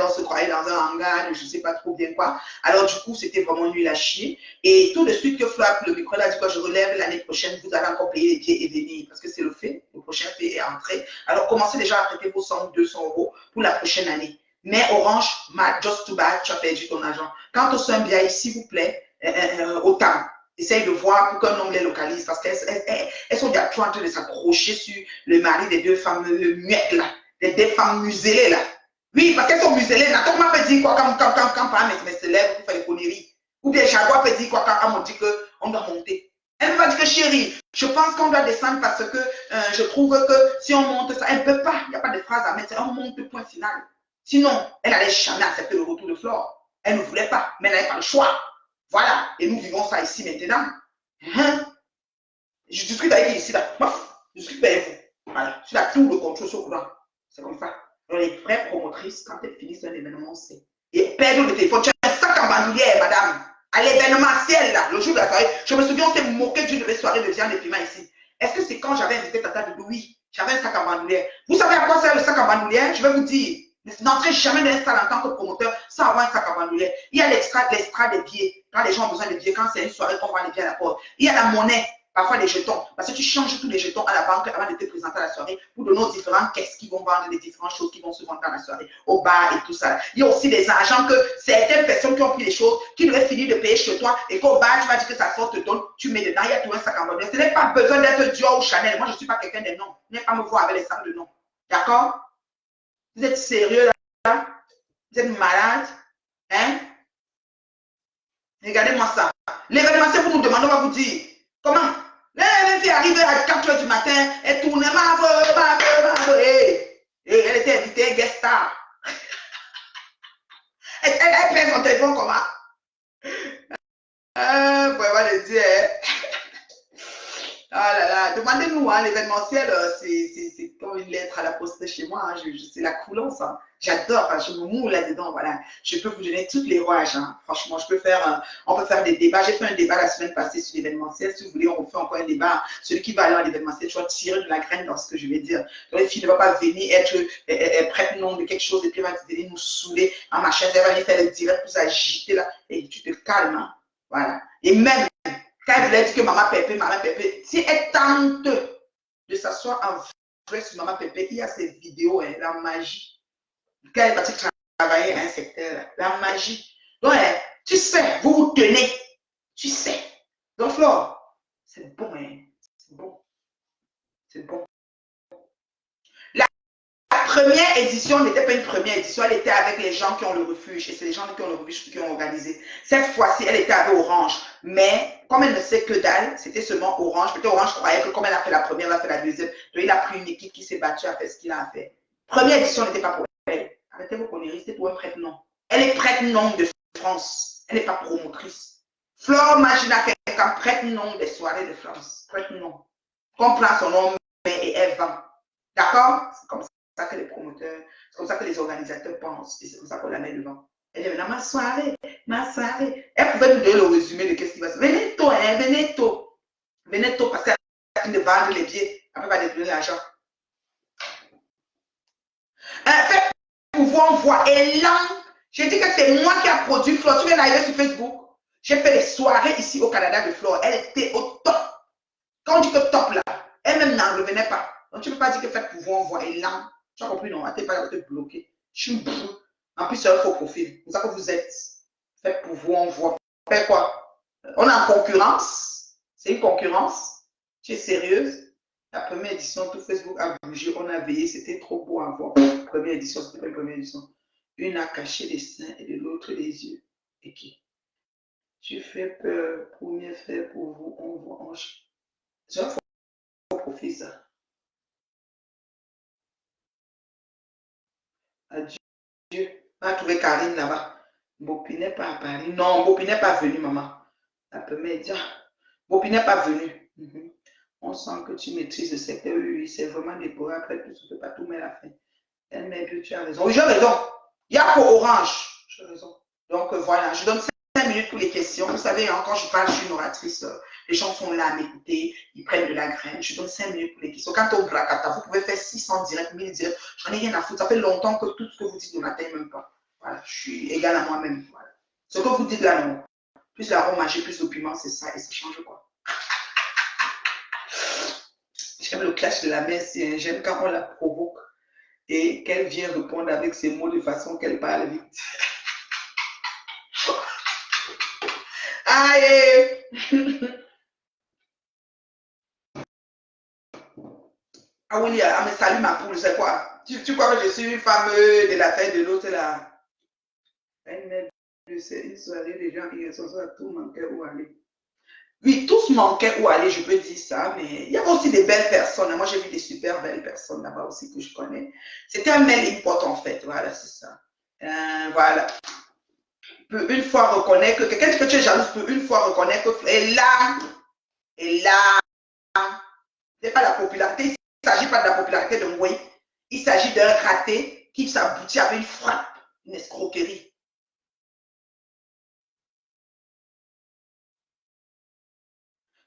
on se croyait dans un hangar, je ne sais pas trop bien quoi. Alors du coup, c'était vraiment nul à chier. Et tout de suite que Fleur, le micro, a dit que je relève l'année prochaine, vous allez encore payer les billets et venir, parce que c'est le fait, le prochain fait est entré. Alors commencez déjà à prêter vos 100 ou 200 euros pour la prochaine année. Mais Orange, just too bad, tu as perdu ton argent. Quand on se un bien, s'il vous plaît, autant. Essaye de voir pour qu'un homme les localise parce qu'elles sont déjà trop en train de s'accrocher sur le mari des deux femmes muettes là, des deux femmes muselées là. Oui, parce qu'elles sont muselées. Nathan m'a fait dire quoi quand par exemple mes élèves pour faire les conneries. Ou bien Jaguar peut dire quoi quand on dit que on doit monter. Elle ne va dire que chérie, je pense qu'on doit descendre parce que je trouve que si on monte ça, elle ne peut pas. Il n'y a pas de phrase à mettre, on monte point final. Sinon, elle n'allait jamais accepter le retour de Flore. Elle ne voulait pas, mais elle n'avait pas le choix. Voilà, et nous vivons ça ici maintenant. Je discute avec qui ici là. Je discute avec vous. Voilà, je suis là, tout le contrôle sur le courant. C'est comme ça. Donc, les vraies promotrices, quand elles finissent un événement, c'est. Et perdre le téléphone. Tu as un sac en bandoulière, madame. À l'événementiel, là, le jour de la soirée. Je me souviens, on s'est moqué d'une soirée de viande et piment ici. Est-ce que c'est quand j'avais invité Tata Doudou? Oui, j'avais un sac en bandoulière. Vous savez à quoi sert le sac en bandoulière? Je vais vous dire. N'entrez jamais dans une salle en tant que promoteur sans avoir un sac en bandoulière. Il y a l'extra des billets. Quand les gens ont besoin de billets, quand c'est une soirée qu'on vend les billets à la porte. Il y a la monnaie. Parfois des jetons, parce que tu changes tous les jetons à la banque avant de te présenter à la soirée pour donner aux différentes caisses qui vont vendre les différentes choses qui vont se vendre dans la soirée, au bar et tout ça. Il y a aussi des argents que certaines personnes qui ont pris les choses, qui devraient finir de payer chez toi et qu'au bar, tu vas dire que ça sort, te donne, tu mets dedans, il y a tout un sac en bonheur. Ce n'est pas besoin d'être Dior ou Chanel. Moi, je ne suis pas quelqu'un des noms. Venez pas me voir avec les sacs de noms. D'accord? Vous êtes sérieux là? Vous êtes malade? Hein? Regardez-moi ça. L'événementiel, vous nous demandez, on va vous dire. Comment? Elle est arrivée à 4 h du matin, elle tournait elle était invitée, guest star. Elle prend son téléphone comment? Vraiment le Dieu. Ah là là, demandez-nous, hein, l'événementiel, c'est comme une lettre à la poste chez moi, hein, c'est la coulance, hein. J'adore, hein, je me moule là-dedans, voilà. Je peux vous donner toutes les rouages, hein. Franchement, on peut faire des débats. J'ai fait un débat la semaine passée sur l'événementiel. Si vous voulez, on refait encore un débat. Celui qui va aller à l'événementiel, tu vas tirer de la graine dans ce que je vais dire. Donc, les filles ne vont pas venir être prête nom de quelque chose et puis elle va venir nous saouler en machin. Elle va venir faire le direct pour s'agiter là. Et tu te calmes, hein. Voilà. Et même, quand elle voulait dire que maman Pépé, si elle tente de s'asseoir en vrai sur maman Pépé, il y a ces vidéos, hein, la magie. Quand elle est partie travailler à un secteur, la magie. Donc, hein, tu sais, vous vous tenez. Tu sais. Donc, Flore, c'est bon, hein. C'est bon. C'est bon. La première édition n'était pas une première édition, elle était avec les gens qui ont le refuge. Et c'est les gens qui ont le refuge qui ont organisé. Cette fois-ci, elle était avec Orange. Mais comme elle ne sait que dalle, c'était seulement Orange. Peut-être Orange croyait que comme elle a fait la première, elle a fait la deuxième. Donc il a pris une équipe qui s'est battue à faire ce qu'il a à faire. Première édition n'était pas pour elle. Arrêtez vos conneries, c'était pour un prête-nom. Elle est prête-nom de France. Elle n'est pas promotrice. Flore Magina, quelqu'un prête-nom des soirées de France. Prête-nom. On prend son nom et elle vend. D'accord? C'est comme ça que les promoteurs, c'est comme ça que les organisateurs pensent. Et c'est comme ça qu'on la met devant. Elle dit maintenant, ma soirée. Elle pouvait nous donner le résumé de qu'est-ce qui va se passer. Venez tôt, hein, venez tôt. Venez tôt parce qu'elle a fini de vendre les billets. Après, elle va détourner l'argent. Faites pouvoir voir. Et là, j'ai dit que c'est moi qui a produit Flore. Tu viens d'arriver sur Facebook. J'ai fait des soirées ici au Canada de Flore. Elle était au top. Quand on dit que top là, elle-même n'en revenait pas. Donc tu ne peux pas dire que faites pouvoir voir. Et là, tu as compris, non, tu n'es pas bloqué. Je suis bourre. En plus, c'est un faux profil. C'est ça que vous êtes. Faites pouvoir voir. Faites quoi? On est en concurrence. C'est une concurrence. Tu es sérieuse? La première édition, tout Facebook a bougé. On a veillé. C'était trop beau à voir. Première édition, c'était pas une première édition. Une a caché les seins et de l'autre les yeux. Et qui? Tu fais peur. Pour mieux faire pour vous, on vous hanche. C'est un faux profil, ça. Adieu. On va trouver Karine là-bas. Bopi n'est pas à Paris. Non, Bopi n'est pas venu, maman. La première dire, Bopi n'est pas venu. On sent que tu maîtrises le secteur. Oui, c'est vraiment décoré. Après, tu ne peux pas tout mettre à la fin. Elle m'a dit, tu as raison. Oui, j'ai raison. Il y a pour Orange. J'ai raison. Donc, voilà, je donne 5 minutes pour les questions. Vous savez, hein, quand je parle, je suis une oratrice. Les gens sont là à m'écouter. Ils prennent de la graine. Je donne 5 minutes pour les questions. Quand on bracata, vous pouvez faire 600 directs, 1000 directs. J'en ai rien à foutre. Ça fait longtemps que tout ce que vous dites le matin, même pas. Voilà, je suis égale à moi-même. Voilà. Ce que vous dites là, non. Plus l'arôme mâché, plus le piment, c'est ça. Et ça change quoi. J'aime le clash de la mère. J'aime quand on la provoque et qu'elle vient répondre avec ses mots de façon qu'elle parle vite. Aïe! Ah oui, elle me salue ma poule, c'est quoi? Tu crois que je suis une femme de la fête de l'autre là? C'est une soirée, les gens qui sont à tout manquer où aller. Oui, tous manquaient où aller, je peux dire ça, mais il y avait aussi des belles personnes. Moi, j'ai vu des super belles personnes là-bas aussi que je connais. C'était un melting pot en fait, voilà, c'est ça. Voilà. Peut une fois reconnaître que quelqu'un que tu es jalouse peut une fois reconnaître que et là, c'est pas la popularité, il ne s'agit pas de la popularité de Moué, il s'agit d'un raté qui s'aboutit avec une frappe, une escroquerie.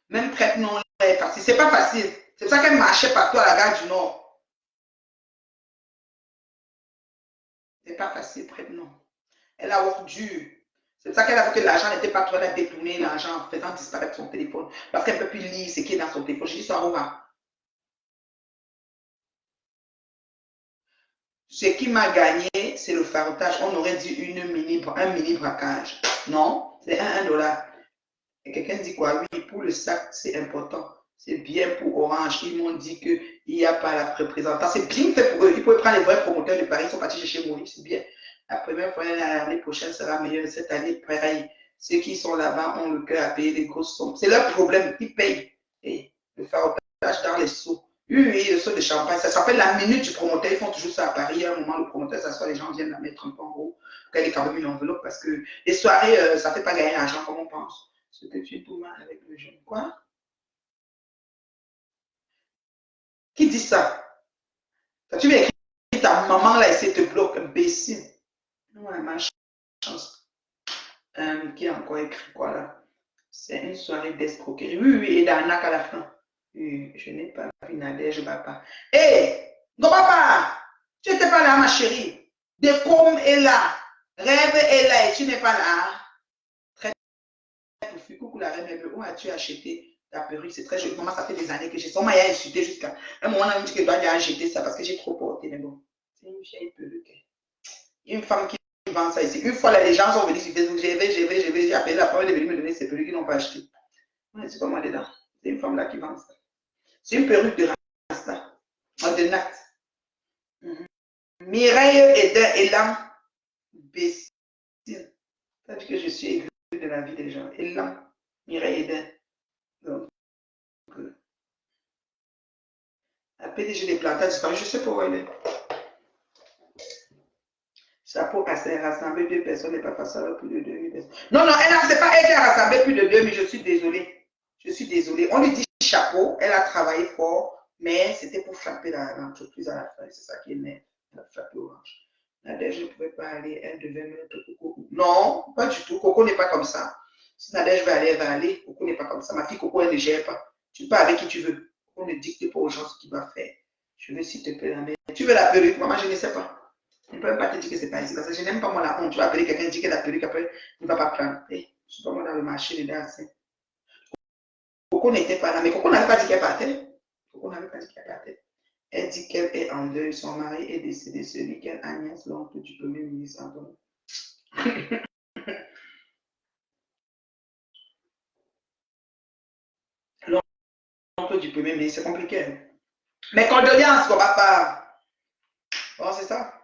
Même prête non est facile, c'est pas facile. C'est pour ça qu'elle marchait partout à la gare du Nord. C'est pas facile, prête non. Elle a work dur. C'est pour ça qu'elle a vu que l'argent n'était pas trop, elle a détourné l'argent en faisant disparaître son téléphone. Parce qu'elle ne peut plus lire ce qui est dans son téléphone. Je dis ça, Aurora. Ce qui m'a gagné, c'est le farotage. On aurait dit un mini braquage. Non, c'est un dollar. Et quelqu'un dit quoi? Oui, pour le sac, c'est important. C'est bien pour Orange. Ils m'ont dit qu'il n'y a pas la représentation. C'est bien fait pour eux. Ils peuvent prendre les vrais promoteurs de Paris. Ils sont partis chez Maurice. C'est bien. La première fois, l'année prochaine sera meilleure. Cette année, pareil. Ceux qui sont là-bas ont le cœur à payer des grosses sommes. C'est leur problème. Ils payent. Et le farotage dans les seaux. Oui, oui, le seau de champagne. Ça s'appelle la minute du promoteur. Ils font toujours ça à Paris. À un moment, le promoteur s'assoit, les gens viennent la mettre un peu en haut. Qu'elle ait quand même une enveloppe parce que les soirées, ça ne fait pas gagner l'argent comme on pense. Ce que tu es tout mal avec le jeune. Quoi? Qui dit ça? Quand tu m'écris, ta maman là, elle te bloque, imbécile. Ouais, ma chance. Qui a encore écrit quoi là? C'est une soirée d'escroquerie. Oui, oui, et d'arnaque à la fin. Oui, je n'ai pas vu Nadège, je ne pas. Hé, hey, non, papa, tu n'étais pas là, ma chérie. Décom est là. Rêve est là et tu n'es pas là. Très bien. Coucou la reine, où as-tu acheté ta perruque? C'est très joli. Maman, ça fait des années que j'ai ça. On m'a insulté jusqu'à un moment, on a dit que je dois aller acheter ça parce que j'ai trop porté. Mais bon, c'est une vieille perruque. Il y a une femme qui vend ça ici. Une fois, là, les gens sont venus sur Facebook. J'ai appelé la femme, elle est venue me donner ces perruques qu'ils n'ont pas acheté. Ouais, c'est pas moi dedans. C'est une femme là qui vend ça. C'est une perruque de Rasta. De Nat. Mm-hmm. Mireille Eden Elan Bessie. Ça dit que je suis aigri de la vie des gens. Elan. Mireille Eden. Donc, la PDG des plantages disparu. Je sais pas où elle est. Chapeau cassé, rassembler deux personnes n'est pas facile avec plus de 2000 personnes. Non, non, c'est pas elle qui a rassemblé plus de 2000, je suis désolée. Je suis désolée. On lui dit chapeau, elle a travaillé fort, mais c'était pour frapper l'entreprise à la fin. C'est ça qui est net. Elle a frappé Orange. Nadège ne pouvait pas aller, elle devait mettre Coco. Non, pas du tout. Coco n'est pas comme ça. Si Nadège veut aller, elle va aller. Coco n'est pas comme ça. Ma fille Coco, elle ne gère pas. Tu peux avec qui tu veux. On ne dicte pas aux gens ce qu'il va faire. Je veux, s'il te plaît, la mère. Tu veux la perruque? Maman, je ne sais pas. Je ne peux pas te dire que c'est pas ici. Parce que je n'aime pas moi la honte. Tu vas appeler quelqu'un, dire que la perruque, après, il ne va pas prendre. Hey, je suis pas moi dans le marché dedans. Coco n'était pas là. Mais Coco n'avait pas dit qu'elle partait. Coco n'avait pas dit qu'elle partait. Elle dit qu'elle est en deuil. Son mari est décédé ce week-end. Agnès, l'oncle du premier ministre Antoine. L'oncle du premier ministre, c'est compliqué. Hein. Mais condoléances, mon papa. Bon, c'est ça.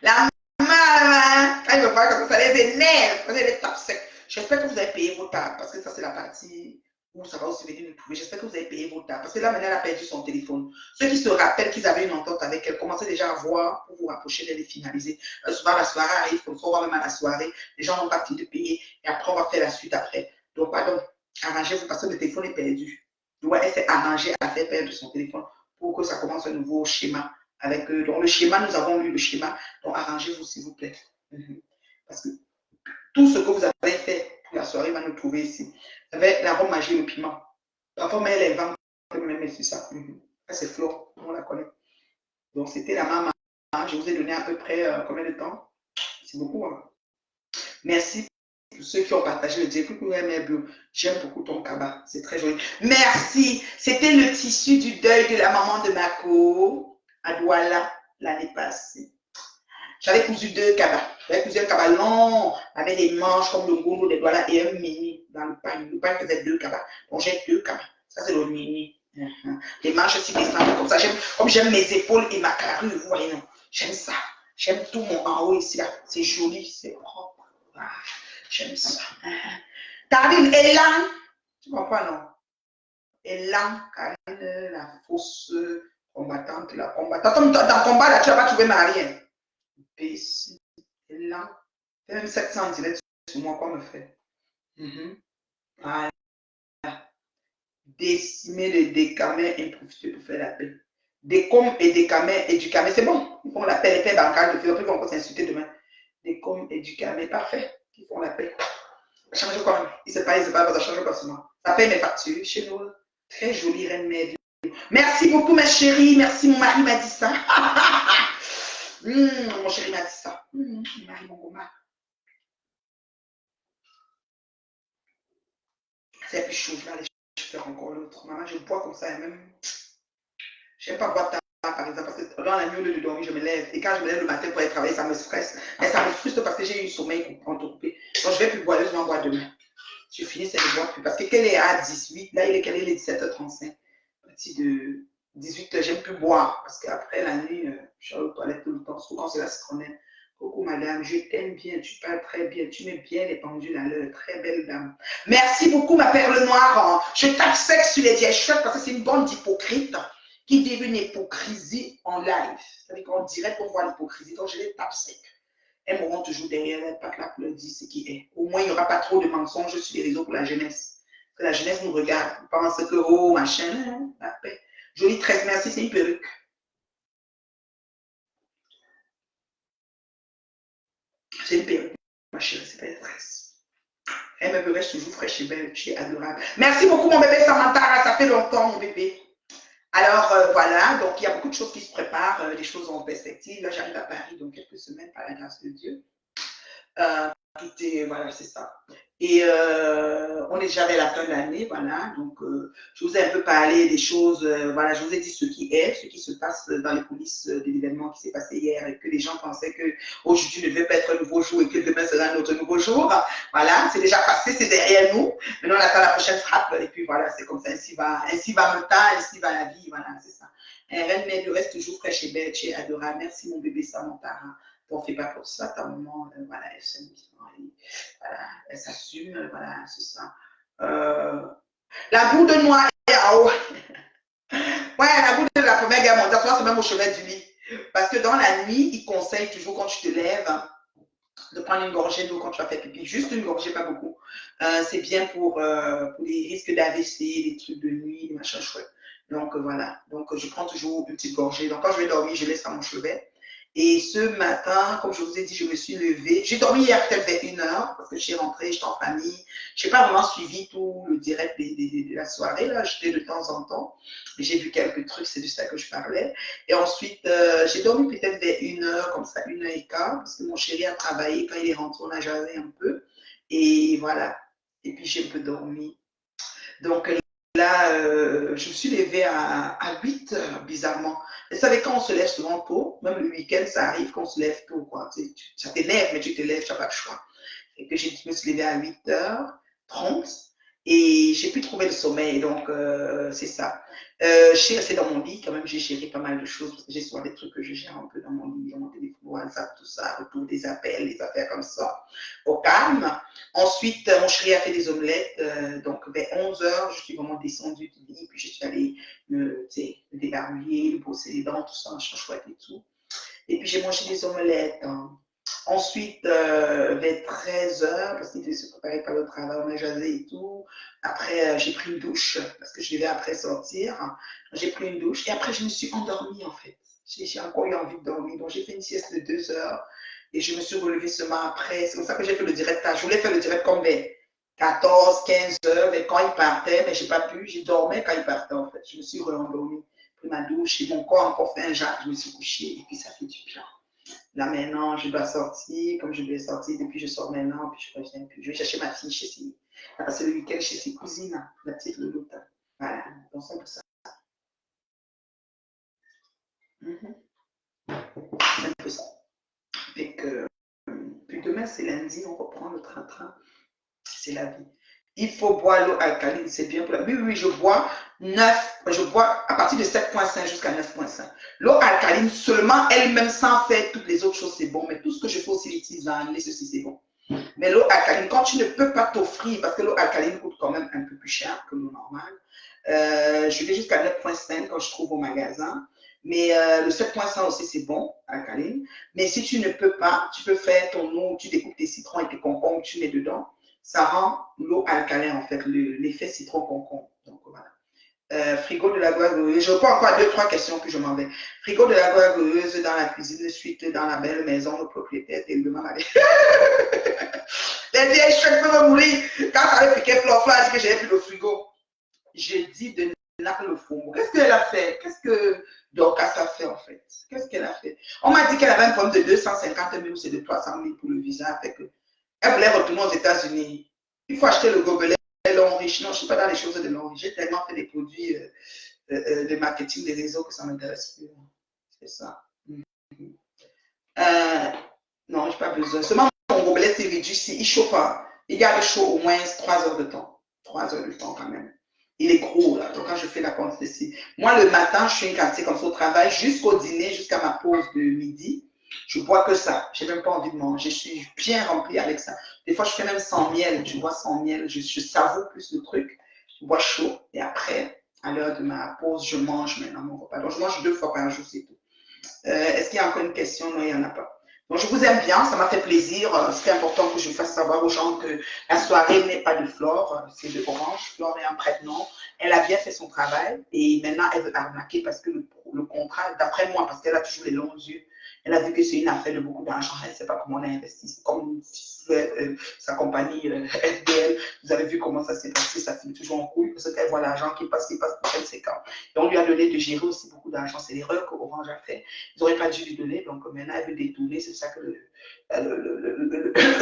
La maman, quand il me voit comme ça, les énerve, parce qu'elle est tape sec. J'espère que vous avez payé vos tables, parce que ça, c'est la partie où ça va aussi venir nous trouver. J'espère que vous avez payé vos tables, parce que là, maintenant, elle a perdu son téléphone. Ceux qui se rappellent qu'ils avaient une entente avec elle, commencez déjà à voir pour vous rapprocher d'elle et finaliser. Souvent, la soirée arrive, comme ça, on va même à la soirée. Les gens n'ont pas fini de payer, et après, on va faire la suite après. Donc, pardon, arrangez-vous, parce que le téléphone est perdu. Donc, elle s'est arrangée à faire perdre son téléphone pour que ça commence un nouveau schéma avec eux. Donc, le schéma, nous avons lu le schéma. Donc, arrangez-vous, s'il vous plaît. Parce que tout ce que vous avez fait pour la soirée va nous trouver ici. Avec la robe magie et le piment. Parfois, mais elle invente même sur ça. Ça, c'est Flo, on la connaît. Donc, c'était la maman. Je vous ai donné à peu près combien de temps? C'est beaucoup. Hein? Merci pour ceux qui ont partagé le direct. J'aime beaucoup ton cabas. C'est très joli. Merci. C'était le tissu du deuil de la maman de Mako à Douala l'année passée. J'avais cousu deux cabas. J'avais cousu un cabas long avec des manches comme le goulot des Douala et un mini dans le pagne. Le pagne faisait deux cabas. Donc j'ai deux cabas. Ça, c'est le mini. Les manches aussi descendent comme ça. Comme j'aime mes épaules et ma carrure, vous voyez, non. J'aime ça. J'aime tout mon en haut ici, là. C'est joli, c'est propre. Ah, j'aime ça. Tarine est là. Tu comprends, non? Élan, Karine, la fausse combattante, la combattante. Comme dans le combat, là, tu vas pas trouver Marie. Hein. PC, Élan. Même 700 directs sur moi, quoi me fait? Ah, décimer les décamés improvisés pour faire la paix. Décom et décamés, éducamés, c'est bon. Ils font la paix, les paix bancales de Philippe, ils vont encore s'insulter demain. Décom, éducamés, parfait. Ils font la paix. Ça change quoi? Il ne sait pas, ça change pas seulement. Ça paye mes factures chez nous. Très jolie reine mère. Merci beaucoup, ma chérie. Merci, mon mari m'a dit ça. Mon chéri m'a dit ça. Mon mari, mon goma. C'est plus chaud, là, je fais encore l'autre. Maman, je bois comme ça, et même. Je n'aime pas boire tard, par exemple, parce que dans la nuit, au lieu de dormir, je me lève. Et quand je me lève le matin pour aller travailler, ça me stresse. Mais ça me frustre parce que j'ai eu un sommeil entrecoupé. Donc, je ne vais plus boire, je vais en boire demain. Je finis, c'est de boire plus. Parce que qu'elle est à 18, là, il est 17h35. À partir de 18h, j'aime plus boire. Parce qu'après la nuit, je suis aux toilettes tout le temps. Surtout quand c'est la citronnelle. Coucou madame, je t'aime bien, tu parles très bien, tu mets bien les pendules à l'heure, très belle dame. Merci beaucoup ma perle noire. Je tape sec sur les vieilles chouettes parce que c'est une bande d'hypocrites qui vivent une hypocrisie en live. C'est-à-dire qu'en direct, on voit l'hypocrisie, donc je les tape sec. Elles m'auront toujours derrière elle, pas que la couleur dit ce qui est. Au moins, il n'y aura pas trop de mensonges sur les réseaux pour la jeunesse. Que la jeunesse nous regarde, pense que, oh, machin, la paix. Jolie tresse, merci, c'est une perruque. C'est une perruque, ma chérie, c'est pas une tresse. Elle me reste toujours fraîche et belle, tu es adorable. Merci beaucoup, mon bébé Samantha, ça fait longtemps, mon bébé. Alors, voilà, donc il y a beaucoup de choses qui se préparent, des choses en perspective. Là, j'arrive à Paris dans quelques semaines, par la grâce de Dieu. Tout est, voilà, c'est ça. Et on est déjà vers la fin de l'année, voilà. Donc, je vous ai un peu parlé des choses, voilà, je vous ai dit ce qui est, ce qui se passe dans les coulisses de l'événement qui s'est passé hier et que les gens pensaient que aujourd'hui ne devait pas être un nouveau jour et que demain sera un autre nouveau jour. Voilà, c'est déjà passé, c'est derrière nous. Maintenant, on attend la prochaine frappe et puis voilà, c'est comme ça, ainsi va le temps, ainsi va la vie, voilà, c'est ça. Reine Mère, reste toujours fraîche et belle, tu es adorable. Merci, mon bébé Samantha. T'en fais pas pour ça, ta maman, voilà, elle s'amuse, voilà, elle s'assume, voilà, c'est ça. La boue de noix est en haut. Ouais, la boue de la Première Guerre mondiale, c'est même au chevet du lit. Parce que dans la nuit, ils conseillent toujours quand tu te lèves de prendre une gorgée d'eau quand tu vas faire pipi. Juste une gorgée, pas beaucoup. C'est bien pour les risques d'AVC, les trucs de nuit, les machins chouettes. Donc voilà. Donc je prends toujours une petite gorgée. Donc quand je vais dormir, je laisse à mon chevet. Et ce matin, comme je vous ai dit, je me suis levée. J'ai dormi hier peut-être vers 1h parce que je suis rentrée, j'étais en famille. Je n'ai pas vraiment suivi tout le direct de la soirée. Là, j'étais de temps en temps. J'ai vu quelques trucs, c'est de ça que je parlais. Et ensuite, j'ai dormi peut-être vers 1h, comme ça, 1h15, parce que mon chéri a travaillé. Quand il est rentré, on a jasé un peu. Et voilà. Et puis j'ai un peu dormi. Donc là, je me suis levée à 8h, bizarrement. Vous savez, quand on se lève souvent tôt, même le week-end, ça arrive qu'on se lève tôt, quoi. Ça t'énerve, mais tu te lèves, tu n'as pas le choix. Et que je me suis levée à 8h30 et j'ai pu trouver le sommeil, donc c'est ça. Je suis restée dans mon lit, quand même, j'ai géré pas mal de choses, parce que j'ai souvent des trucs que je gère un peu dans mon lit, dans mon téléphone, WhatsApp, tout ça, retour des appels, des affaires comme ça, au calme. Ensuite, mon chéri a fait des omelettes, donc vers 11h, je suis vraiment descendue du lit, puis je suis allée me débarbouiller, me brosser les dents, tout ça, machin chouette et tout. Et puis j'ai mangé des omelettes. Hein. Ensuite, vers 13h, parce qu'il devait se préparer par le travail, on a jasé et tout. Après, j'ai pris une douche, parce que je devais après sortir. J'ai pris une douche et après, je me suis endormie en fait. J'ai encore eu envie de dormir. Donc, j'ai fait une sieste de 2h et je me suis relevée seulement après. C'est comme ça que j'ai fait le direct. Je voulais faire le direct comme vers 14, 15h, mais quand il partait, mais j'ai pas pu. J'ai dormi quand il partait en fait. Je me suis re-endormie, pris ma douche et mon corps a encore fait un jas. Je me suis couchée et puis ça fait du bien. Là maintenant, je dois sortir, comme je devais sortir, depuis je sors maintenant, puis je reviens, puis je vais chercher ma fille chez ses, passer le week-end chez ses cousines, la petite Louloute. Voilà, donc c'est un peu ça. C'est un peu ça. Et que, puis demain c'est lundi, on reprend le train-train, c'est la vie. Il faut boire l'eau alcaline, c'est bien pour la vie. Oui, oui, je bois à partir de 7,5 jusqu'à 9,5. L'eau alcaline seulement elle-même sans faire toutes les autres choses, c'est bon. Mais tout ce que je fais aussi, les tisanes, les ceci, c'est bon. Mais l'eau alcaline, quand tu ne peux pas t'offrir, parce que l'eau alcaline coûte quand même un peu plus cher que l'eau normale, je vais jusqu'à 9,5 quand je trouve au magasin. Mais le 7,5 aussi, c'est bon, alcaline. Mais si tu ne peux pas, tu peux faire ton eau, tu découpes tes citrons et tes concombres, tu mets dedans. Ça rend l'eau alcaline, en fait, l'effet citron-concombre. Donc, voilà. Frigo de la gouagueuse. Je réponds encore à 2-3 questions que je m'en vais. Frigo de la gouagueuse dans la cuisine, suite dans la belle maison, le propriétaire tellement mal. Les vieilles chèques peuvent me mourir. Quand ça avait piqué Flore, elle a dit que j'avais plus de frigo. J'ai dit de Nacle le fond. Qu'est-ce qu'elle a fait? Qu'est-ce que Dorcas a fait en fait? Qu'est-ce qu'elle a fait? On m'a dit qu'elle avait un problème de 250 000 ou c'est de 300 000 pour le visa. Elle voulait retourner aux États-Unis. Il faut acheter le gobelet long riche. Non, je ne suis pas dans les choses de long riche. J'ai tellement fait des produits de marketing des réseaux que ça ne m'intéresse plus. C'est ça. Non, je n'ai pas besoin. Seulement mon gobelet s'est réduit. Il chauffe pas. Il garde chaud au moins 3 heures de temps. 3 heures de temps quand même. Il est gros là. Donc quand je fais la quantité. Moi, le matin, je fais une quantité comme ça au travail jusqu'au dîner, jusqu'à ma pause de midi. Je bois que ça. Je n'ai même pas envie de manger. Je suis bien remplie avec ça. Des fois, je fais même sans miel. Je bois sans miel. Je savoure plus le truc. Je bois chaud. Et après, à l'heure de ma pause, je mange maintenant mon repas. Donc, je mange 2 fois par jour, c'est tout. Est-ce qu'il y a encore une question? Non, il n'y en a pas. Donc, je vous aime bien, ça m'a fait plaisir. C'est important que je fasse savoir aux gens que la soirée n'est pas de Flore, c'est de Orange. Flore est un prête-nom. Elle a bien fait son travail et maintenant elle veut arnaquer parce que le contrat, d'après moi, parce qu'elle a toujours les longs yeux, elle a vu que c'est une affaire de beaucoup d'argent. Elle ne sait pas comment on a investi. C'est comme sa compagnie FDL. Vous avez vu comment ça s'est passé. Ça finit toujours en couille parce qu'elle voit l'argent qui passe pour elle, c'est quand. Et on lui a donné de gérer aussi beaucoup d'argent. C'est l'erreur qu'Orange a fait. Ils n'auraient pas dû lui donner. Donc maintenant, elle veut détourner. C'est ça que le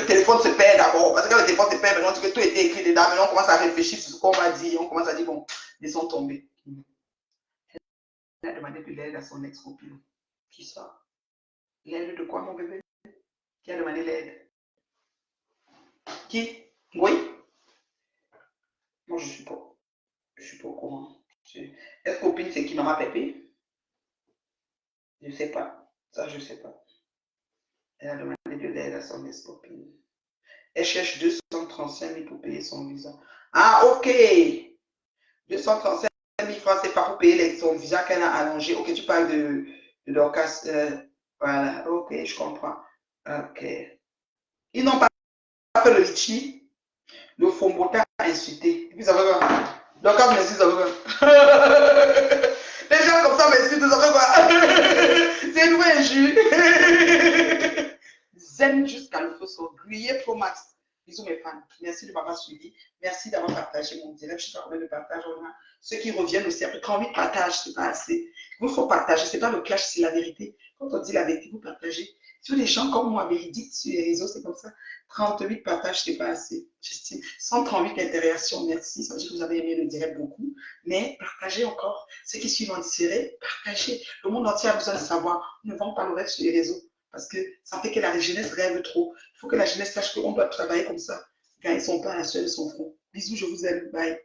téléphone se perd d'abord. Parce que quand le téléphone se perd, maintenant, tout était écrit dedans. Maintenant, on commence à réfléchir sur ce qu'on va dire. On commence à dire, bon, laissons tomber. Elle a demandé de l'aide à son ex-copine. Qui ça? L'aide de quoi, mon bébé? Qui a demandé l'aide? Qui? Oui? Moi, je ne suis pas. Je suis pas au courant. Ex-copine, c'est qui, maman Pépé? Je ne sais pas. Ça, je ne sais pas. Elle a demandé de l'aide à son ex-copine. Elle cherche 235 000 pour payer son visa. Ah, ok. 235 000 francs, c'est pas pour payer son visa qu'elle a allongé. Ok, tu parles de Dorcas. Voilà, ok, je comprends. Ok. Ils n'ont pas fait le litchi. Le Fombota a insulté. Et puis ça va quoi? Dorcas m'insulte, ça va quoi? Les gens comme ça m'insultent, ça va quoi? C'est une vraie injure. Zen jusqu'à le feu sur grillé Pro Max. Bisous mes fans. Merci de m'avoir suivi. Merci d'avoir partagé mon direct. Je sais pas combien de partages on a. Ceux qui reviennent aussi, après 38 partages, c'est pas assez. Il faut partager. C'est pas le clash, c'est la vérité. Quand on dit la vérité, vous partagez. Sur des gens comme moi, véridiques sur les réseaux, c'est comme ça. 38 partages, c'est pas assez. J'estime. 138 interactions, merci. Ça veut dire que vous avez aimé le direct beaucoup. Mais partagez encore. Ceux qui suivent en différé, partagez. Le monde entier a besoin de savoir. Ne vend pas le rêve sur les réseaux. Parce que ça fait que la jeunesse rêve trop. Il faut que la jeunesse sache qu'on doit travailler comme ça. Quand ils ne sont pas à la seule, ils sont front. Bisous, je vous aime. Bye.